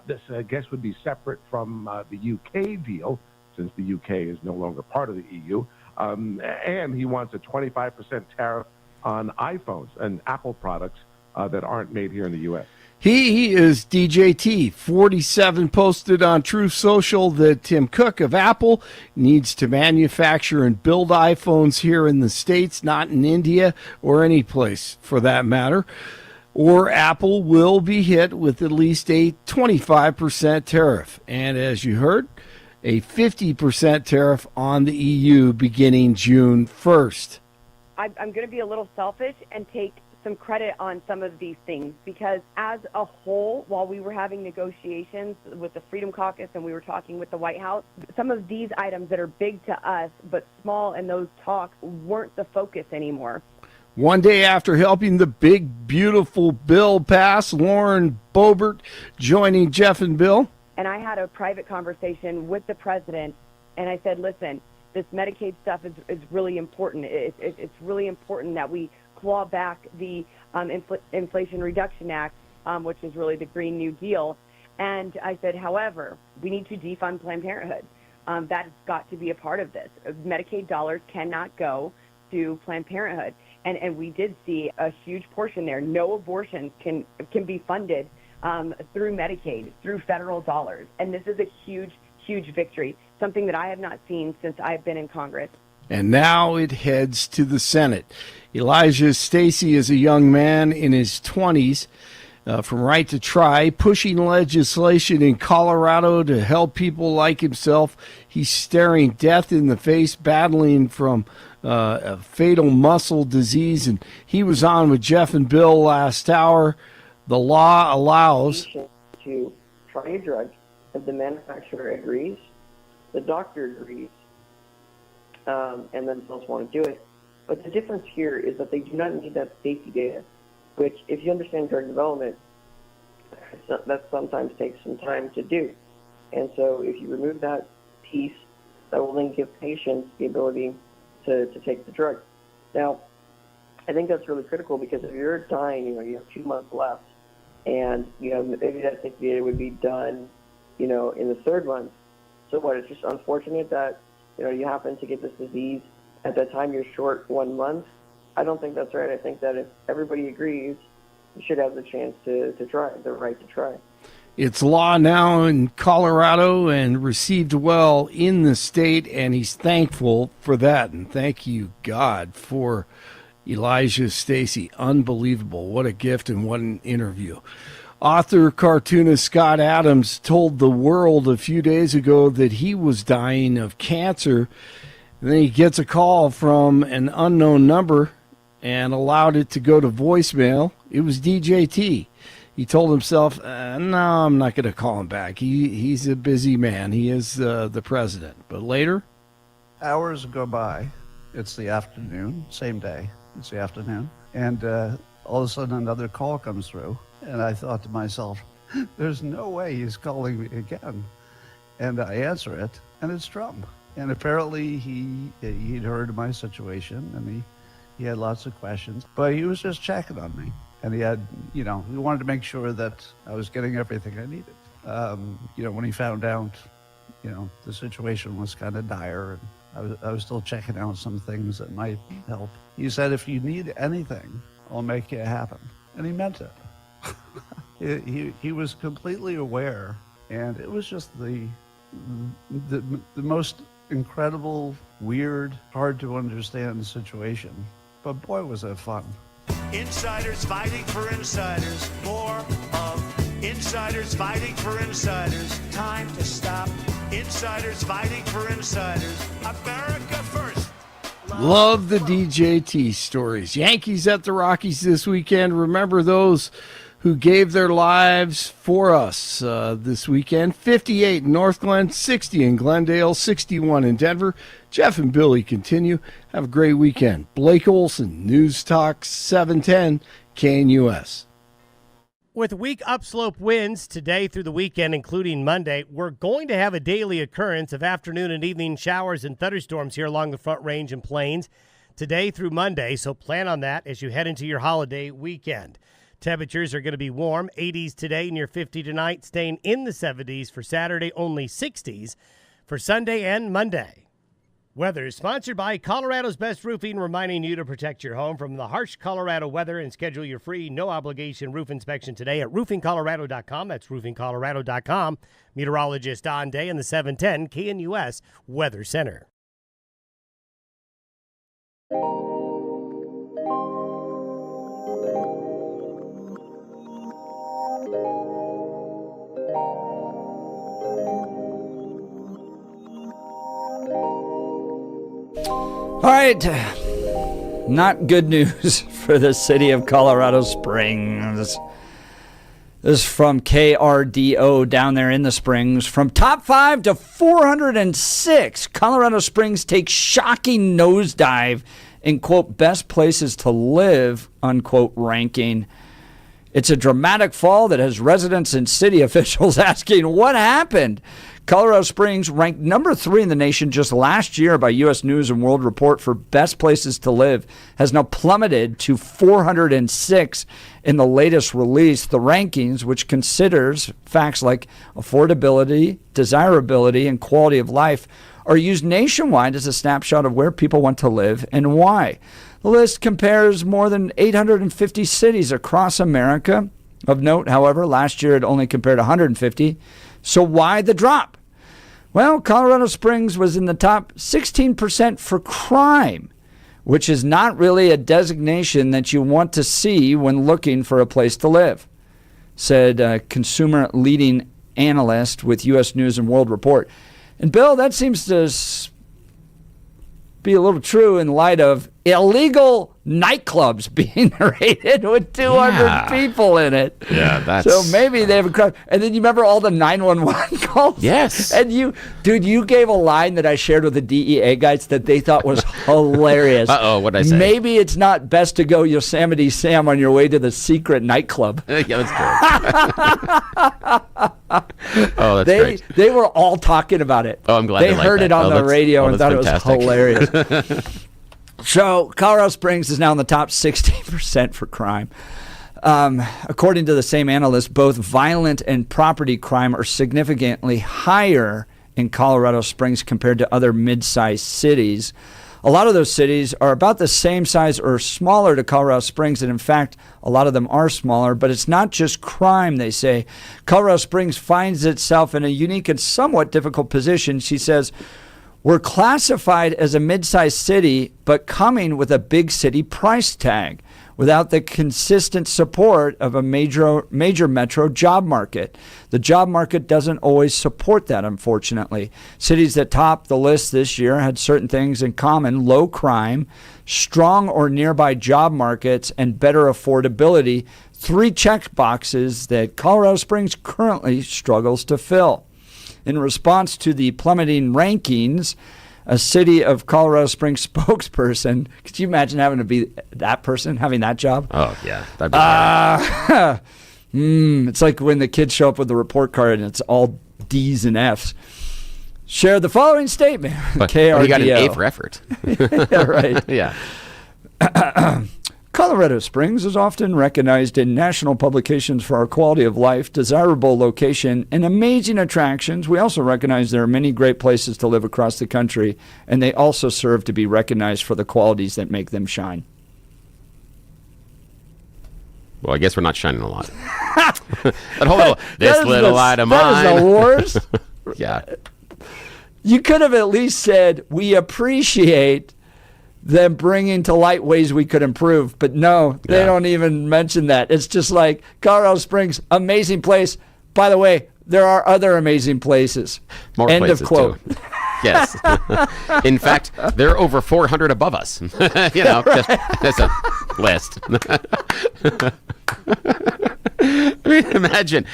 This, I guess, would be separate from the UK deal, since the UK is no longer part of the EU. And he wants a 25% tariff on iPhones and Apple products that aren't made here in the U.S. He is DJT. 47 posted on Truth Social that Tim Cook of Apple needs to manufacture and build iPhones here in the States, not in India or any place for that matter. Or Apple will be hit with at least a 25% tariff. And as you heard, a 50% tariff on the EU beginning June 1st. I'm going to be a little selfish and take some credit on some of these things because as a whole, while we were having negotiations with the Freedom Caucus and we were talking with the White House, some of these items that are big to us but small in those talks weren't the focus anymore. One day after helping the big, beautiful bill pass, Lauren Boebert joining Jeff and Bill. And I had a private conversation with the president, and I said, listen, this Medicaid stuff is really important. It's really important that we claw back the Inflation Reduction Act, which is really the Green New Deal. And I said, however, we need to defund Planned Parenthood. That's got to be a part of this. Medicaid dollars cannot go to Planned Parenthood. And we did see a huge portion there. No abortions can be funded through Medicaid, through federal dollars. And this is a huge, huge victory, something that I have not seen since I've been in Congress. And now it heads to the Senate. Elijah Stacey is a young man in his 20s from Right to Try, pushing legislation in Colorado to help people like himself. He's staring death in the face, battling from a fatal muscle disease. And he was on with Jeff and Bill last hour. The law allows to try a drug if the manufacturer agrees, the doctor agrees, and themselves want to do it. But the difference here is that they do not need that safety data, which, if you understand drug development, that sometimes takes some time to do. And so if you remove that piece, that will then give patients the ability to take the drug. Now, I think that's really critical because if you're dying, you have 2 months left, and maybe that safety data would be done, in the 3rd month. So what? It's just unfortunate that you happen to get this disease at that time. You're short 1 month. I don't think that's right. I think that if everybody agrees, you should have the chance to try, the right to try. It's law now in Colorado and received well in the state, and he's thankful for that. And thank you, God, for Elijah Stacey. Unbelievable. What a gift and what an interview. Author, cartoonist Scott Adams told the world a few days ago that he was dying of cancer. And then he gets a call from an unknown number and allowed it to go to voicemail. It was DJT. He told himself, no, I'm not going to call him back. He's a busy man. He is the president. But later? Hours go by. It's the afternoon, same day. It's the afternoon. And all of a sudden another call comes through. And I thought to myself, there's no way he's calling me again. And I answer it, and it's Trump. And apparently he'd heard of my situation, and he had lots of questions. But he was just checking on me. And he had, he wanted to make sure that I was getting everything I needed. When he found out, the situation was kind of dire, and I was still checking out some things that might help. He said, if you need anything, I'll make it happen. And he meant it. He was completely aware, and it was just the most incredible, weird, hard to understand situation. But boy, was it fun. Insiders fighting for insiders. More of insiders fighting for insiders. Time to stop. Insiders fighting for insiders. America first. Love the DJT stories. Yankees at the Rockies this weekend. Remember those who gave their lives for us this weekend. 58 in North Glen, 60 in Glendale, 61 in Denver. Jeff and Billy continue. Have a great weekend. Blake Olson, News Talk 710, KNUS. With weak upslope winds today through the weekend, including Monday, we're going to have a daily occurrence of afternoon and evening showers and thunderstorms here along the Front Range and Plains today through Monday, so plan on that as you head into your holiday weekend. Temperatures are going to be warm, 80s today near 50 tonight, staying in the 70s for Saturday, only 60s for Sunday and Monday. Weather is sponsored by Colorado's Best Roofing, reminding you to protect your home from the harsh Colorado weather and schedule your free, no-obligation roof inspection today at roofingcolorado.com. That's roofingcolorado.com. Meteorologist Don Day in the 710 KNUS Weather Center. All right, not good news for the city of Colorado Springs. This is from KRDO down there in the Springs. From top 5 to 406, Colorado Springs takes shocking nosedive in, quote, best places to live, unquote, ranking. It's a dramatic fall that has residents and city officials asking what happened. Colorado Springs, ranked number 3 in the nation just last year by U.S. News and World Report for best places to live, has now plummeted to 406 in the latest release. The rankings, which considers facts like affordability, desirability, and quality of life, are used nationwide as a snapshot of where people want to live and why. The list compares more than 850 cities across America. Of note, however, last year it only compared 150. So why the drop? Well, Colorado Springs was in the top 16% for crime, which is not really a designation that you want to see when looking for a place to live, said a consumer leading analyst with U.S. News and World Report. And Bill, that seems to be a little true in light of illegal nightclubs being raided with 200 people in it. Yeah, that's... So maybe they have a crime. And then you remember all the 911 calls? Yes. And you gave a line that I shared with the DEA guys that they thought was hilarious. Uh-oh, what'd I say? Maybe it's not best to go Yosemite Sam on your way to the secret nightclub. Yeah, that's true. Oh, that's great. They were all talking about it. Oh, I'm glad they heard it on the radio and thought fantastic. It was hilarious. So Colorado Springs is now in the top 16% for crime. According to the same analyst, both violent and property crime are significantly higher in Colorado Springs compared to other mid-sized cities. A lot of those cities are about the same size or smaller to Colorado Springs, and in fact, a lot of them are smaller, but it's not just crime, they say. Colorado Springs finds itself in a unique and somewhat difficult position. She says, we're classified as a mid-sized city, but coming with a big city price tag without the consistent support of a major metro job market. The job market doesn't always support that, unfortunately. Cities that topped the list this year had certain things in common: low crime, strong or nearby job markets, and better affordability. 3 check boxes that Colorado Springs currently struggles to fill. In response to the plummeting rankings, a City of Colorado Springs spokesperson, could you imagine having to be that person, having that job? Oh, yeah. That'd be it's like when the kids show up with the report card and it's all D's and F's. Share the following statement. KRDO. You got an A for effort. Yeah, right. Yeah. Colorado Springs is often recognized in national publications for our quality of life, desirable location, and amazing attractions. We also recognize there are many great places to live across the country, and they also serve to be recognized for the qualities that make them shine. Well, I guess we're not shining a lot. That whole little, this little light of mine. That is the worst. Yeah. You could have at least said, we appreciate them bringing to light ways we could improve. But no, they don't even mention that. It's just like, Colorado Springs, amazing place. By the way, there are other amazing places. More End places of quote. Too. Yes. In fact, there are over 400 above us. You know, just a list. I mean, imagine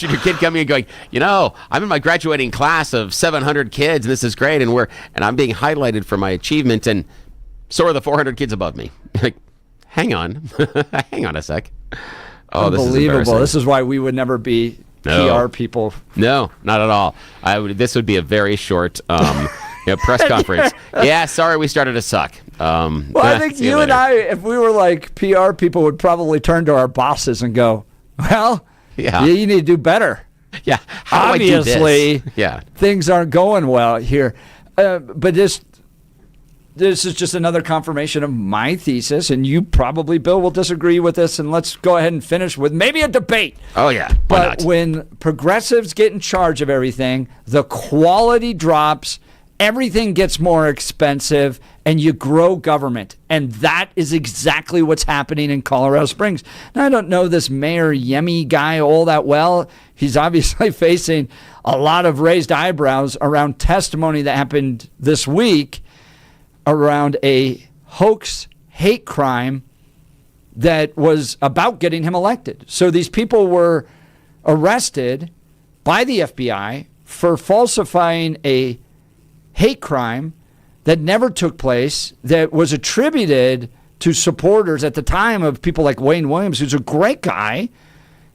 your kid coming and going, you know, I'm in my graduating class of 700 kids, and this is great, and I'm being highlighted for my achievement, and so are the 400 kids above me. Like, hang on. Hang on a sec. Oh, this is unbelievable. This is why we would never be PR people. No, not at all. This would be a very short press conference. Yeah, sorry we started to suck. Well, I think you and I, if we were like PR people, would probably turn to our bosses and go, well, you need to do better. Yeah, how obviously, do I do this? Things aren't going well here. But this is just another confirmation of my thesis, and you probably, Bill, will disagree with this, and let's go ahead and finish with maybe a debate. Oh, yeah. Why not? When progressives get in charge of everything, the quality drops, everything gets more expensive, and you grow government. And that is exactly what's happening in Colorado Springs. Now, I don't know this Mayor Yemi guy all that well. He's obviously facing a lot of raised eyebrows around testimony that happened this week around a hoax hate crime that was about getting him elected. So these people were arrested by the FBI for falsifying a hate crime that never took place, that was attributed to supporters at the time of people like Wayne Williams, who's a great guy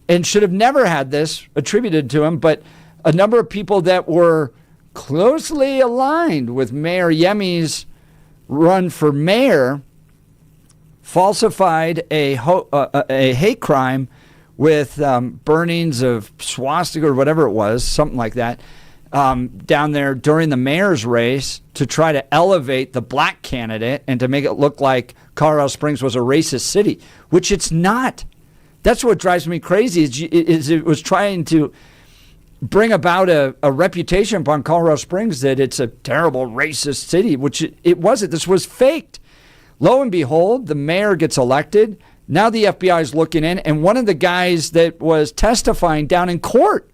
and should have never had this attributed to him. But a number of people that were closely aligned with Mayor Yemi's run for mayor falsified a hate crime with burnings of swastika or whatever it was, something like that, down there during the mayor's race to try to elevate the black candidate and to make it look like Colorado Springs was a racist city, which it's not. That's what drives me crazy is it was trying to bring about a reputation upon Colorado Springs that it's a terrible racist city, which it wasn't. This was faked. Lo and behold, the mayor gets elected. Now the FBI is looking in, and one of the guys that was testifying down in court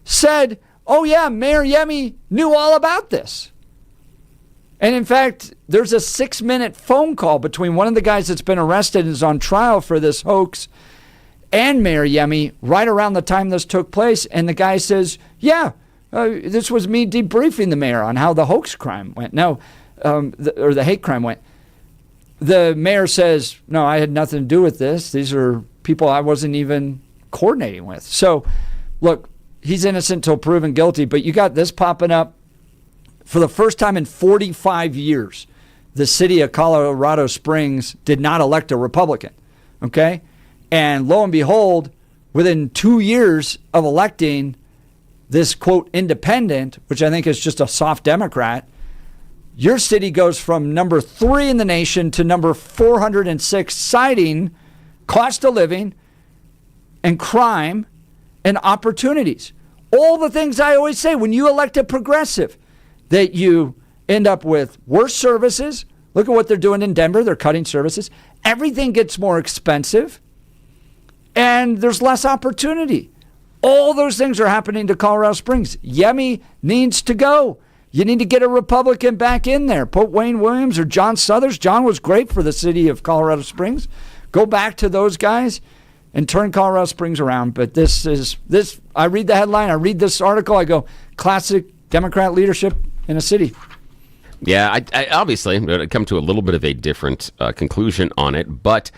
said, oh yeah, Mayor Yemi knew all about this. And in fact, there's a 6-minute phone call between one of the guys that's been arrested and is on trial for this hoax and Mayor Yemi right around the time this took place. And the guy says, yeah, this was me debriefing the mayor on how the hoax crime went. No, or the hate crime went. The mayor says, no, I had nothing to do with this. These are people I wasn't even coordinating with. So, look, he's innocent till proven guilty, but you got this popping up. For the first time in 45 years, the city of Colorado Springs did not elect a Republican, okay? And lo and behold, within 2 years of electing this, quote, independent, which I think is just a soft Democrat, your city goes from number 3 in the nation to number 406, citing cost of living and crime and opportunities. All the things I always say when you elect a progressive, that you end up with worse services. Look at what they're doing in Denver. They're cutting services. Everything gets more expensive, and there's less opportunity. All those things are happening to Colorado Springs. Yemi needs to go. You need to get a Republican back in there. Put Wayne Williams or John Suthers. John was great for the city of Colorado Springs. Go back to those guys and turn Colorado Springs around. But this, I read the headline, I read this article, I go, classic Democrat leadership in a city. Yeah, I obviously I'm going to come to a little bit of a different conclusion on it, but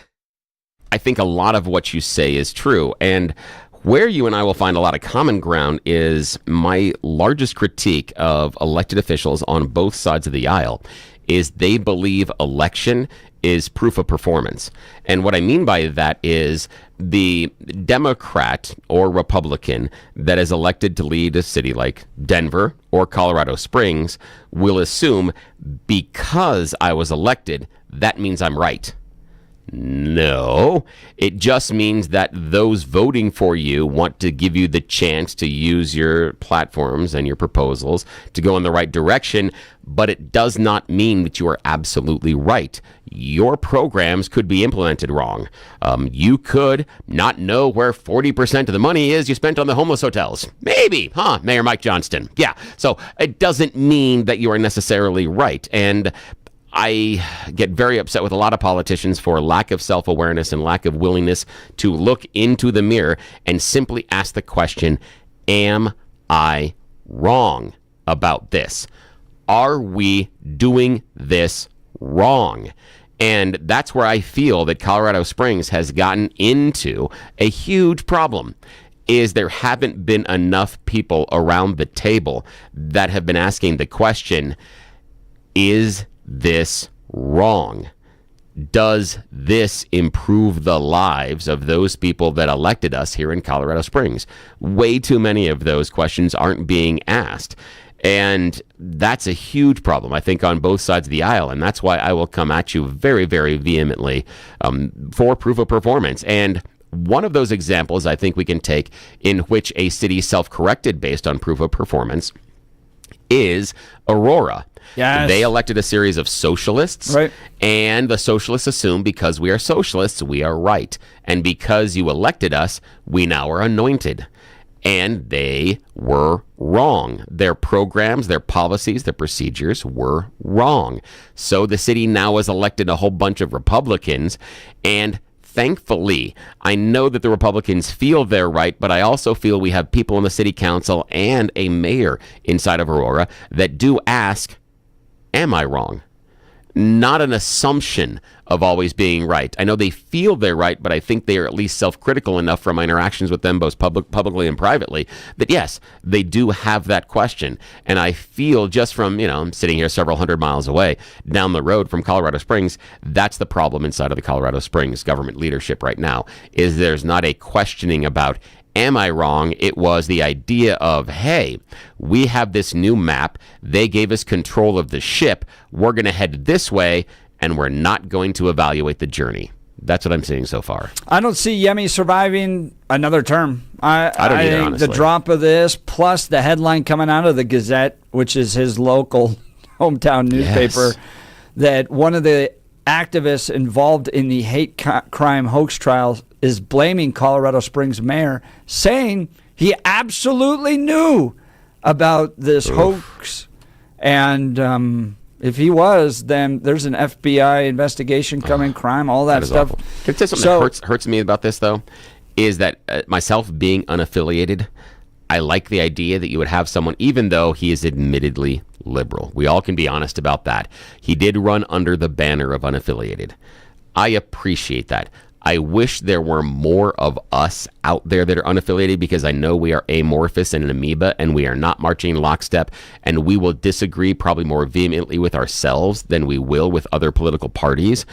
I think a lot of what you say is true. And where you and I will find a lot of common ground is my largest critique of elected officials on both sides of the aisle is they believe election is proof of performance. And what I mean by that is the Democrat or Republican that is elected to lead a city like Denver or Colorado Springs will assume because I was elected, that means I'm right. No, it just means that those voting for you want to give you the chance to use your platforms and your proposals to go in the right direction, but it does not mean that you are absolutely right. Your programs could be implemented wrong. You could not know where 40% of the money is you spent on the homeless hotels. Maybe, Mayor Mike Johnston. Yeah, so it doesn't mean that you are necessarily right. And I get very upset with a lot of politicians for lack of self-awareness and lack of willingness to look into the mirror and simply ask the question, am I wrong about this? Are we doing this wrong? And that's where I feel that Colorado Springs has gotten into a huge problem. Is there haven't been enough people around the table that have been asking the question, is this wrong? Does this improve the lives of those people that elected us here in Colorado Springs? Way too many of those questions aren't being asked. And that's a huge problem, I think, on both sides of the aisle. And that's why I will come at you very, very vehemently for proof of performance. And one of those examples I think we can take in which a city self-corrected based on proof of performance is Aurora. Yes. They elected a series of socialists, right, and the socialists assume because we are socialists, we are right. And because you elected us, we now are anointed. And they were wrong. Their programs, their policies, their procedures were wrong. So the city now has elected a whole bunch of Republicans, and thankfully, I know that the Republicans feel they're right, but I also feel we have people in the city council and a mayor inside of Aurora that do ask, am I wrong? not an assumption of always being right. I know they feel they're right, but I think they are at least self-critical enough from my interactions with them, both publicly and privately, that yes, they do have that question. And I feel just from, I'm sitting here several hundred miles away down the road from Colorado Springs, that's the problem inside of the Colorado Springs government leadership right now, is there's not a questioning about, am I wrong? It was the idea of, hey, we have this new map. They gave us control of the ship. We're going to head this way, and we're not going to evaluate the journey. That's what I'm seeing so far. I don't see Yemi surviving another term. I don't either, think honestly. The drop of this, plus the headline coming out of the Gazette, which is his local hometown newspaper, that one of the activists involved in the hate crime hoax trials is blaming Colorado Springs mayor, saying he absolutely knew about this hoax. And if he was, then there's an FBI investigation coming, crime, all that stuff. Awful. Can I tell you something that hurts me about this, though? Is that myself being unaffiliated, I like the idea that you would have someone, even though he is admittedly liberal. We all can be honest about that. He did run under the banner of unaffiliated. I appreciate that. I wish there were more of us out there that are unaffiliated, because I know we are amorphous and an amoeba, and we are not marching lockstep, and we will disagree probably more vehemently with ourselves than we will with other political parties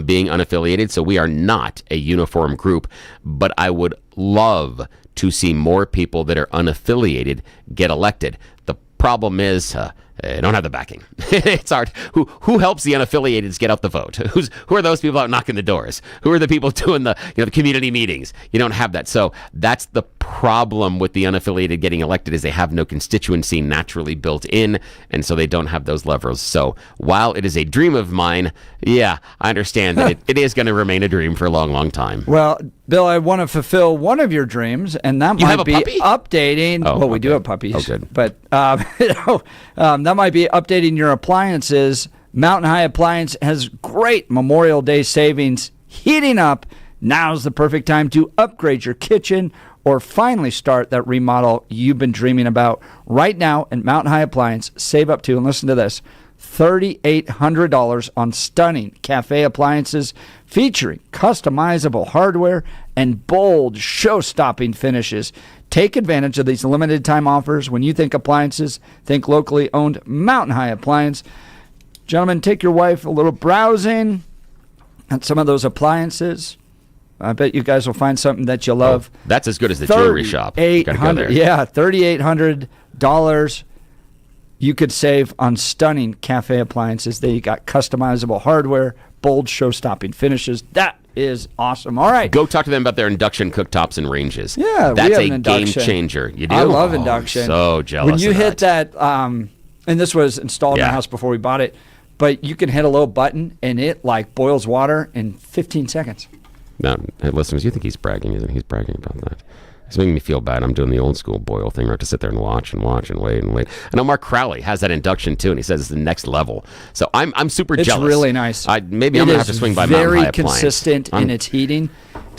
being unaffiliated. So we are not a uniform group, but I would love to see more people that are unaffiliated get elected. The problem is they don't have the backing. It's hard. Who helps the unaffiliateds get out the vote? Who are those people out knocking the doors? Who are the people doing the the community meetings? You don't have that. So that's the problem with the unaffiliated getting elected, is they have no constituency naturally built in, and so they don't have those levers. So while it is a dream of mine, I understand that it is going to remain a dream for a long, long time. Well, Bill, I want to fulfill one of your dreams, and that might be updating. Oh, we do have puppies. Oh, good. But that might be updating your appliances. Mountain High Appliance has great Memorial Day savings heating up. Now's the perfect time to upgrade your kitchen or finally start that remodel you've been dreaming about. Right now at Mountain High Appliance, save up to, and listen to this, $3,800 on stunning cafe appliances featuring customizable hardware and bold, show-stopping finishes. Take advantage of these limited time offers. When you think appliances, think locally owned Mountain High Appliance. Gentlemen, take your wife a little browsing at some of those appliances. I bet you guys will find something that you love. That's as good as the jewelry shop. Gotta go there. Yeah, $3,800 you could save on stunning cafe appliances. They got customizable hardware, bold show-stopping finishes. That is awesome. All right. Go talk to them about their induction cooktops and ranges. Yeah, that's we have a game changer. You do? I love induction. So jealous. When you of hit that, and this was installed in the house before we bought it, but you can hit a little button and it like boils water in 15 seconds. No, hey, listeners, you think he's bragging, isn't he? He's bragging about that. It's making me feel bad. I'm doing the old school boil thing, right? To sit there and watch and wait and wait. I know Mark Crowley has that induction too, and he says it's the next level. So I'm super jealous. It's really nice. Maybe I'm gonna have to swing by Mountain High Appliance. Very consistent in its heating,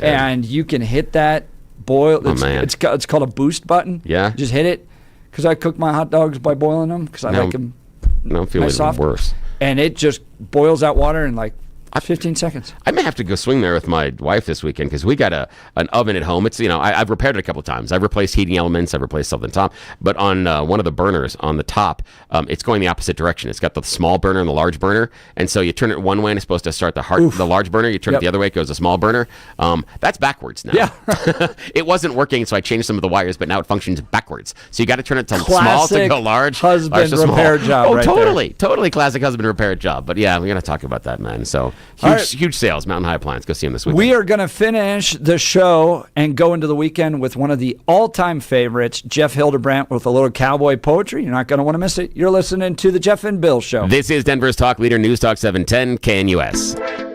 and you can hit that boil. It's called a boost button. Yeah, just hit it, because I cook my hot dogs by boiling them because I like them. No, I'm feeling soft, worse. And it just boils out water in like 15 seconds. I may have to go swing there with my wife this weekend, because we got an oven at home. It's I've repaired it a couple of times. I've replaced heating elements. I've replaced something top. But on one of the burners on the top, it's going the opposite direction. It's got the small burner and the large burner, and so you turn it one way and it's supposed to start the large burner. You turn it the other way, it goes the small burner. That's backwards now. Yeah. It wasn't working, so I changed some of the wires, but now it functions backwards. So you got to turn it to small to go large. Husband repair job. Oh, right totally classic husband repair job. But yeah, we're gonna talk about that, man. So huge sales, Mountain High Appliance. Go see them this weekend. We are going to finish the show and go into the weekend with one of the all-time favorites, Jeff Hildebrandt, with a little cowboy poetry. You're not going to want to miss it. You're listening to the Jeff and Bill Show. This is Denver's Talk Leader, News Talk 710 KNUS.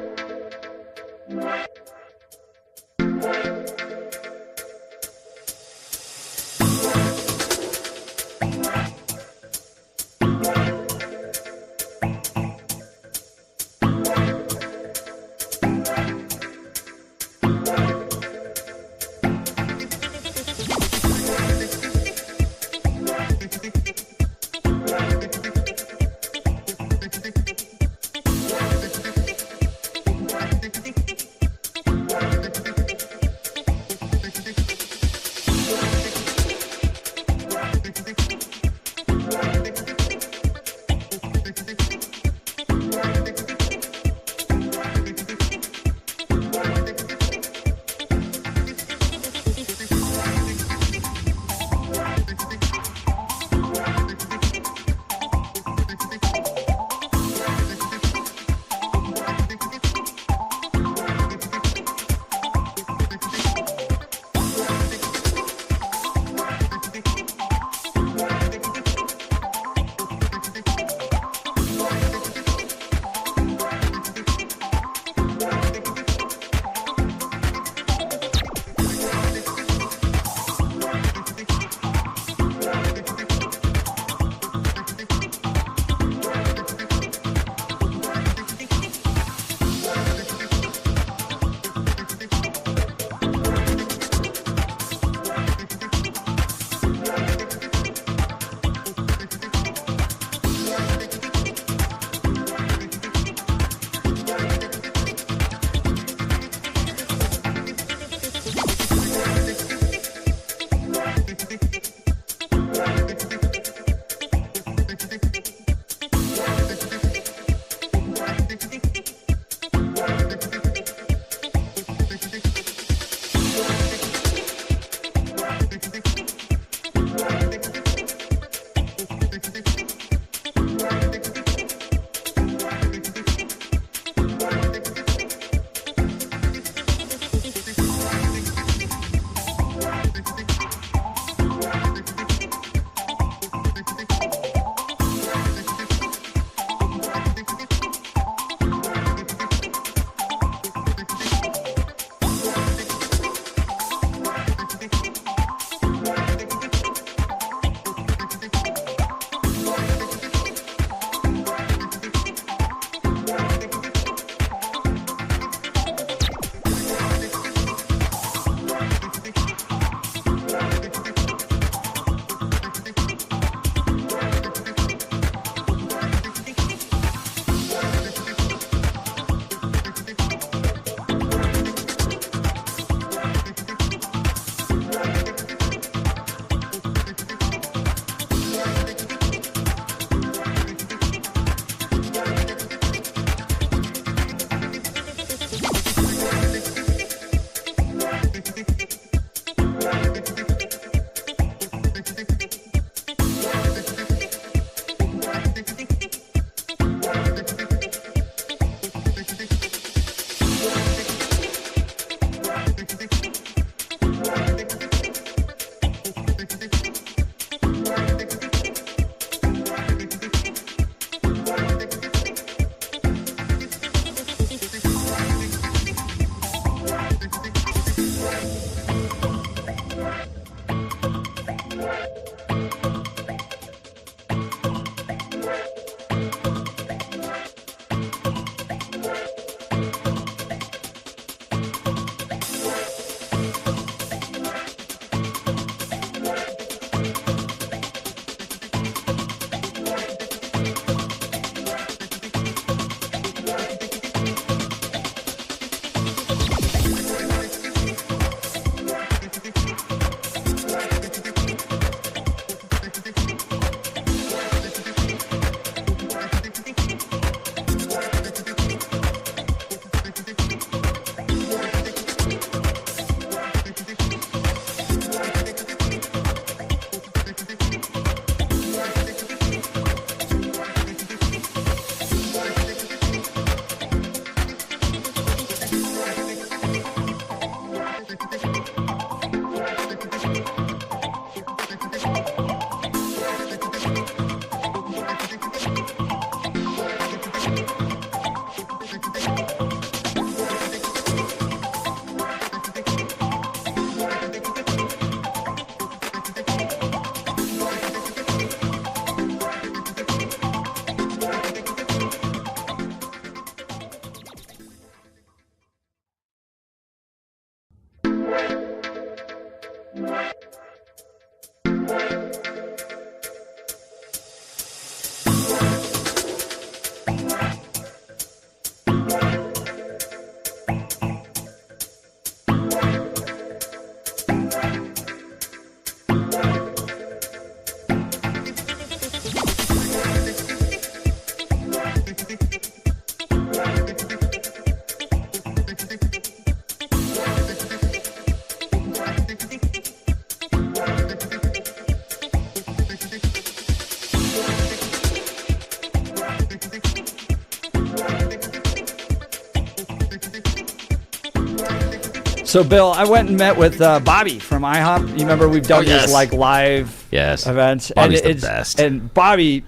So, Bill, I went and met with Bobby from IHOP. You remember we've done these like live events? Bobby's and the best. And Bobby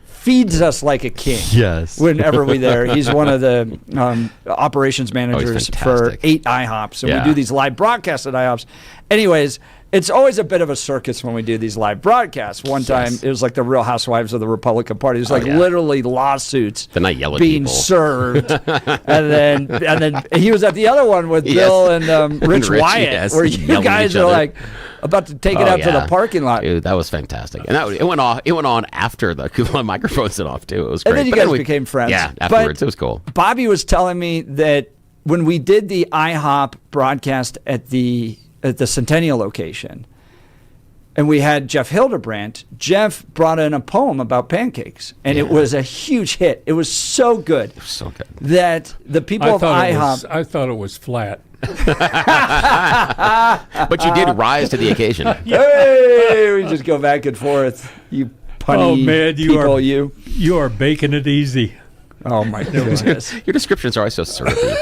feeds us like a king. Yes. Whenever we're there. He's one of the operations managers for 8 IHOPs. And we do these live broadcasts at IHOPs. Anyways, it's always a bit of a circus when we do these live broadcasts. One time, it was like the Real Housewives of the Republican Party. It was like literally lawsuits then I yell at being people. served. and then he was at the other one with Bill and Rich Wyatt, where you yelling at guys each are other. like about to take it out to the parking lot. Dude, that was fantastic. And it went on after the microphones went off, too. It was great. And then you guys became friends. Yeah, afterwards. But it was cool. Bobby was telling me that when we did the IHOP broadcast at the Centennial location, and we had Jeff Hildebrandt, Jeff brought in a poem about pancakes, and it was a huge hit. It was so good. It was so good. That the people of IHOP... I thought it was flat. But you did rise to the occasion. Hey, we just go back and forth. You punny people, you are baking it easy. Oh, my goodness. Your descriptions are always so syrupy.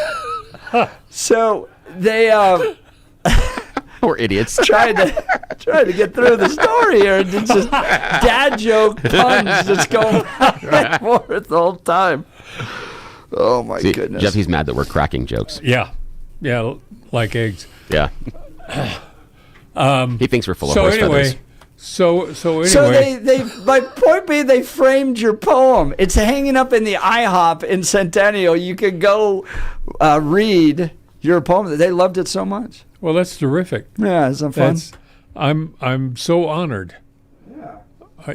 So they... We're idiots. Trying to get through the story here. And it's just dad joke puns just going back and forth the whole time. Oh, my goodness. Jeff, he's mad that we're cracking jokes. Yeah, like eggs. Yeah. He thinks we're full of so horse anyway, feathers. So anyway. So they my point being, they framed your poem. It's hanging up in the IHOP in Centennial. You can go read your poem. They loved it so much. Well, that's terrific. Yeah, isn't that fun? I'm so honored.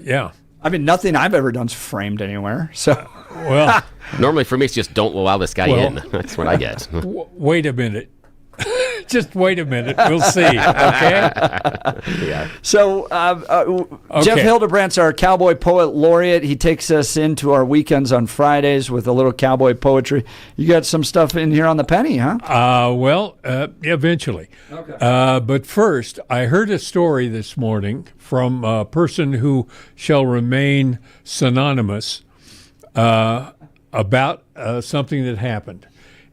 Yeah. I mean, nothing I've ever done's framed anywhere. So, well, normally for me, it's just don't allow this guy in. That's what I get. Wait a minute. Just wait a minute. We'll see. Okay. Yeah. So, Jeff Hildebrandt's our cowboy poet laureate. He takes us into our weekends on Fridays with a little cowboy poetry. You got some stuff in here on the penny, huh? Eventually. Okay. But first, I heard a story this morning from a person who shall remain synonymous about something that happened.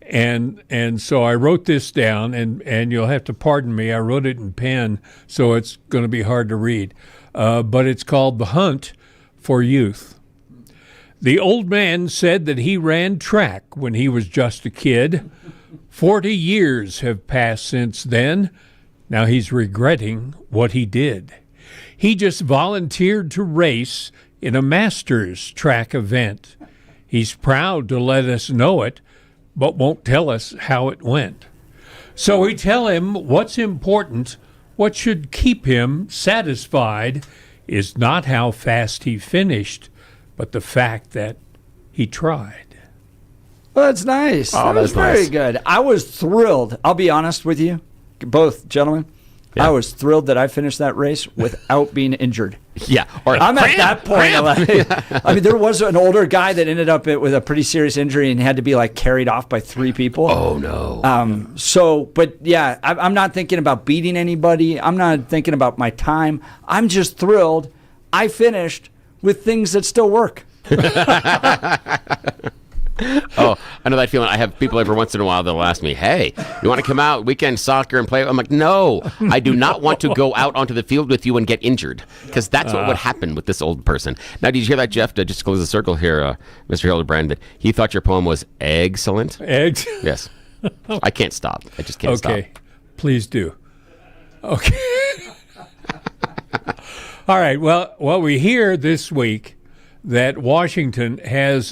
And so I wrote this down, and you'll have to pardon me. I wrote it in pen, so it's going to be hard to read. But it's called The Hunt for Youth. The old man said that he ran track when he was just a kid. 40 years have passed since then. Now he's regretting what he did. He just volunteered to race in a Masters track event. He's proud to let us know it, but won't tell us how it went. So we tell him what's important, what should keep him satisfied is not how fast he finished, but the fact that he tried. Well, that's nice. Oh, that was that's very nice. good. I was thrilled. I'll be honest with you, both gentlemen. Yeah. I was thrilled that I finished that race without being injured. Yeah. I'm at that point. I mean, there was an older guy that ended up with a pretty serious injury and had to be like carried off by 3 people. Oh, no. But yeah, I'm not thinking about beating anybody. I'm not thinking about my time. I'm just thrilled I finished with things that still work. Oh, I know that feeling. I have people every once in a while that'll ask me, hey, you want to come out weekend soccer and play? I'm like, no, I do not want to go out onto the field with you and get injured, because that's what would happen with this old person. Now, did you hear that, Jeff? To just close the circle here, Mr. Hildebrand, that he thought your poem was excellent? Eggs? Yes. I can't stop. I just can't stop. Okay, please do. Okay. All right, well, we hear this week that Washington has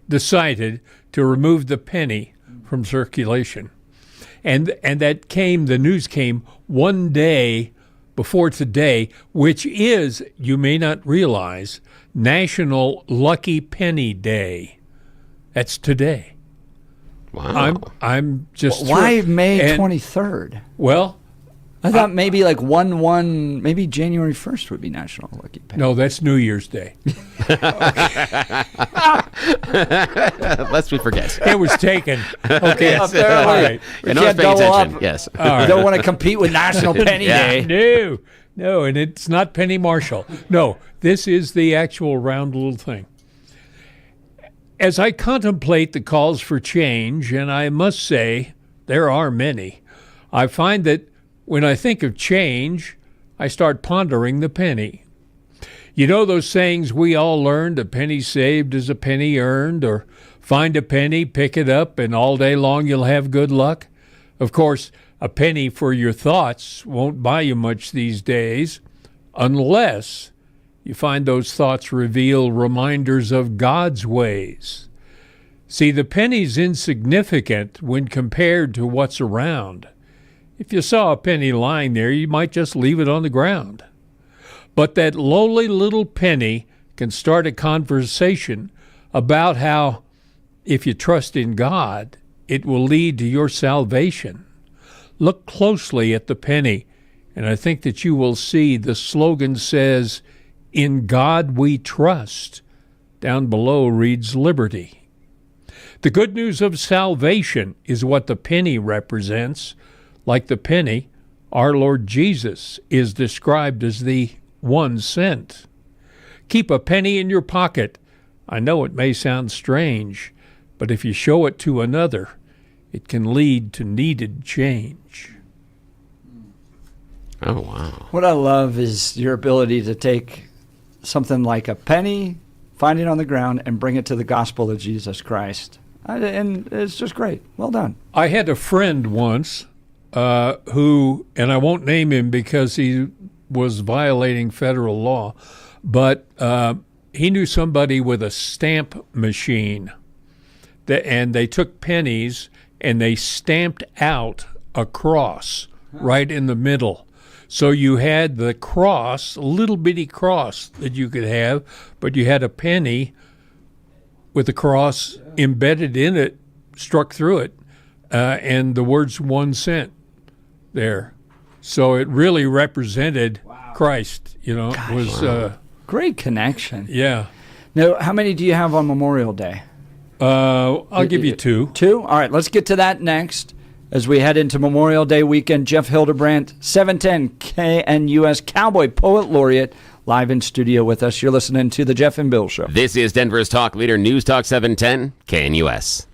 decided to remove the penny from circulation. And that the news came one day before today, which is, you may not realize, National Lucky Penny Day. That's today. Wow. I'm just... Why May 23rd? Well... I thought maybe like maybe January 1st would be National Lucky Penny. No, that's New Year's Day. Lest we forget. It was taken. Okay. Yes. All right. We can't pay attention. Yes. You don't want to compete with National Penny Day. No, and it's not Penny Marshall. No, this is the actual round little thing. As I contemplate the calls for change, and I must say there are many, I find that when I think of change, I start pondering the penny. You know those sayings we all learned, a penny saved is a penny earned, or find a penny, pick it up, and all day long you'll have good luck? Of course, a penny for your thoughts won't buy you much these days, unless you find those thoughts reveal reminders of God's ways. See, the penny's insignificant when compared to what's around. If you saw a penny lying there, you might just leave it on the ground. But that lowly little penny can start a conversation about how, if you trust in God, it will lead to your salvation. Look closely at the penny, and I think that you will see the slogan says, "In God we trust." Down below reads liberty. The good news of salvation is what the penny represents. Like the penny, our Lord Jesus is described as the 1 cent. Keep a penny in your pocket. I know it may sound strange, but if you show it to another, it can lead to needed change. Oh, wow. What I love is your ability to take something like a penny, find it on the ground, and bring it to the gospel of Jesus Christ. And it's just great. Well done. I had a friend once who, and I won't name him because he was violating federal law, but he knew somebody with a stamp machine. And they took pennies and they stamped out a cross right in the middle. So you had the cross, a little bitty cross that you could have, but you had a penny with a cross embedded in it, struck through it, and the words 1 cent there. So it really represented Christ, you know. Gosh, it was great connection. Yeah. Now, how many do you have on Memorial Day? I'll give you 2. 2? All right, let's get to that next. As we head into Memorial Day weekend, Jeff Hildebrandt, 710 KNUS Cowboy Poet Laureate, live in studio with us. You're listening to The Jeff and Bill Show. This is Denver's talk leader, News Talk 710 KNUS.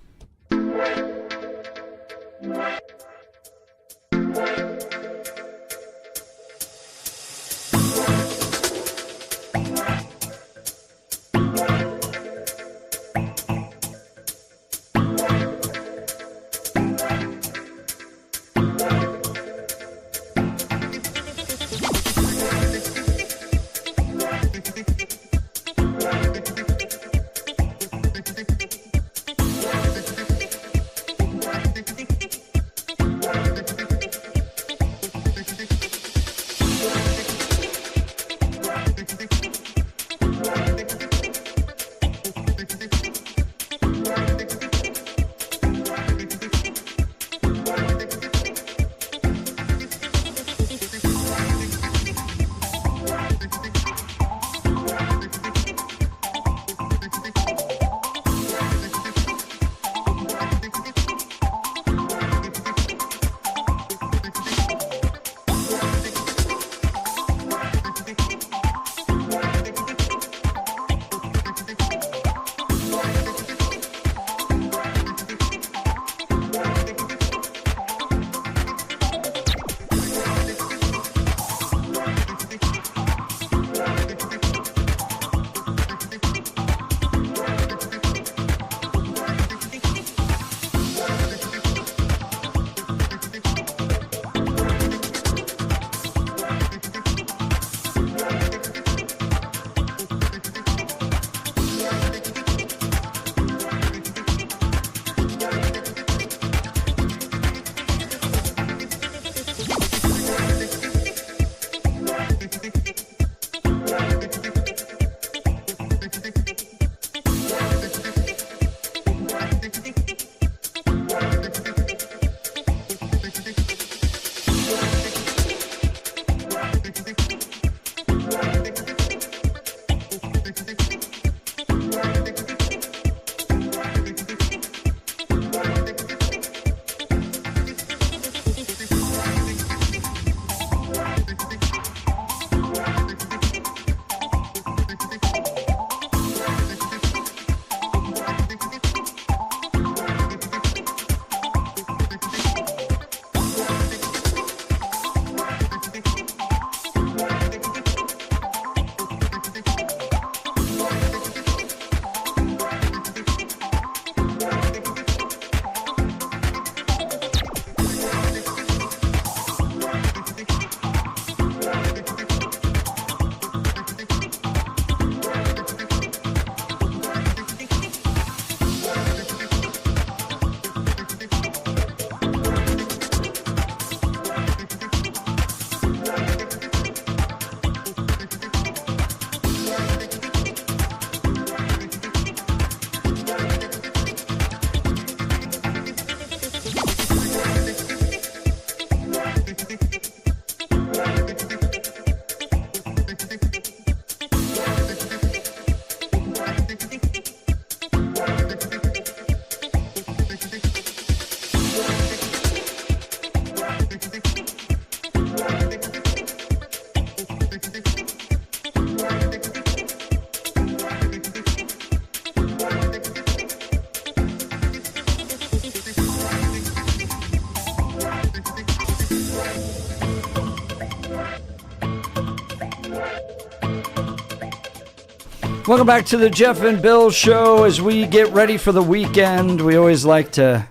Welcome back to the Jeff and Bill Show. As we get ready for the weekend, we always like to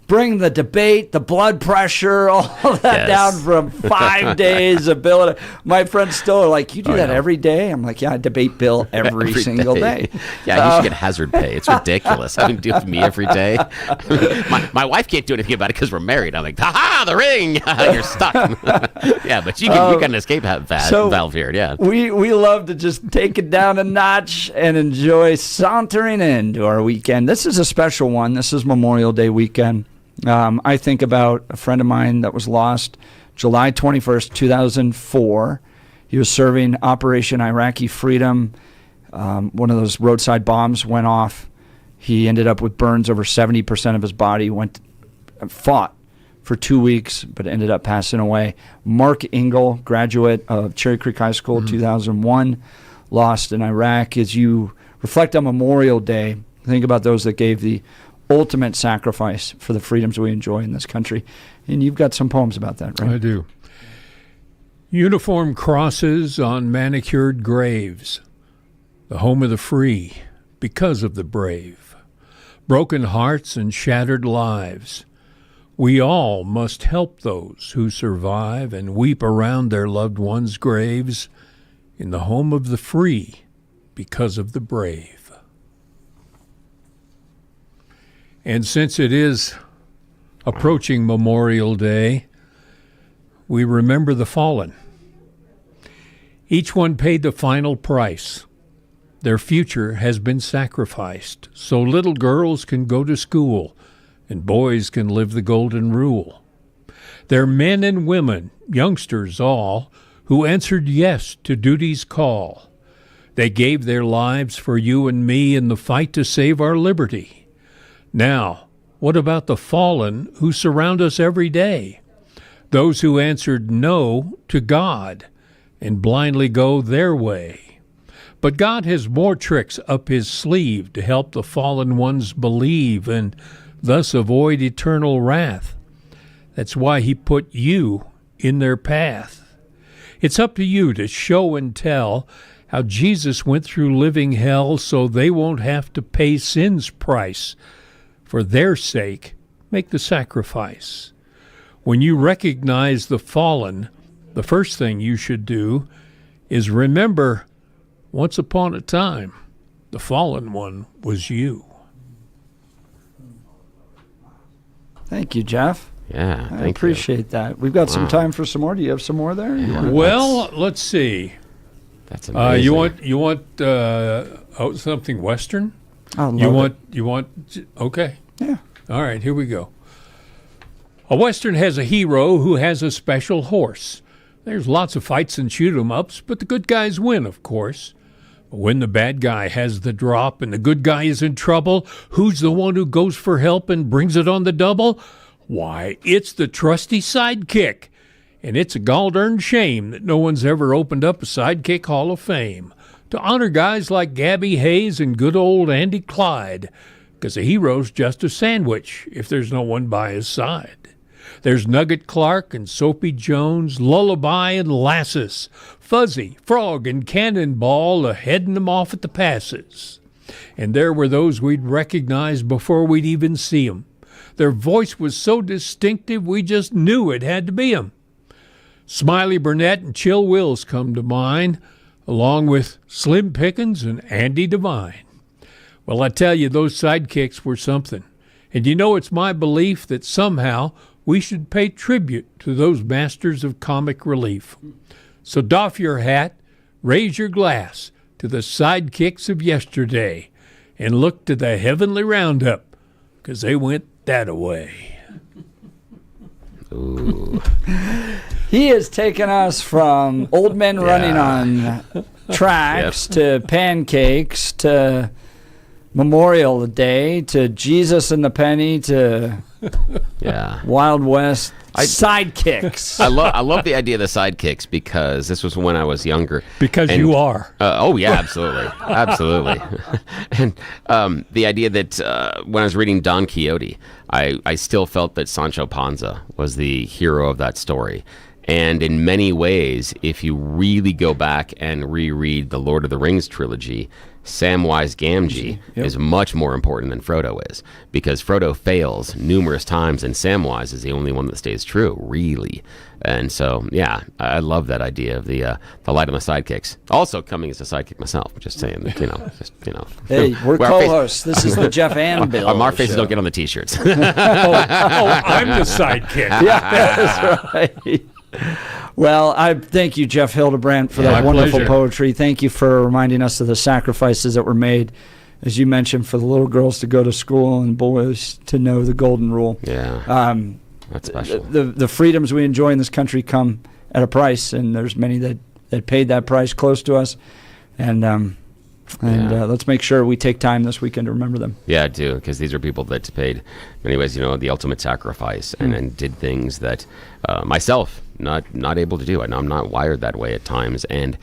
bring the debate, the blood pressure, all of that down from 5 days of Bill. My friends still are like, you do that every day? I'm like, yeah, I debate Bill every single day. Yeah, you should get hazard pay. It's ridiculous. I mean, do it with me every day. My wife can't do anything about it because we're married. I'm like, ha-ha, the ring. You're stuck. Yeah, but you got an escape valve here. Yeah. We love to just take it down a notch and enjoy sauntering into our weekend. This is a special one. This is Memorial Day weekend. I think about a friend of mine that was lost July 21st, 2004. He was serving Operation Iraqi Freedom. One of those roadside bombs went off. He ended up with burns over 70% of his body, fought for 2 weeks, but ended up passing away. Mark Engel, graduate of Cherry Creek High School, 2001, lost in Iraq. As you reflect on Memorial Day, think about those that gave the ultimate sacrifice for the freedoms we enjoy in this country. And you've got some poems about that, right? I do. Uniform crosses on manicured graves, the home of the free because of the brave. Broken hearts and shattered lives. We all must help those who survive and weep around their loved ones' graves in the home of the free because of the brave. And since it is approaching Memorial Day, we remember the fallen. Each one paid the final price. Their future has been sacrificed so little girls can go to school and boys can live the golden rule. They're men and women, youngsters all, who answered yes to duty's call. They gave their lives for you and me in the fight to save our liberty. Now, what about the fallen who surround us every day? Those who answered no to God and blindly go their way. But God has more tricks up his sleeve to help the fallen ones believe and thus avoid eternal wrath. That's why he put you in their path. It's up to you to show and tell how Jesus went through living hell so they won't have to pay sin's price. For their sake, make the sacrifice. When you recognize the fallen, the first thing you should do is remember, once upon a time, the fallen one was you. Thank you, Jeff. Yeah, I appreciate that. We've got some time for some more. Do you have some more there? Well, let's see. That's amazing. You want something Western? You want okay. Yeah. All right, here we go. A Western has a hero who has a special horse. There's lots of fights and shoot-'em-ups, but the good guys win, of course. But when the bad guy has the drop and the good guy is in trouble, who's the one who goes for help and brings it on the double? Why, it's the trusty sidekick. And it's a gall-darned shame that no one's ever opened up a Sidekick Hall of Fame to honor guys like Gabby Hayes and good old Andy Clyde, because a hero's just a sandwich if there's no one by his side. There's Nugget Clark and Soapy Jones, Lullaby and Lassus, Fuzzy, Frog, and Cannonball heading them off at the passes. And there were those we'd recognize before we'd even see 'em. Their voice was so distinctive we just knew it had to be 'em. Smiley Burnett and Chill Wills come to mind, along with Slim Pickens and Andy Devine. Well, I tell you, those sidekicks were something. And you know, it's my belief that somehow we should pay tribute to those masters of comic relief. So doff your hat, raise your glass to the sidekicks of yesterday, and look to the heavenly roundup, 'cause they went that-a-way. Ooh. He has taken us from old men running on tracks to pancakes to Memorial Day to Jesus and the Penny to Wild West sidekicks. I love the idea of the sidekicks because this was when I was younger. Because you are. Oh yeah, absolutely, absolutely. And the idea that when I was reading Don Quixote, I still felt that Sancho Panza was the hero of that story. And in many ways, if you really go back and reread the Lord of the Rings trilogy, Samwise Gamgee is much more important than Frodo is, because Frodo fails numerous times and Samwise is the only one that stays true, really. And so, yeah, I love that idea of the light on the sidekicks. Also coming as a sidekick myself, just saying, Hey, we're co-hosts. This is the Jeff and Bill. Our faces don't get on the T-shirts. I'm the sidekick. Yeah, that's right. Well, I thank you, Jeff Hildebrandt, for that wonderful poetry. Thank you for reminding us of the sacrifices that were made, as you mentioned, for the little girls to go to school and boys to know the golden rule. Yeah, that's special. The freedoms we enjoy in this country come at a price, and there's many that paid that price close to us. And let's make sure we take time this weekend to remember them. Yeah, I do, because these are people that paid, in many ways, the ultimate sacrifice and did things that myself not able to do. I'm not wired that way at times, and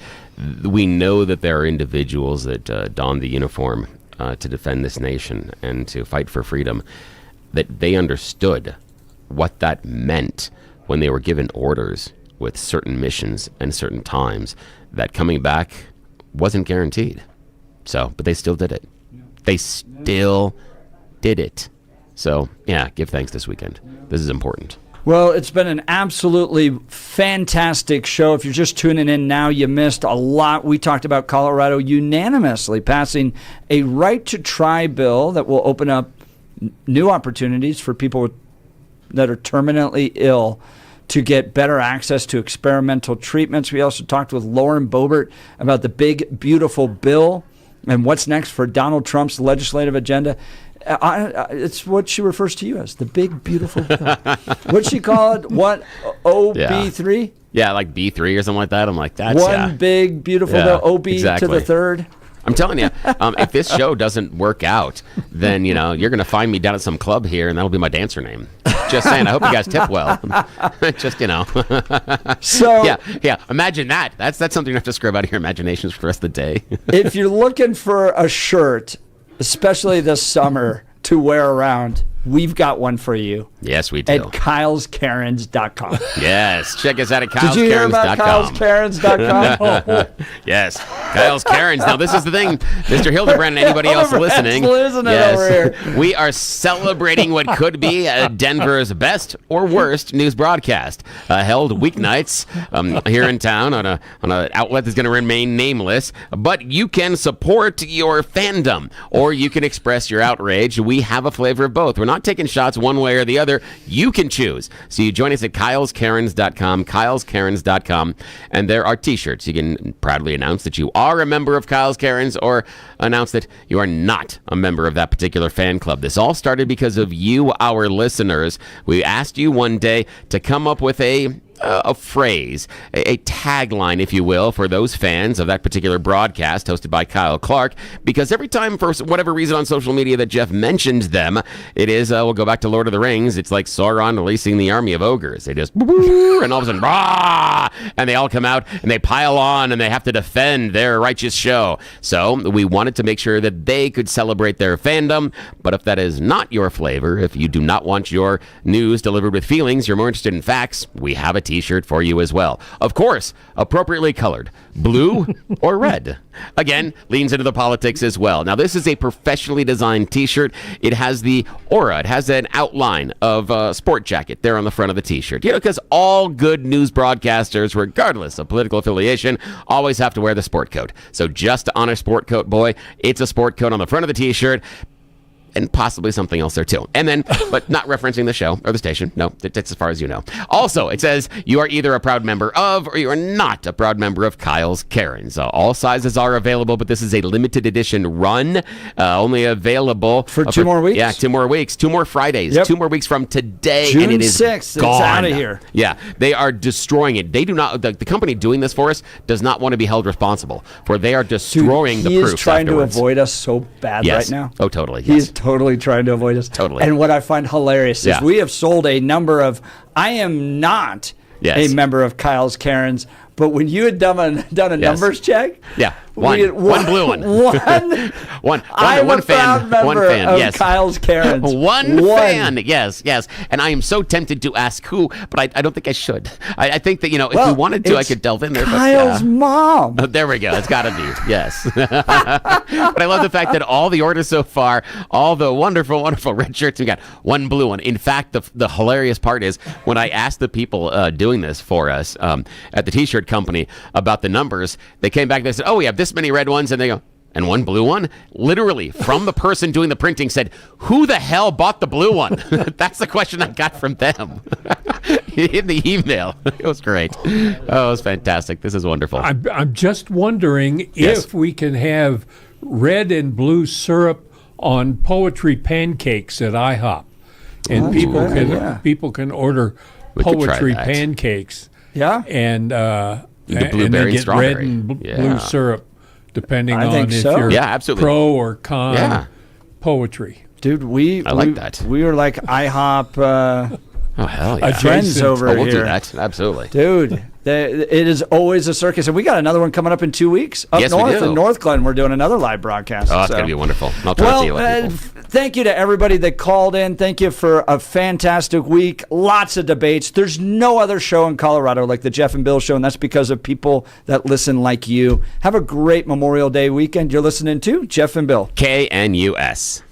we know that there are individuals that don the uniform to defend this nation and to fight for freedom, that they understood what that meant when they were given orders with certain missions and certain times, that coming back wasn't guaranteed. So, but they still did it. They still did it. So, yeah, give thanks this weekend. This is important. Well, it's been an absolutely fantastic show. If you're just tuning in now, you missed a lot. We talked about Colorado unanimously passing a right-to-try bill that will open up new opportunities for people that are terminally ill to get better access to experimental treatments. We also talked with Lauren Boebert about the big, beautiful bill and what's next for Donald Trump's legislative agenda. It's what she refers to you as, the big, beautiful bill. What'd she call it? What, OB3? Yeah, like B3 or something like that. I'm like, that's One big, beautiful bill, OB to the third. I'm telling you, if this show doesn't work out, then, you're going to find me down at some club here, and that'll be my dancer name. Just saying, I hope you guys tip well. Just, So yeah. Imagine that. That's something you have to scrub out of your imaginations for the rest of the day. If you're looking for a shirt, especially this summer, to wear around, we've got one for you. Yes, we do. At kyleskarens.com. Yes, check us out at kyleskarens.com. Did you hear about kyleskarens.com? Yes, Kyle's Karens. Now, this is the thing, Mr. Hildebrand and anybody else listening. Losing it over here. We are celebrating what could be Denver's best or worst news broadcast, held weeknights here in town on an outlet that's going to remain nameless. But you can support your fandom, or you can express your outrage. We have a flavor of both. We're not taking shots one way or the other. You can choose. So you join us at kyleskarens.com, kyleskarens.com, and there are T-shirts. You can proudly announce that you are a member of Kyle's Karens, or announce that you are not a member of that particular fan club. This all started because of you, our listeners. We asked you one day to come up with a phrase, a tagline, if you will, for those fans of that particular broadcast hosted by Kyle Clark, because every time, for whatever reason on social media, that Jeff mentions them, it is, we'll go back to Lord of the Rings, it's like Sauron releasing the army of ogres. They just, and all of a sudden, rah, and they all come out, and they pile on, and they have to defend their righteous show. So we wanted to make sure that they could celebrate their fandom, but if that is not your flavor, if you do not want your news delivered with feelings, you're more interested in facts, we have a T-shirt for you as well. Of course, appropriately colored, blue or red. Again, leans into the politics as well. Now, this is a professionally designed T-shirt. It has the aura. It has an outline of a sport jacket there on the front of the T-shirt. Because all good news broadcasters, regardless of political affiliation, always have to wear the sport coat. So just to honor Sport Coat Boy, it's a sport coat on the front of the T-shirt. And possibly something else there too. And then, but not referencing the show or the station. No, that's as far as you know. Also, it says you are either a proud member of or you are not a proud member of Kyle's Karens. All sizes are available, but this is a limited edition run. Only available for 2 more weeks. Yeah, 2 more weeks. 2 more Fridays. Yep. 2 more weeks from today. June and it is 6th. gone. It's out of here. Yeah, they are destroying it. They do not. The company doing this for us does not want to be held responsible for. They are destroying the proof. He is trying afterwards. to avoid us so bad right now. Oh, totally. He is totally trying to avoid us. Totally. And what I find hilarious is we have sold a number of. I am not a member of Kyle's Karens, but when you had done a numbers check, One blue one. One One fan. One fan. Of Yes. Kyle's Karens. One fan. Yes. And I am so tempted to ask who, but I don't think I should. I think that, if we wanted to, I could delve in there. Kyle's mom. Oh, there we go. It's got to be. Yes. But I love the fact that all the orders so far, all the wonderful, wonderful red shirts, we got one blue one. In fact, the hilarious part is when I asked the people doing this for us at the T-shirt company about the numbers, they came back and they said, "Oh, we have this many red ones," and they go, "And one blue one?" Literally, from the person doing the printing said, "Who the hell bought the blue one?" That's the question I got from them in the email. It was great. Oh, it was fantastic. This is wonderful. I'm just wondering if we can have red and blue syrup on poetry pancakes at IHOP, and people can order poetry pancakes. Yeah, and the and blueberry they and get red strawberry. and blue syrup, depending I on think if so. you're absolutely. pro or con poetry. Dude, I like that. We were like IHOP. Oh, hell yeah. Friends over we'll here. do that. Absolutely. Dude, it is always a circus. And we got another one coming up in 2 weeks. Up Yes, we north do. in North Glen, we're doing another live broadcast. Oh, it's going to be wonderful. I'll try to see you with people. Thank you to everybody that called in. Thank you for a fantastic week. Lots of debates. There's no other show in Colorado like the Jeff and Bill Show, and that's because of people that listen like you. Have a great Memorial Day weekend. You're listening to Jeff and Bill. KNUS.